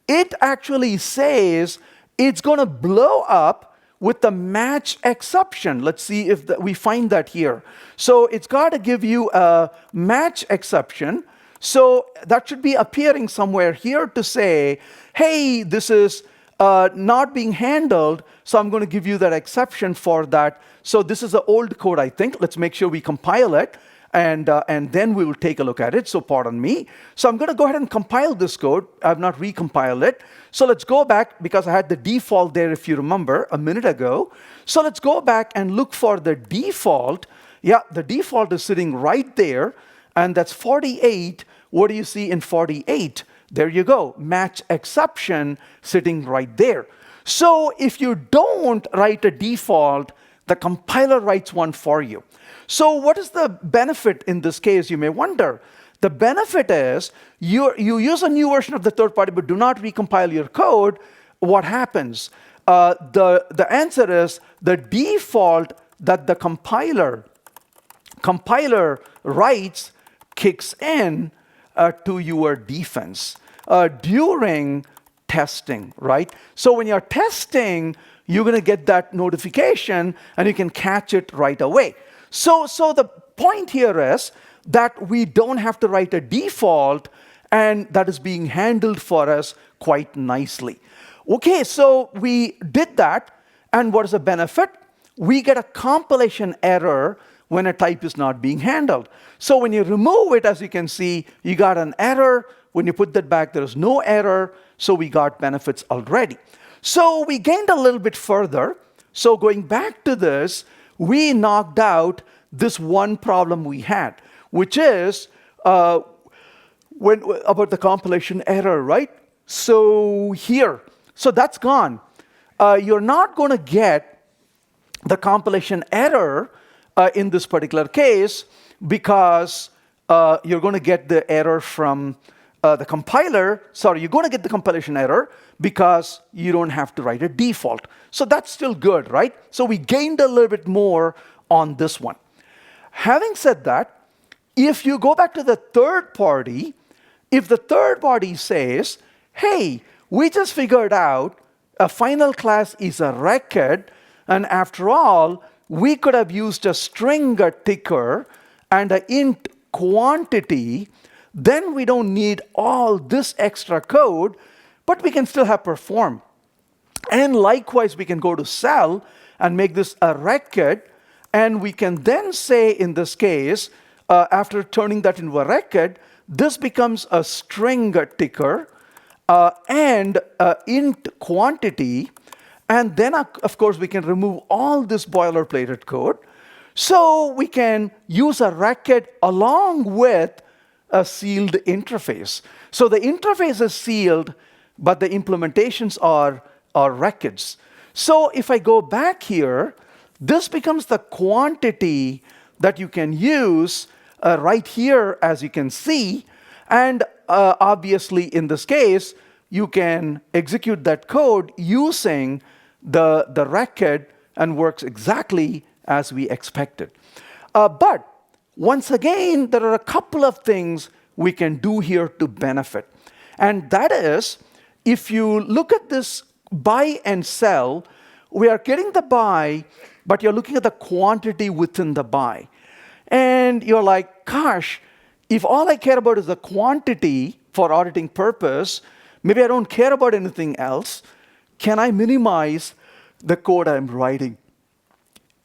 it actually says it's going to blow up with the match exception. Let's see if we find that here. So it's got to give you a match exception. So that should be appearing somewhere here to say, hey, this is not being handled, so I'm going to give you that exception for that. So this is the old code, I think. Let's make sure we compile it, and then we will take a look at it. So pardon me. So I'm going to go ahead and compile this code. I've not recompiled it. So let's go back, because I had the default there, if you remember, a minute ago. So let's go back and look for the default. Yeah, the default is sitting right there, and that's 48. What do you see in 48? There you go, match exception sitting right there. So if you don't write a default, The compiler writes one for you. So what is the benefit in this case, you may wonder? The benefit is you use a new version of the third party but do not recompile your code. What happens? The answer is the default that the compiler writes kicks in to your defense during testing, right? So when you're testing, you're going to get that notification and you can catch it right away. So the point here is that we don't have to write a default, and that is being handled for us quite nicely. Okay, so we did that, and what is the benefit? We get a compilation error when a type is not being handled. So when you remove it, as you can see, you got an error. When you put that back, there is no error, so we got benefits already. So we gained a little bit further. So going back to this, we knocked out this one problem we had, which is about the compilation error, right? So here, so that's gone. You're not going to get the compilation error in this particular case because you're going to get the error from the compiler. Sorry, you're going to get the compilation error because you don't have to write a default. So that's still good, right? So we gained a little bit more on this one. Having said that, if you go back to the third party, if the third party says, hey, we just figured out a final class is a record, and after all, we could have used a string ticker and an int quantity, then we don't need all this extra code, but we can still have perform. And likewise, we can go to cell and make this a record, and we can then say, in this case, after turning that into a record, this becomes a string ticker and int quantity, and then, of course, we can remove all this boilerplated code. So we can use a record along with a sealed interface. So the interface is sealed, but the implementations are records. So if I go back here, this becomes the quantity that you can use right here, as you can see. And obviously, in this case, you can execute that code using the record and works exactly as we expected. But once again, there are a couple of things we can do here to benefit. And that is, if you look at this buy and sell, we are getting the buy, but you're looking at the quantity within the buy. And you're like, gosh, if all I care about is the quantity for auditing purpose, maybe I don't care about anything else. Can I minimize the code I'm writing?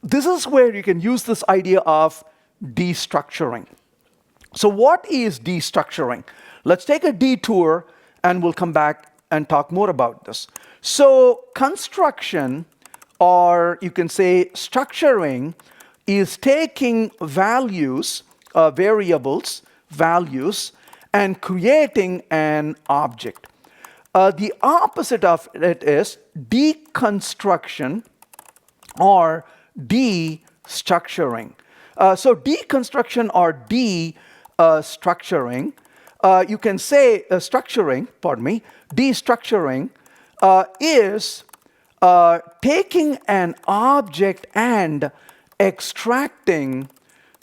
This is where you can use this idea of destructuring. So what is destructuring? Let's take a detour and we'll come back and talk more about this. So construction, or you can say structuring, is taking values, variables, values, and creating an object. The opposite of it is deconstruction or destructuring. So deconstruction or destructuring, you can say structuring, pardon me, destructuring is taking an object and extracting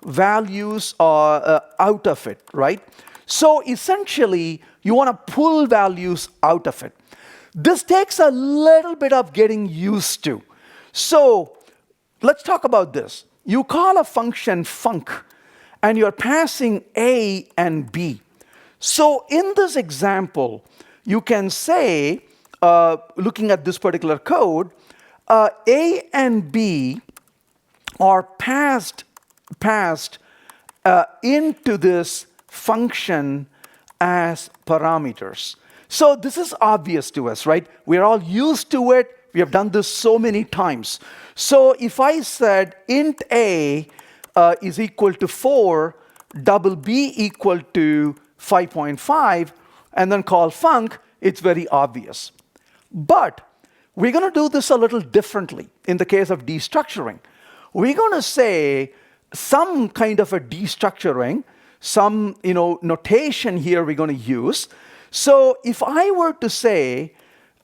values out of it, right? So essentially, you want to pull values out of it. This takes a little bit of getting used to. So let's talk about this. You call a function func, and you're passing A and B. So in this example, you can say, looking at this particular code, A and B are passed into this function as parameters. So this is obvious to us, right? We're all used to it. We have done this so many times. So if I said int A is equal to 4, double B equal to 5.5, and then call func, it's very obvious. But we're going to do this a little differently in the case of destructuring. we're going to say some kind of a destructuring, some notation here we're going to use. So if I were to say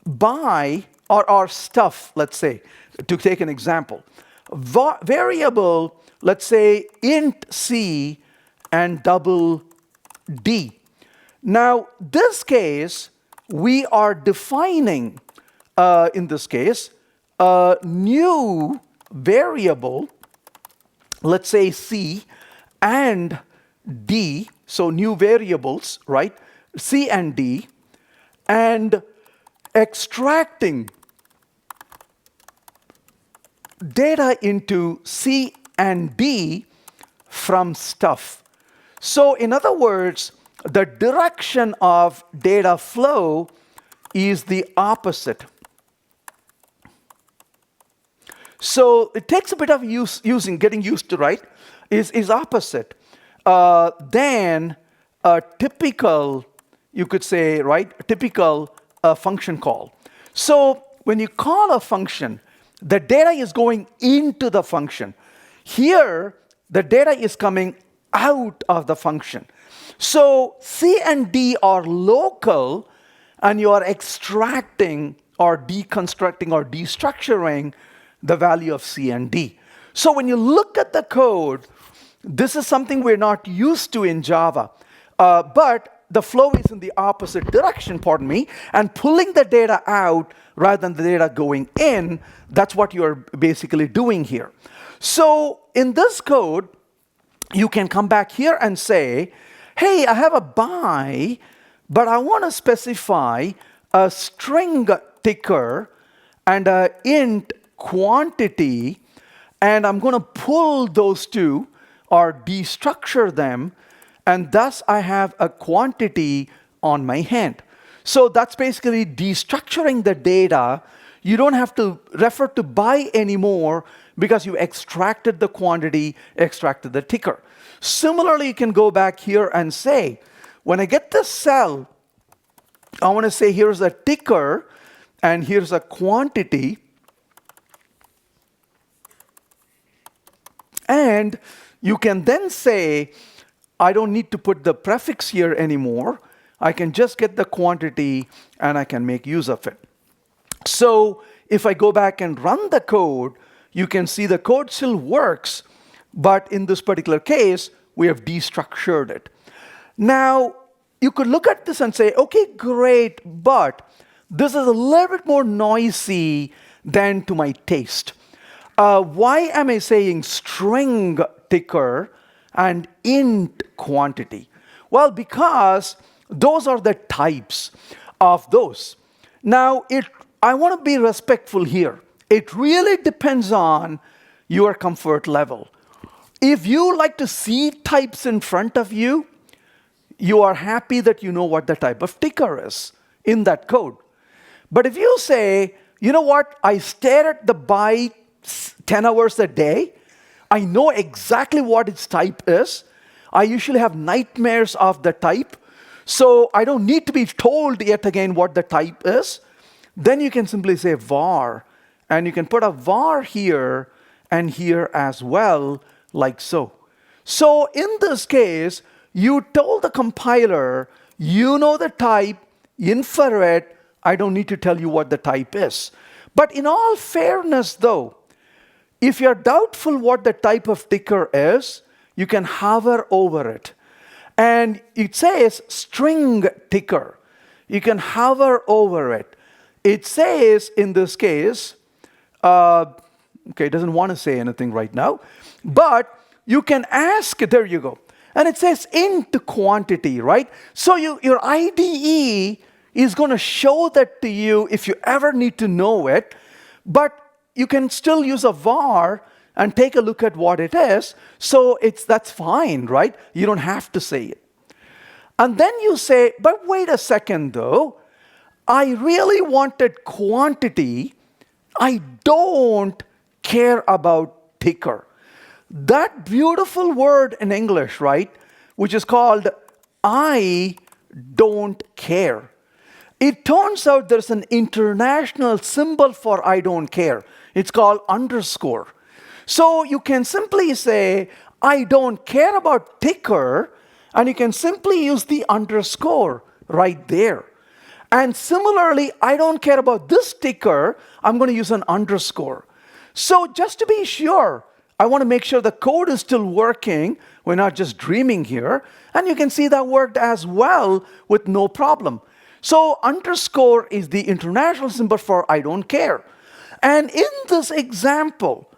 by or stuff, let's say, to take an example, variable, let's say int c and double d. Now, this case, we are defining, in this case, a new variable, let's say c and d, so new variables, right? C and d, and extracting data into C and D from stuff. So in other words, the direction of data flow is the opposite. So it takes a bit of getting used to, right? Is opposite than a typical, you could say, right? A typical function call. So when you call a function, the data is going into the function. Here, the data is coming out of the function. So C and D are local, and you are extracting or deconstructing or destructuring the value of C and D. So when you look at the code, this is something we're not used to in Java. But the flow is in the opposite direction, and pulling the data out rather than the data going in, that's what you're basically doing here. So in this code, you can come back here and say, hey, I have a by, but I want to specify a string ticker and an int quantity, and I'm going to pull those two or destructure them, and thus I have a quantity on my hand. So that's basically destructuring the data. You don't have to refer to by anymore because you extracted the quantity, extracted the ticker. Similarly, you can go back here and say, when I get this cell, I want to say here's a ticker and here's a quantity. And you can then say, I don't need to put the prefix here anymore. I can just get the quantity and I can make use of it. So if I go back and run the code, you can see the code still works, but in this particular case, we have destructured it. Now, you could look at this and say, okay, great, but this is a little bit more noisy than to my taste. Why am I saying string ticker and int quantity? Well, because those are the types of those. Now, I want to be respectful here. It really depends on your comfort level. If you like to see types in front of you, you are happy that you know what the type of ticker is in that code. But if you say, you know what, I stare at the by 10 hours a day, I know exactly what its type is. I usually have nightmares of the type, so I don't need to be told yet again what the type is. Then you can simply say var, and you can put a var here and here as well, like so. So in this case, you told the compiler, you know the type, infer it, I don't need to tell you what the type is. But in all fairness though, if you're doubtful what the type of ticker is, you can hover over it. And it says string ticker. You can hover over it. It says, in this case, okay, it doesn't want to say anything right now, but you can ask, there you go. And it says int quantity, right? So your IDE is going to show that to you if you ever need to know it, but you can still use a var and take a look at what it is. So that's fine, right? You don't have to say it. And then you say, but wait a second though, I really wanted quantity. I don't care about ticker. That beautiful word in English, right, which is called I don't care. It turns out there's an international symbol for I don't care. It's called underscore. So you can simply say, I don't care about ticker, and you can simply use the underscore right there. And similarly, I don't care about this ticker, I'm going to use an underscore. So just to be sure, I want to make sure the code is still working. We're not just dreaming here. And you can see that worked as well with no problem. So underscore is the international symbol for I don't care. And in this example,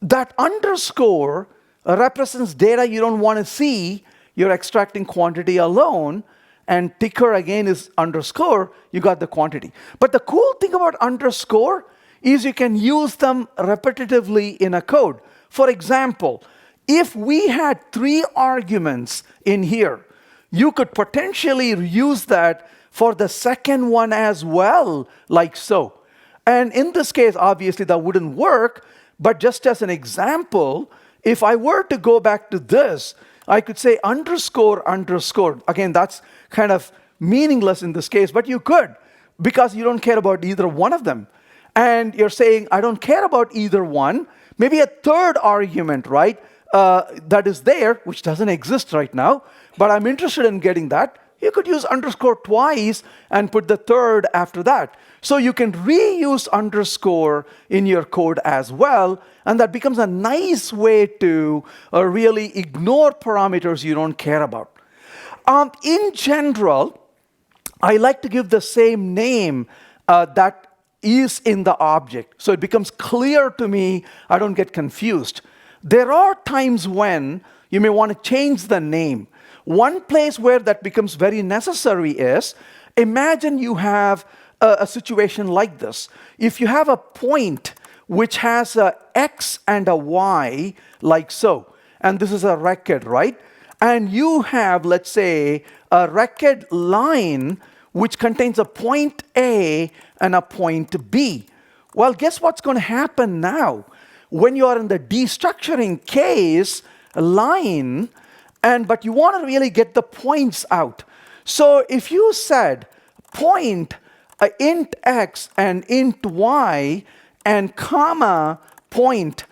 that underscore represents data you don't want to see. You're extracting quantity alone. And ticker again is underscore. You got the quantity. But the cool thing about underscore is you can use them repetitively in a code. For example, if we had 3 arguments in here, you could potentially use that for the second one as well, like so. And in this case, obviously, that wouldn't work. But just as an example, if I were to go back to this, I could say underscore, underscore. Again, that's kind of meaningless in this case, but you could, because you don't care about either one of them. And you're saying, I don't care about either one. Maybe a third argument, right, that is there, which doesn't exist right now, but I'm interested in getting that. You could use underscore twice and put the third after that. So you can reuse underscore in your code as well, and that becomes a nice way to really ignore parameters you don't care about. In general, I like to give the same name that is in the object, so it becomes clear to me, I don't get confused. There are times when you may want to change the name. One place where that becomes very necessary is, imagine you have a situation like this. If you have a point which has a x and a y, like so, and this is a record, right? And you have, let's say, a record line which contains a point A and a point B. Well, guess what's going to happen now? When you are in the destructuring case, line, but you want to really get the points out. So if you said point int x and int y and comma point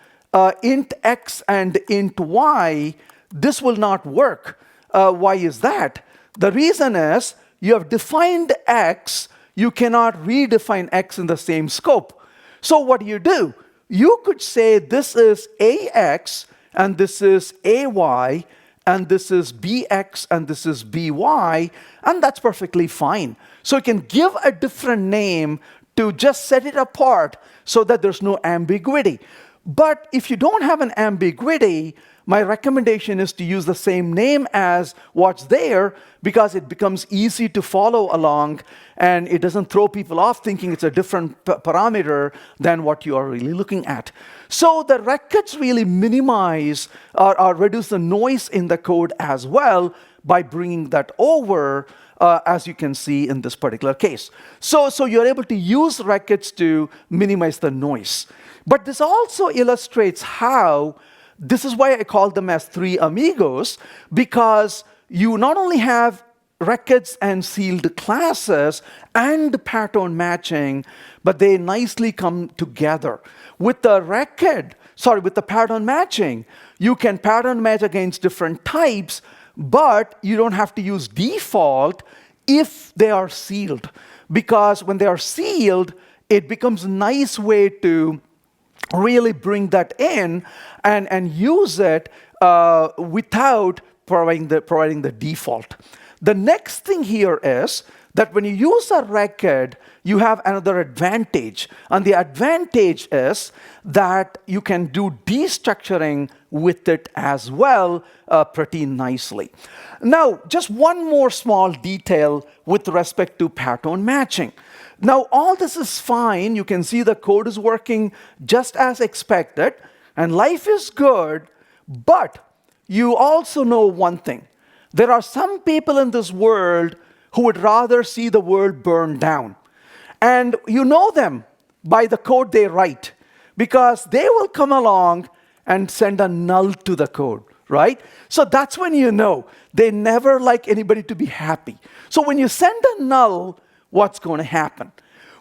int x and int y, this will not work. Why is that? The reason is you have defined x, you cannot redefine x in the same scope. So what do? You could say this is ax and this is ay and this is bx and this is by, and that's perfectly fine. So you can give a different name to just set it apart so that there's no ambiguity. But if you don't have an ambiguity, my recommendation is to use the same name as what's there, because it becomes easy to follow along and it doesn't throw people off thinking it's a different parameter than what you are really looking at. So the records really minimize or reduce the noise in the code as well by bringing that over, as you can see in this particular case. So you're able to use records to minimize the noise. But this also illustrates how, this is why I call them as 3 amigos, because you not only have records and sealed classes and pattern matching, but they nicely come together. With the pattern matching, you can pattern match against different types, but you don't have to use default if they are sealed. Because when they are sealed, it becomes a nice way to really bring that in and use it without providing the default. The next thing here is that when you use a record, you have another advantage. And the advantage is that you can do destructuring with it as well pretty nicely. Now, just one more small detail with respect to pattern matching. Now, all this is fine. You can see the code is working just as expected, and life is good, but you also know one thing. There are some people in this world who would rather see the world burn down. And you know them by the code they write, because they will come along and send a null to the code, right? So that's when you know they never like anybody to be happy. So when you send a null, what's going to happen?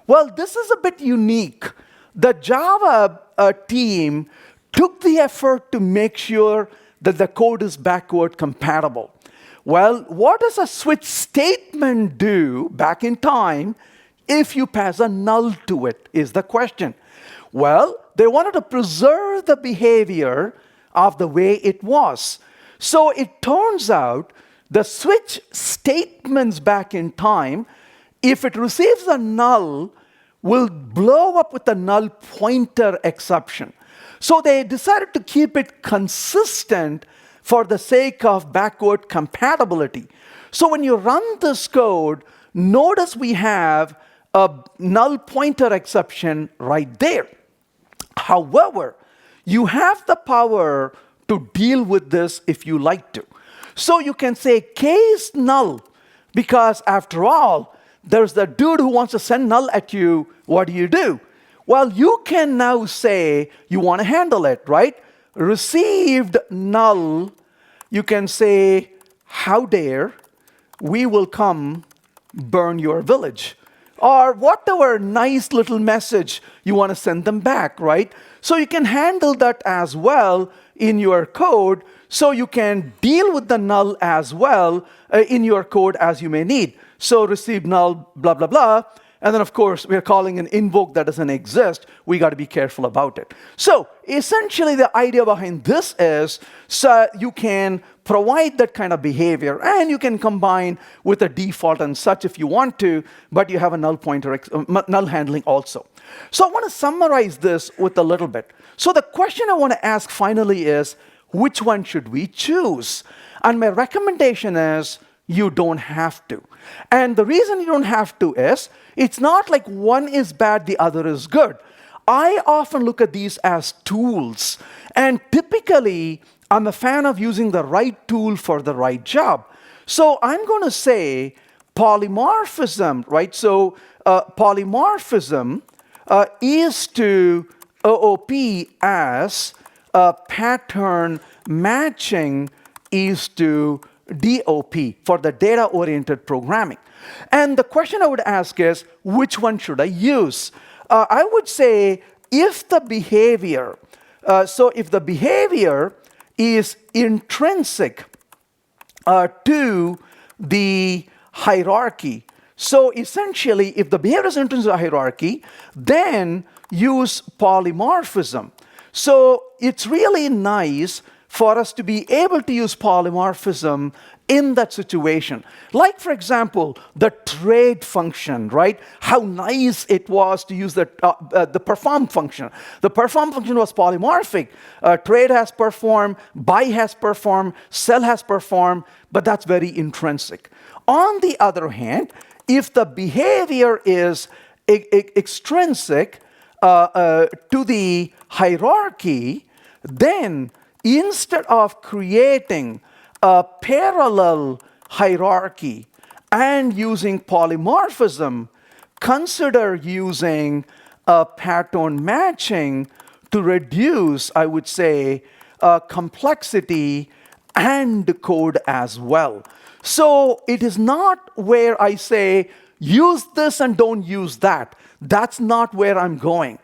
Well, this is a bit unique. The Java team took the effort to make sure that the code is backward compatible. Well, what does a switch statement do back in time if you pass a null to it, is the question. Well, they wanted to preserve the behavior of the way it was. So it turns out the switch statements back in time, if it receives a null, will blow up with the null pointer exception. So they decided to keep it consistent for the sake of backward compatibility. So when you run this code, notice we have a null pointer exception right there. However, you have the power to deal with this if you like to. So you can say case null, because after all, there's the dude who wants to send null at you. What do? Well, you can now say you want to handle it, right? Received null, you can say, how dare we will come burn your village. Or whatever nice little message you want to send them back, right? So you can handle that as well in your code, so you can deal with the null as well in your code as you may need. So receive null, blah, blah, blah. And then, of course, we're calling an invoke that doesn't exist. We got to be careful about it. So essentially, the idea behind this is so you can provide that kind of behavior, and you can combine with a default and such if you want to, but you have a null pointer, null handling also. So I want to summarize this with a little bit. So the question I want to ask finally is, which one should we choose? And my recommendation is, you don't have to. And the reason you don't have to is, it's not like one is bad, the other is good. I often look at these as tools. And typically, I'm a fan of using the right tool for the right job. So I'm going to say polymorphism, right? So polymorphism is to OOP as pattern matching is to DOP for the data-oriented programming. And the question I would ask is, which one should I use? I would say if the behavior, if the behavior is intrinsic to the hierarchy. So essentially, if the behavior is intrinsic to the hierarchy, then use polymorphism. So it's really nice for us to be able to use polymorphism in that situation. Like, for example, the trade function, right? How nice it was to use the perform function. The perform function was polymorphic. Trade has performed, buy has performed, sell has performed, but that's very intrinsic. On the other hand, if the behavior is extrinsic to the hierarchy, then instead of creating a parallel hierarchy and using polymorphism, consider using a pattern matching to reduce, I would say, complexity and code as well. So it is not where I say, use this and don't use that. That's not where I'm going.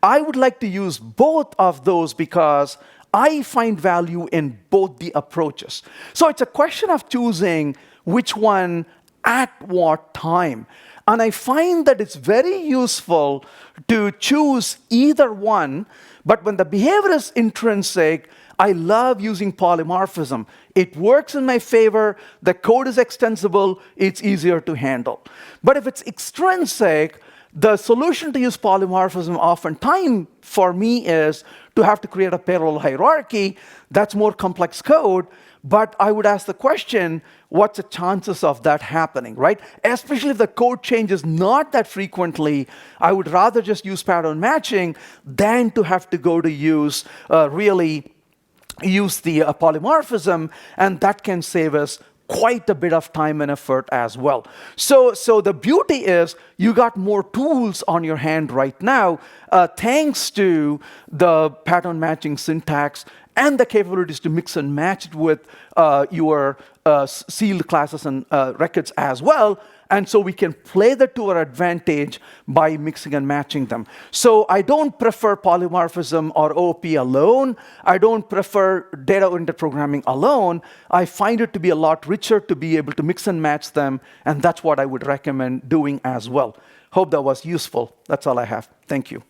I would like to use both of those because I find value in both the approaches. So it's a question of choosing which one at what time. And I find that it's very useful to choose either one, but when the behavior is intrinsic, I love using polymorphism. It works in my favor, the code is extensible, it's easier to handle. But if it's extrinsic, the solution to use polymorphism oftentimes for me is to have to create a parallel hierarchy. That's more complex code, but I would ask the question, what's the chances of that happening, right? Especially if the code changes not that frequently, I would rather just use pattern matching than to have to go to use use the polymorphism, and that can save us quite a bit of time and effort as well. So the beauty is you got more tools on your hand right now thanks to the pattern matching syntax and the capabilities to mix and match it with your sealed classes and records as well. And so we can play that to our advantage by mixing and matching them. So I don't prefer polymorphism or OOP alone. I don't prefer data-oriented programming alone. I find it to be a lot richer to be able to mix and match them, and that's what I would recommend doing as well. Hope that was useful. That's all I have. Thank you.